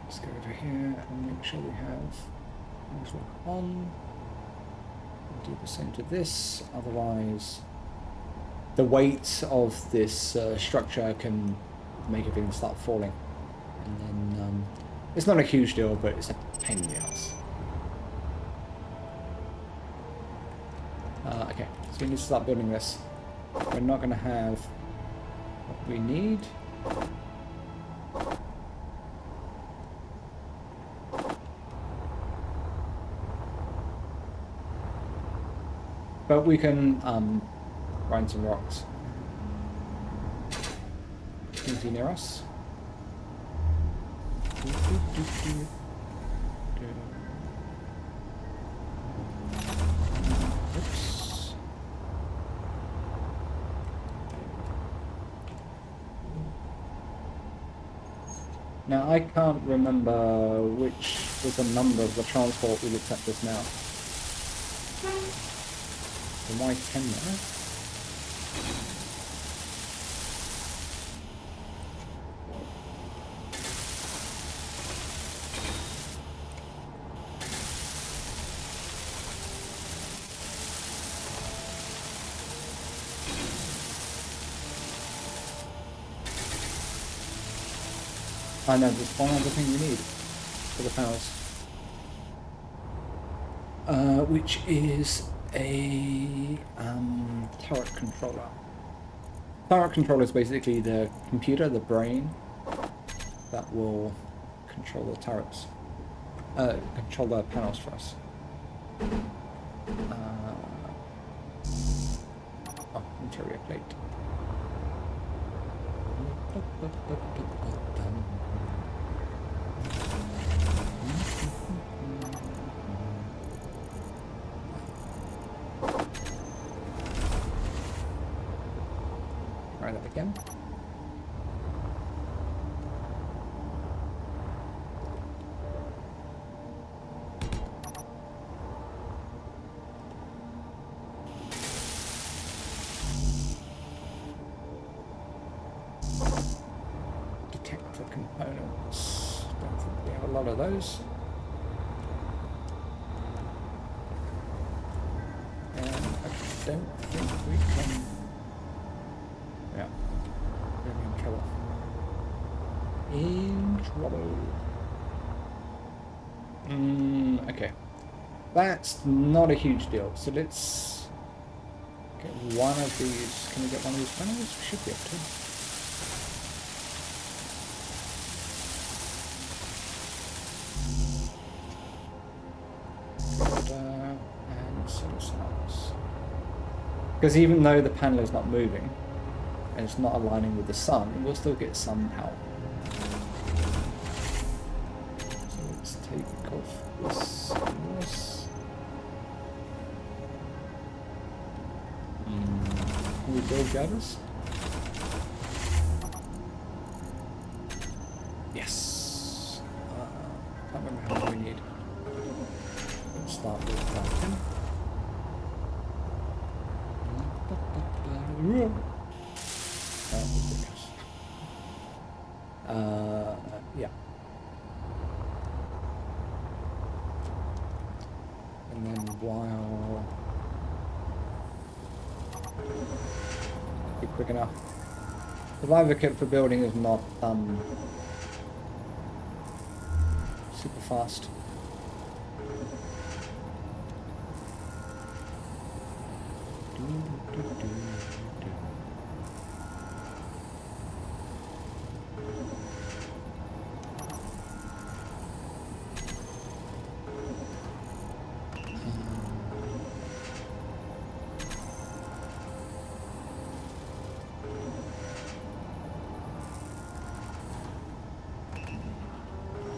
A: Let's go over here and make sure we have things on. Do the same to this, otherwise the weight of this structure can make everything start falling. And then it's not a huge deal, but it's a pain in the ass. Okay, so we need to start building this. We're not going to have what we need. But we can grind some rocks. Is he near us? Oops. Now I can't remember which was the number of the transport we looked at just now. The Y10 there. I know, there's one other thing we need for the panels. Which is a turret controller. Turret controller is basically the computer, the brain, that will control the turrets. Control the panels for us. Oh, interior plate. Try that again. Detector components. Don't think we have a lot of those. And I don't think we can. Yeah, really in trouble. In trouble. Okay. That's not a huge deal. So let's get one of these. Can we get one of these panels? We should be able to. And solar cells. Because even though the panel is not moving, and it's not aligning with the sun, we'll still get some power. So let's take off this and this. Can we build gathers? Yes. Can't remember how many we need. Let's start with that. Yeah. And then while be quick enough. The Survivor kit for building is not super fast.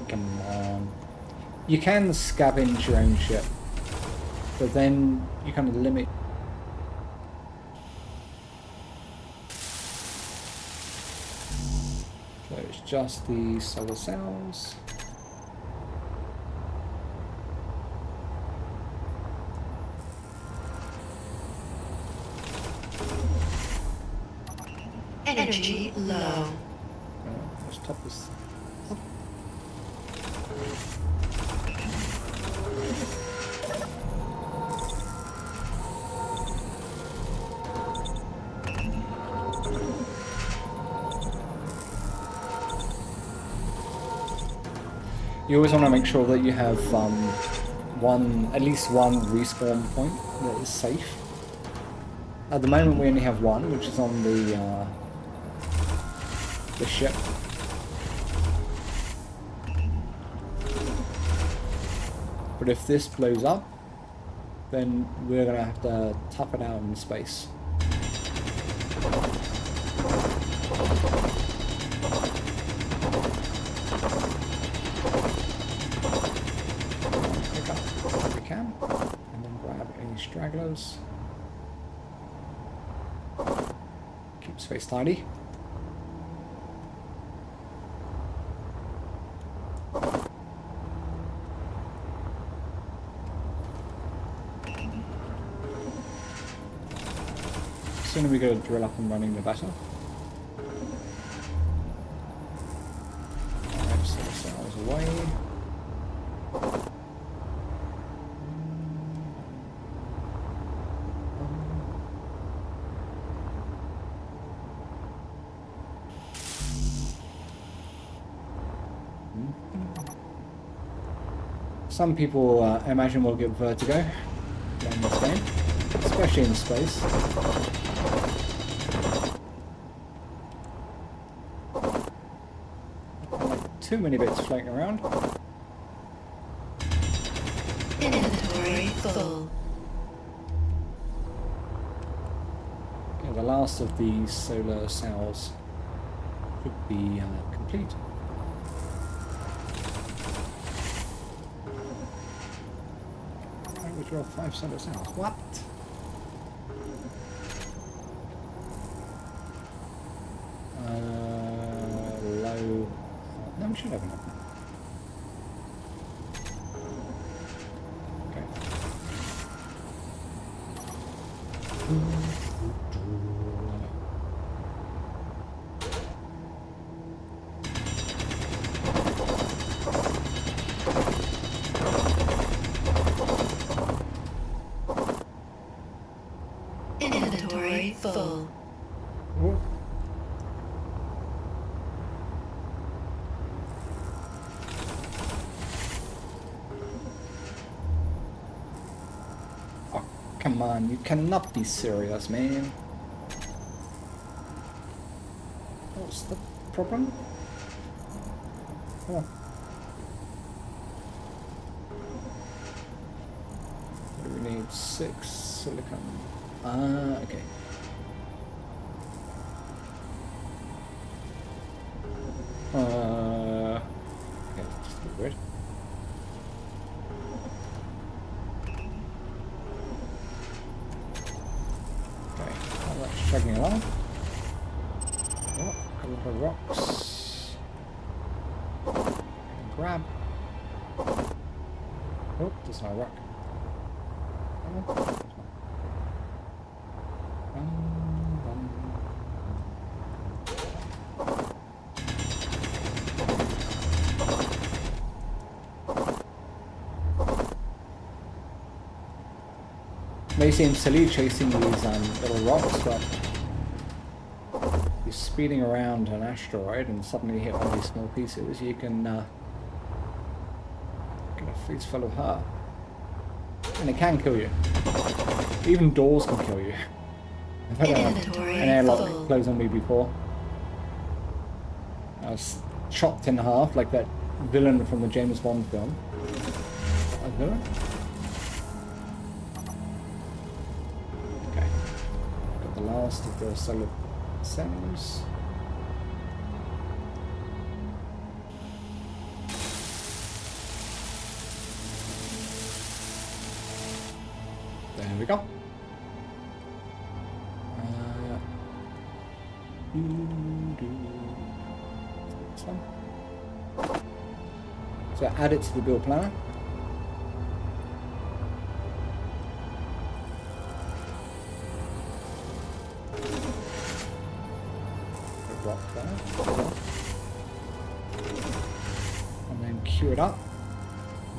A: Come on. You can scavenge your own ship, but then you kind of limit. So it's just the solar cells.
B: Energy low.
A: Let's top this. You always want to make sure that you have at least one respawn point that is safe. At the moment we only have one, which is on the ship. But if this blows up, then we're going to have to tough it out in space. windows. Keep space tidy. The sooner we get a drill up and running, the better. 5 solar cells away. Some people imagine will get vertigo playing this game, especially in space. Like too many bits floating around.
B: Inventory full.
A: Okay, the last of the solar cells should be complete. We draw 5 solar cells. What? Low. No, we should have enough. Okay.
B: Inventory full.
A: Ooh. Oh, come on, you cannot be serious, man. What's the problem? Oh. What do we need? 6 silicon. Okay. Okay, just a bit weird. Okay, well, that's chugging along. Oh, a couple of rocks. Grab. Oh, there's no rock. Oh, there's one. May seem silly chasing these little rocks, but you're speeding around an asteroid and suddenly hit one of these small pieces, you can get a face full of heart. And it can kill you. Even doors can kill you. I've had an airlock close on me before. I was chopped in half like that villain from the James Bond film. A villain? Okay. Got the last of the solar cells. There we go. So add it to the build planner. Put rock there. And then queue it up.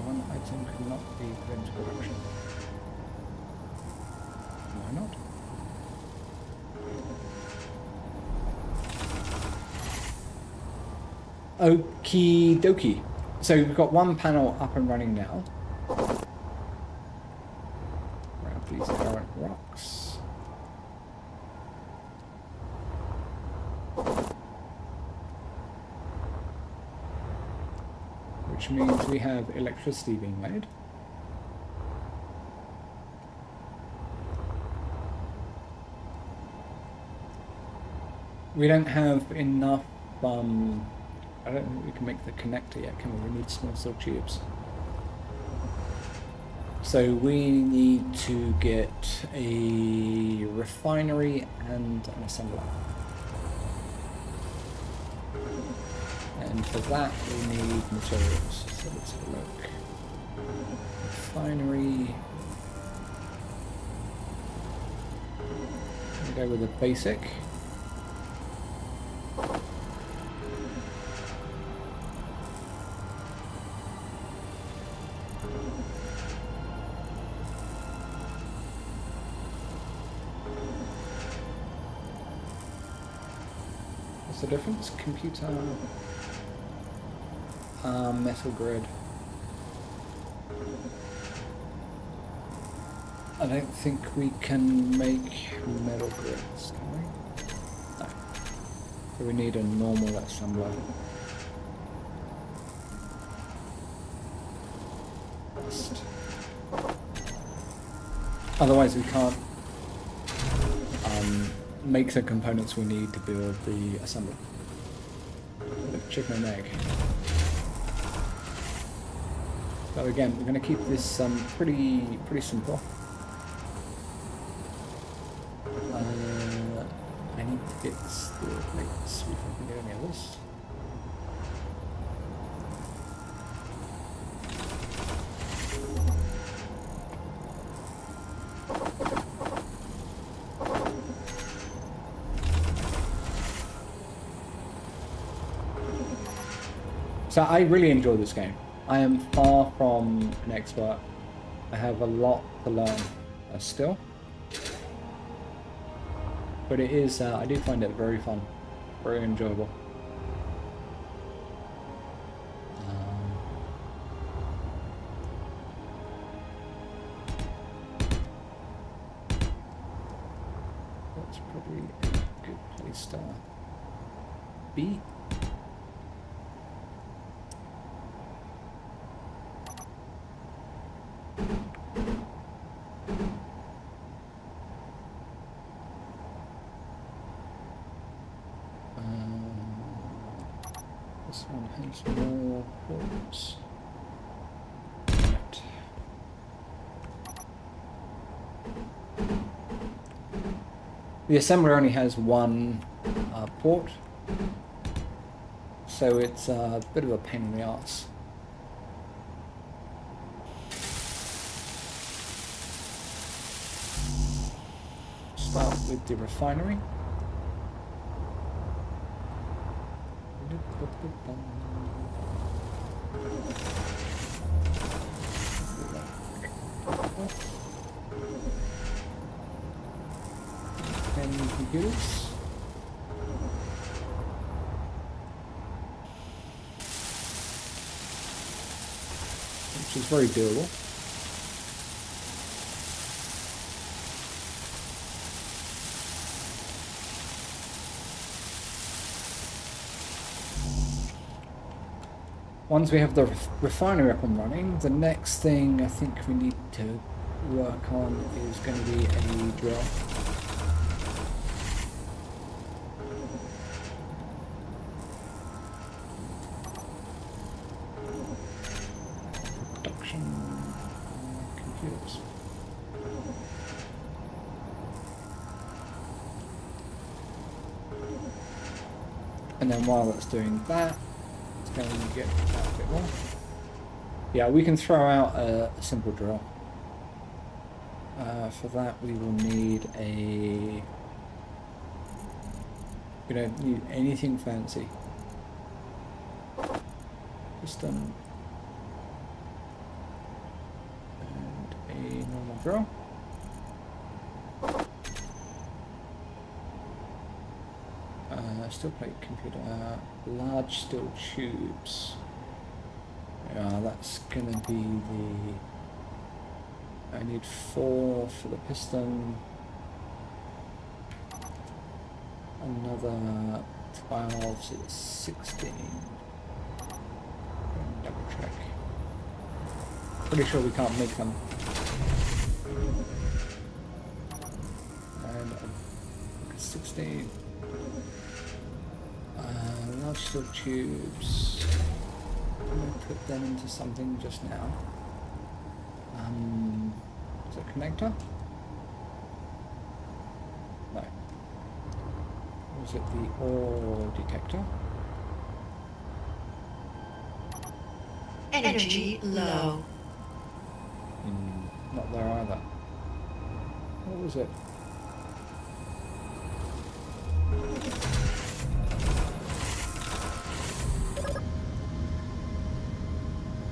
A: One item cannot be put into production. Why not? Okie dokie. So we've got one panel up and running now. Grab these current rocks. Which means we have electricity being made. We don't have enough I don't think we can make the connector yet, can we? We need small steel tubes. So we need to get a refinery and an assembler. And for that we need materials. So let's have a look. Refinery. We'll go with a basic. What's the difference? Computer, metal grid. I don't think we can make metal grids, can we? No. So we need a normal assembler. First. Otherwise we can't make the components we need to build the assembly. Bit of chicken and egg. So again, we're going to keep this pretty simple. I need to get the let's see if I can get any of this. So I really enjoy this game. I am far from an expert. I have a lot to learn still. But it is, I do find it very fun, very enjoyable. That's probably a good place to be. This one has more ports. Right. The assembler only has one port, so it's a bit of a pain in the arse. Start with the refinery. And computers. Which is very doable. Once we have the refinery up and running, the next thing I think we need to work on is going to be a drill. Production computers. And then while it's doing that, going to get out a bit more. Yeah, we can throw out a simple drill. For that we will need a... We don't need anything fancy. Piston. And a normal drill. Steel plate computer, large steel tubes. Yeah, that's gonna be the... I need 4 for the piston. Another 12, so it's 16. Double check. Pretty sure we can't make them. And 16. Large steel tubes. I'm going to put them into something just now. Is it a connector? No. Or is it the ore detector?
B: Energy low.
A: Not there either. What was it?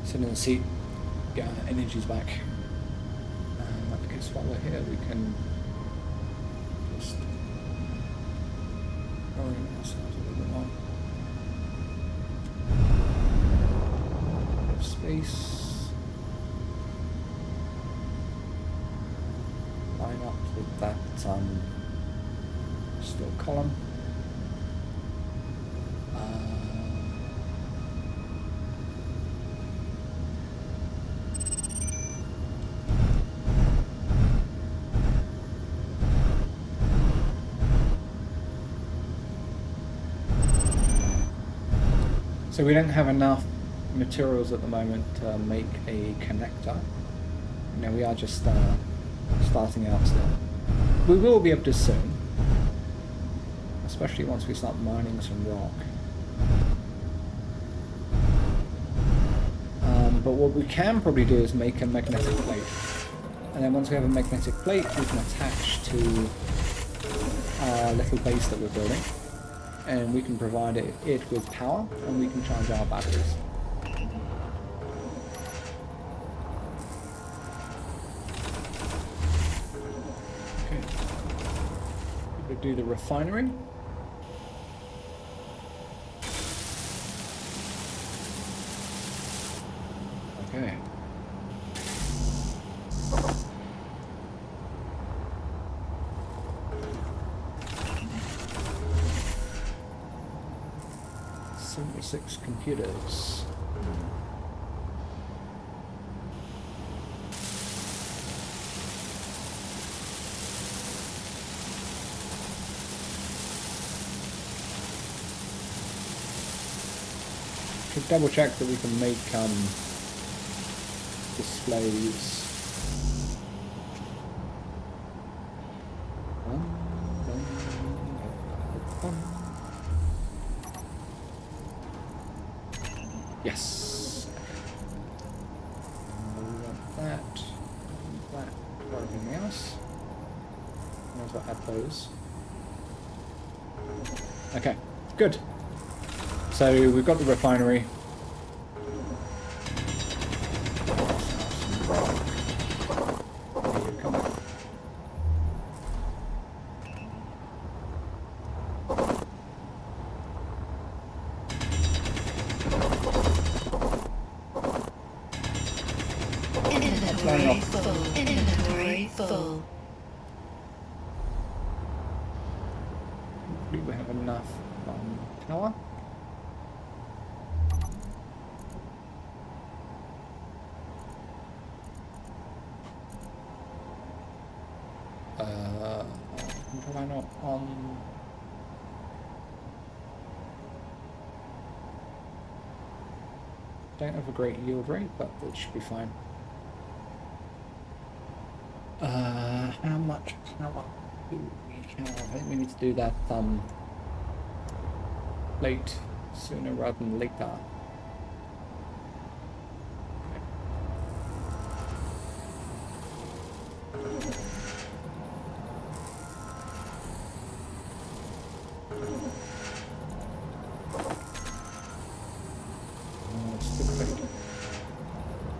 A: Sit in the seat, get our energies back. I guess while we're here we can just orient ourselves a little bit more. Bit of space. Line up with that still column. So we don't have enough materials at the moment to make a connector. You know, we are just starting out still. We will be able to soon, especially once we start mining some rock. But what we can probably do is make a magnetic plate. And then once we have a magnetic plate, we can attach to our little base that we're building. And we can provide it with power, and we can charge our batteries. Okay. We'll do the refinery. Okay. Six computers. Should double check that we can make displays. Yes. We want that for everything else. Might as well add those. Okay, good. So we've got the refinery.
B: Inventory full.
A: Hopefully we have enough power. Why not on? Don't have a great yield rate, but it should be fine. How much power do we have? I think we need to do that late, sooner rather than later.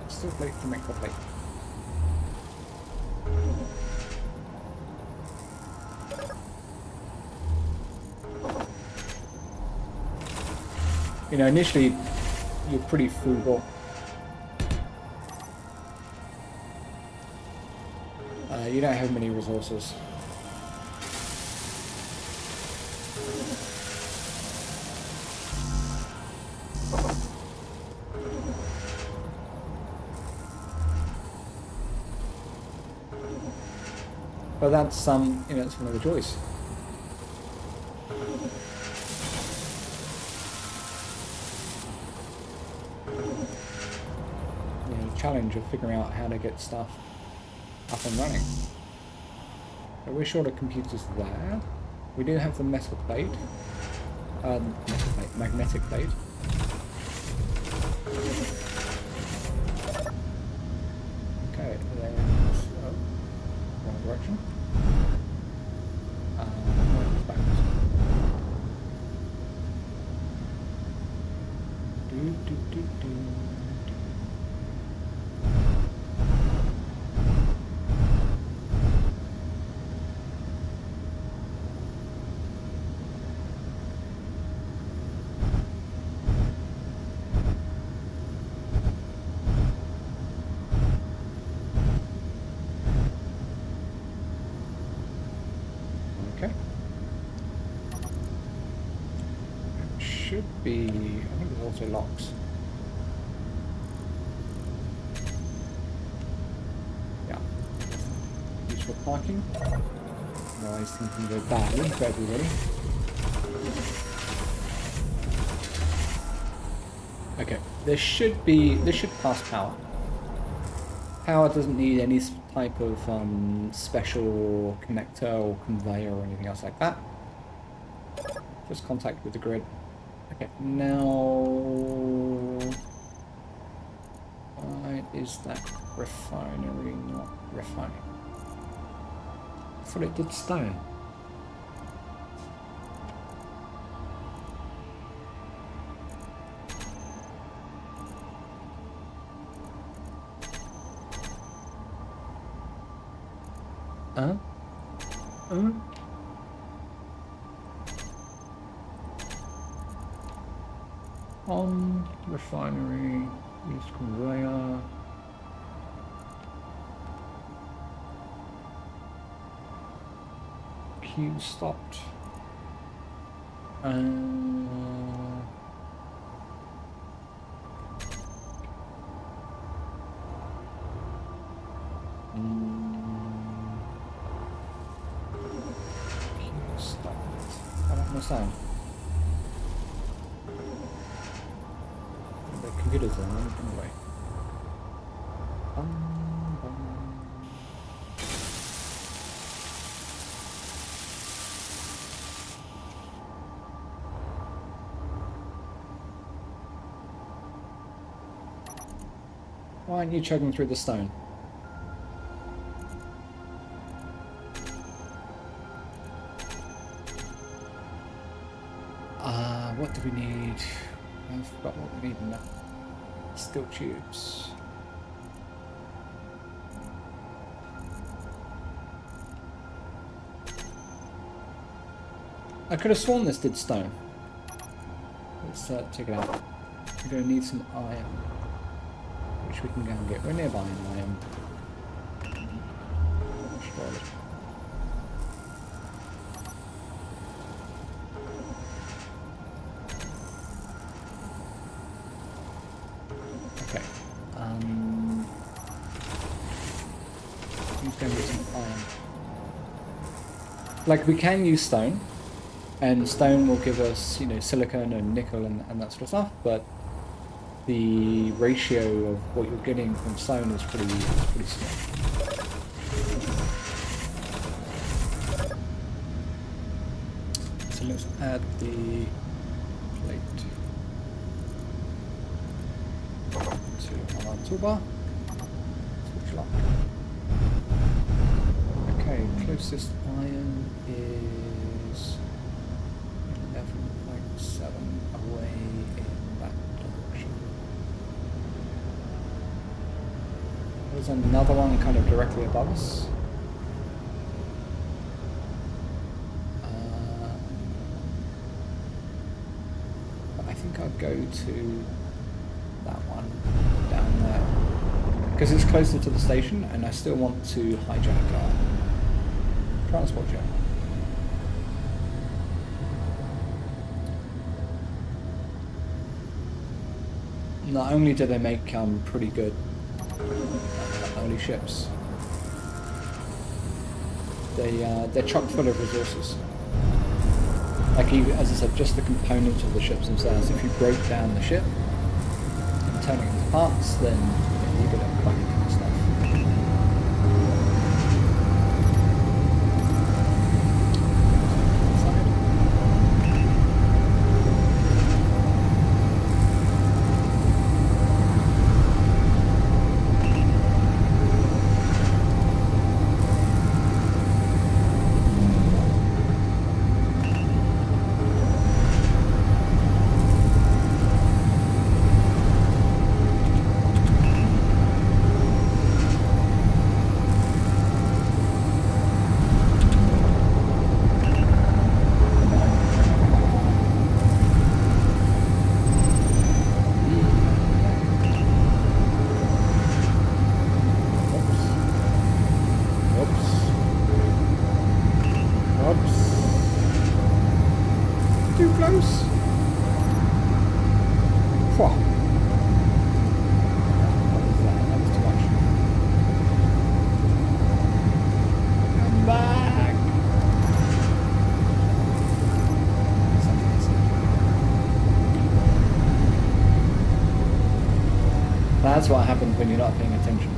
A: Still plate to make the plate. You know, initially you're pretty frugal. You don't have many resources. But that's you know, it's one of the joys. challenge of figuring out how to get stuff up and running. So we're short of computers there. We do have the metal plate. Magnetic plate. Okay, there's... oh, wrong direction. Backwards. Do. Okay. It should be... I think there's also locks. Yeah. Useful parking. Otherwise things can go badly for everybody. Okay, this should pass power. Power doesn't need any type of special connector or conveyor or anything else like that. Just contact with the grid. Okay, now... why is that refinery not refining? I thought it did stone. On refinery, use conveyor. Queue stopped. Stopped. I don't understand. The computers are on anyway. Why aren't you chugging through the stone? What do we need? I forgot what we need now. Steel tubes. I could have sworn this did stone. Let's check it out. We're going to need some iron, which we can go and get. We're nearby in iron. Destroyed. Okay. Who's going to get some iron? Like, we can use stone, and stone will give us, you know, silicon and nickel and that sort of stuff, but the ratio of what you're getting from stone is pretty small. So let's add the plate to our toolbar. Switch lock. Okay, closest iron is 11.7 away in that direction. There's another one kind of directly above us. But I think I'll go to that one down there because it's closer to the station, and I still want to hijack our transport jet. Not only do they make pretty good early ships, they're chock full of resources. Like, even, as I said, just the components of the ships themselves. If you broke down the ship and turn it into parts, then really good at collecting stuff. That's what happens when you're not paying attention.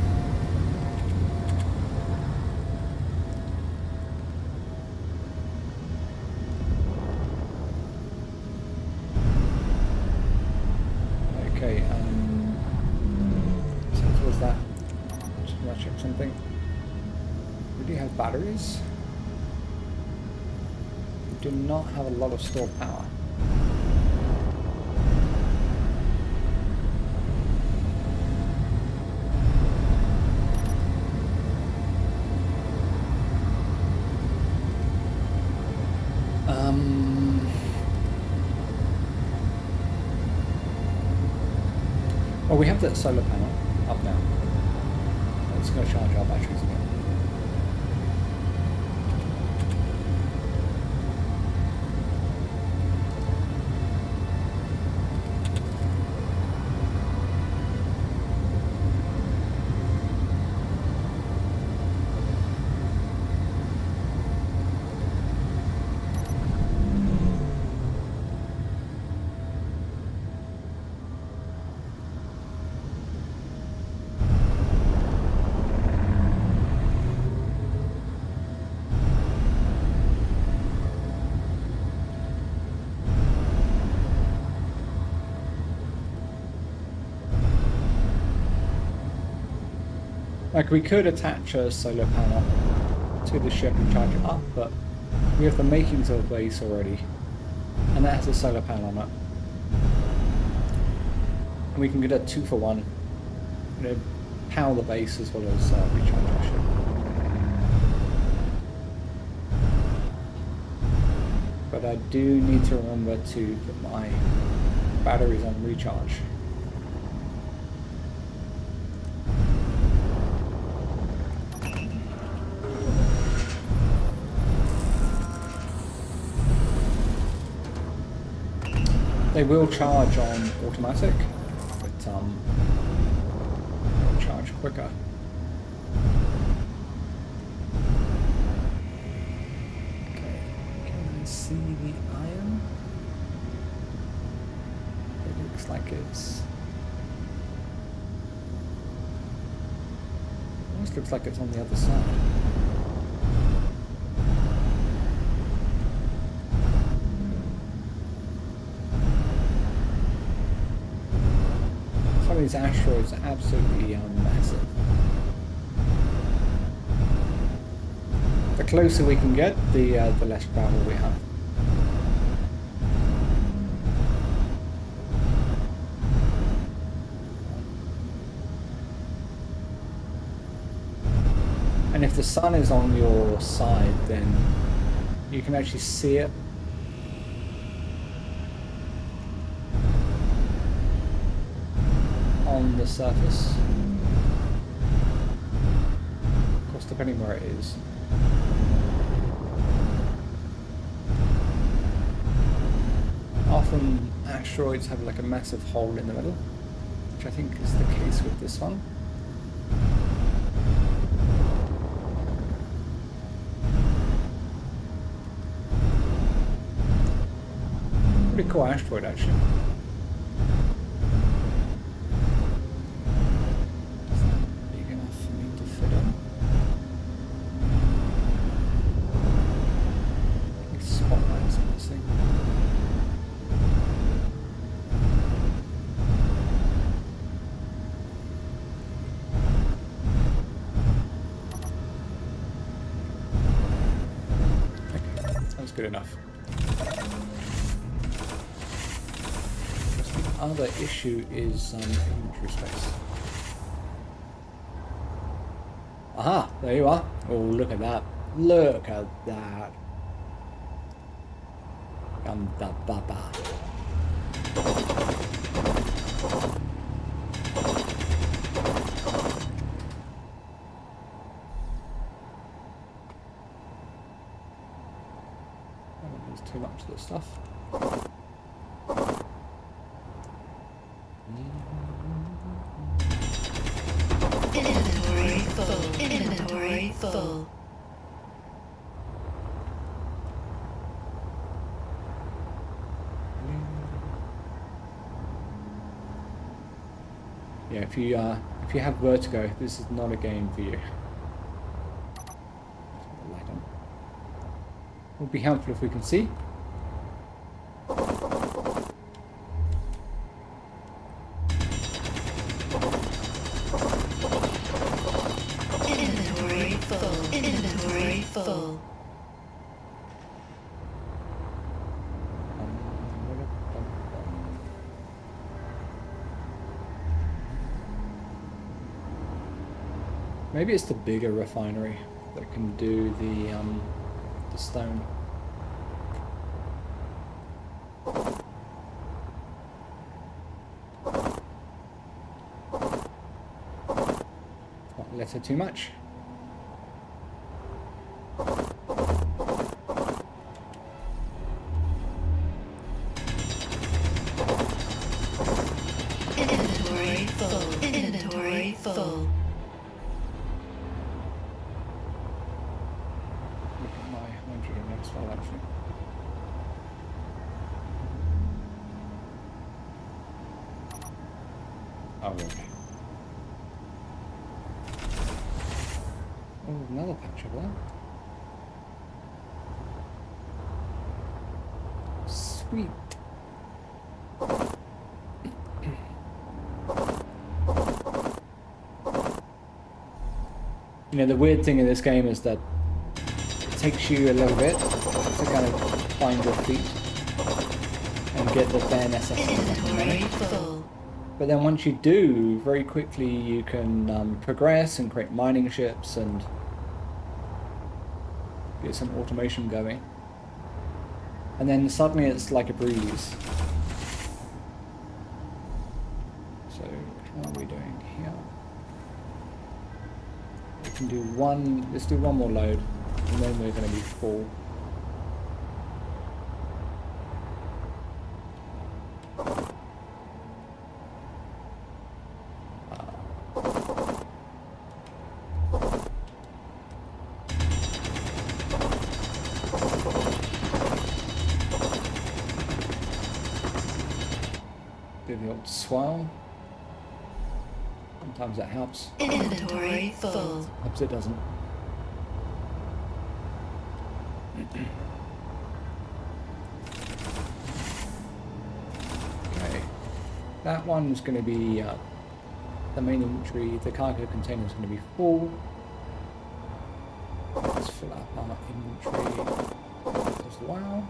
A: Okay, so what was that? Just want to check something. We do have batteries. We do not have a lot of stored power. Well, we have that solar panel up now. Let's go charge our batteries again. Like, we could attach a solar panel to the ship and charge it up, but we have the makings of a base already, and that has a solar panel on it. And we can get a 2-for-1, you know, power the base as well as recharge our ship. But I do need to remember to put my batteries on recharge. They will charge on automatic, but they'll charge quicker. Okay, can I see the iron? It looks like it's... almost looks like it's on the other side. Some of these asteroids are absolutely massive. The closer we can get, the less travel we have. And if the sun is on your side, then you can actually see it. On the surface. Of course, depending where it is. Often asteroids have like a massive hole in the middle, which I think is the case with this one. Pretty cool asteroid, actually. good enough. The other issue is inventory space. Aha, there you are. Oh, look at that. Look at that. Ganda baba. There's too much of this stuff.
B: Inventory full. Inventory full.
A: Yeah, if you have vertigo, this is not a game for you. Light on. Would be helpful if we can see.
B: Inventory full. Inventory full.
A: Maybe it's the bigger refinery that can do the stone. Not litter too much.
B: Inventory full. Inventory full.
A: Look at my hydrogen as well, actually. Oh, okay. Oh, another patch over there. Sweet. You know, the weird thing in this game is that it takes you a little bit to kind of find your feet and get the bare necessities up and
B: Inventory
A: running.
B: full.
A: But then once you do, very quickly you can progress and create mining ships and get some automation going. And then suddenly it's like a breeze. So how are we doing here? We can do one, let's do one more load, and then we're going to be full. Do the old swirl. Sometimes that helps.
B: Inventory full.
A: Sometimes it doesn't. Okay. That one's going to be the main inventory. The cargo container is going to be full. Let's fill up our inventory as well.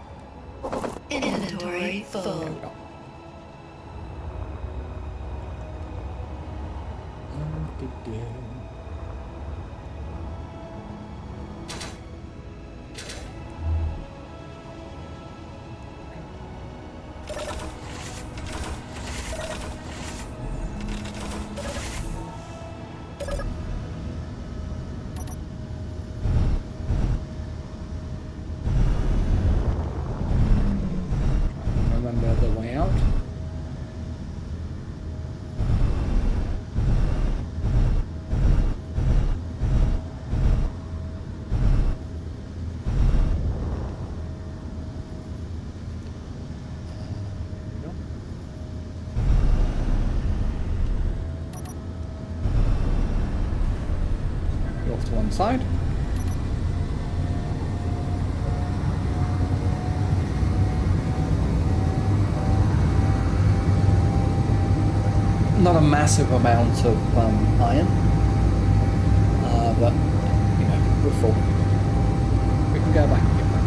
B: Inventory
A: There
B: full.
A: we go. Remember the way out. Go off to one side. Not a massive amount of iron, but you know, we're full. We can go back and get that.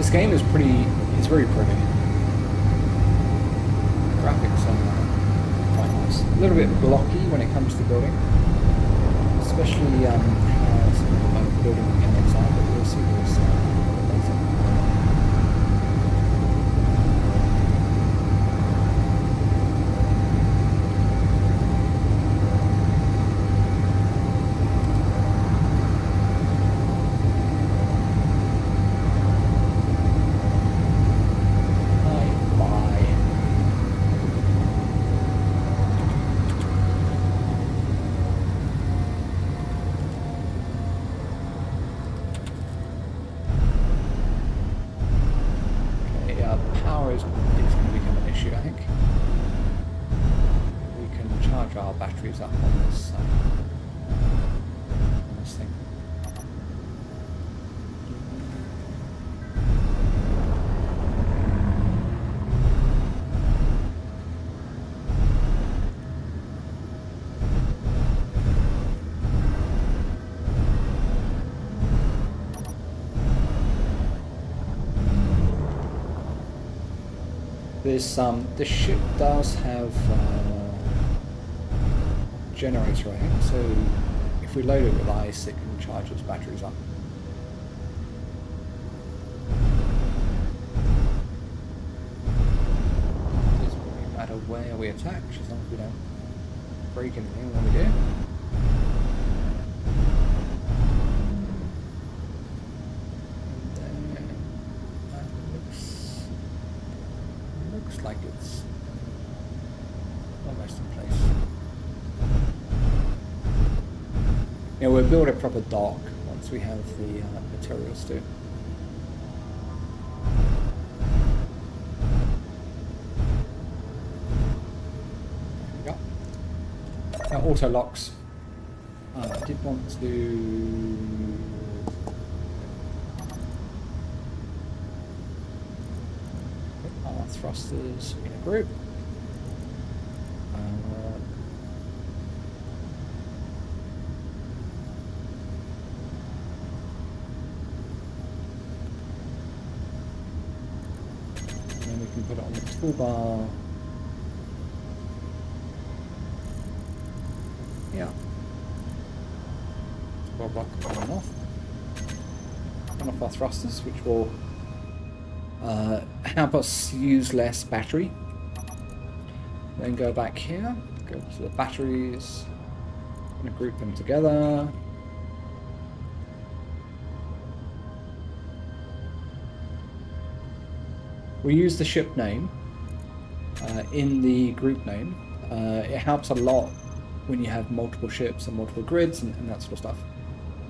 A: This game is it's very pretty. The graphics are quite nice. A little bit blocky when it comes to building, especially how some of the building mechanics are, but we'll see this later. Our batteries up on this thing. This ship does have generator, I think, so if we load it with ice it can charge its batteries up. It doesn't really matter where we attach as long as we don't break anything when we do. And then that looks like it's almost in place. Yeah, we'll build a proper dock once we have the materials too. There we go. Now auto locks. I did want to put our thrusters in a group. Put it on the toolbar. Yeah. Toolbar block on off. Turn off our thrusters, which will help us use less battery. Then go back here, go to the batteries, and group them together. We use the ship name in the group name. It helps a lot when you have multiple ships and multiple grids and that sort of stuff.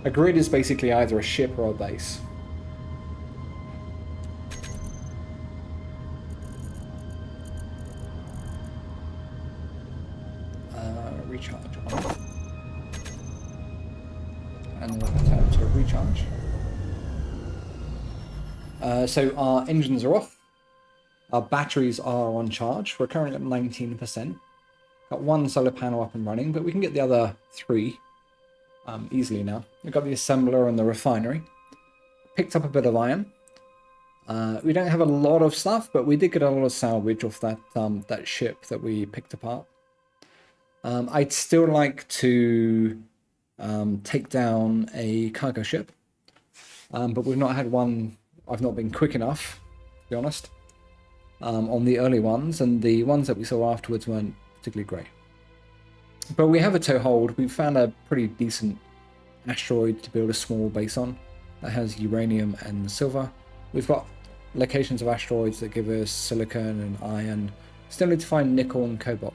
A: A grid is basically either a ship or a base. Recharge on. And we'll turn to recharge. So our engines are off. Our batteries are on charge. We're currently at 19%. Got one solar panel up and running, but we can get the other 3 easily now. We've got the assembler and the refinery. Picked up a bit of iron. We don't have a lot of stuff, but we did get a lot of salvage off that that ship that we picked apart. I'd still like to take down a cargo ship, but we've not had one. I've not been quick enough, to be honest. On the early ones, and the ones that we saw afterwards weren't particularly great. But we have a toehold. We've found a pretty decent asteroid to build a small base on that has uranium and silver. We've got locations of asteroids that give us silicon and iron. Still need to find nickel and cobalt,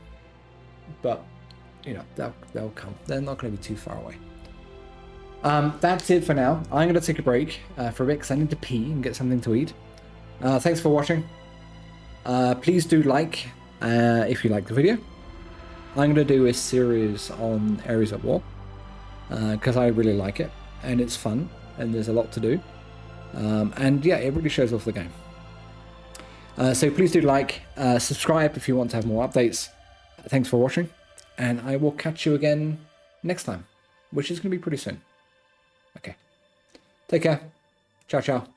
A: but you know they'll come. They're not going to be too far away. That's it for now. I'm going to take a break for a bit because I need to pee and get something to eat. Thanks for watching. Please do like if you like the video. I'm going to do a series on Areas at War because I really like it and it's fun and there's a lot to do. And yeah, it really shows off the game. So please do like, subscribe if you want to have more updates. Thanks for watching, and I will catch you again next time, which is going to be pretty soon. Okay. Take care. Ciao, ciao.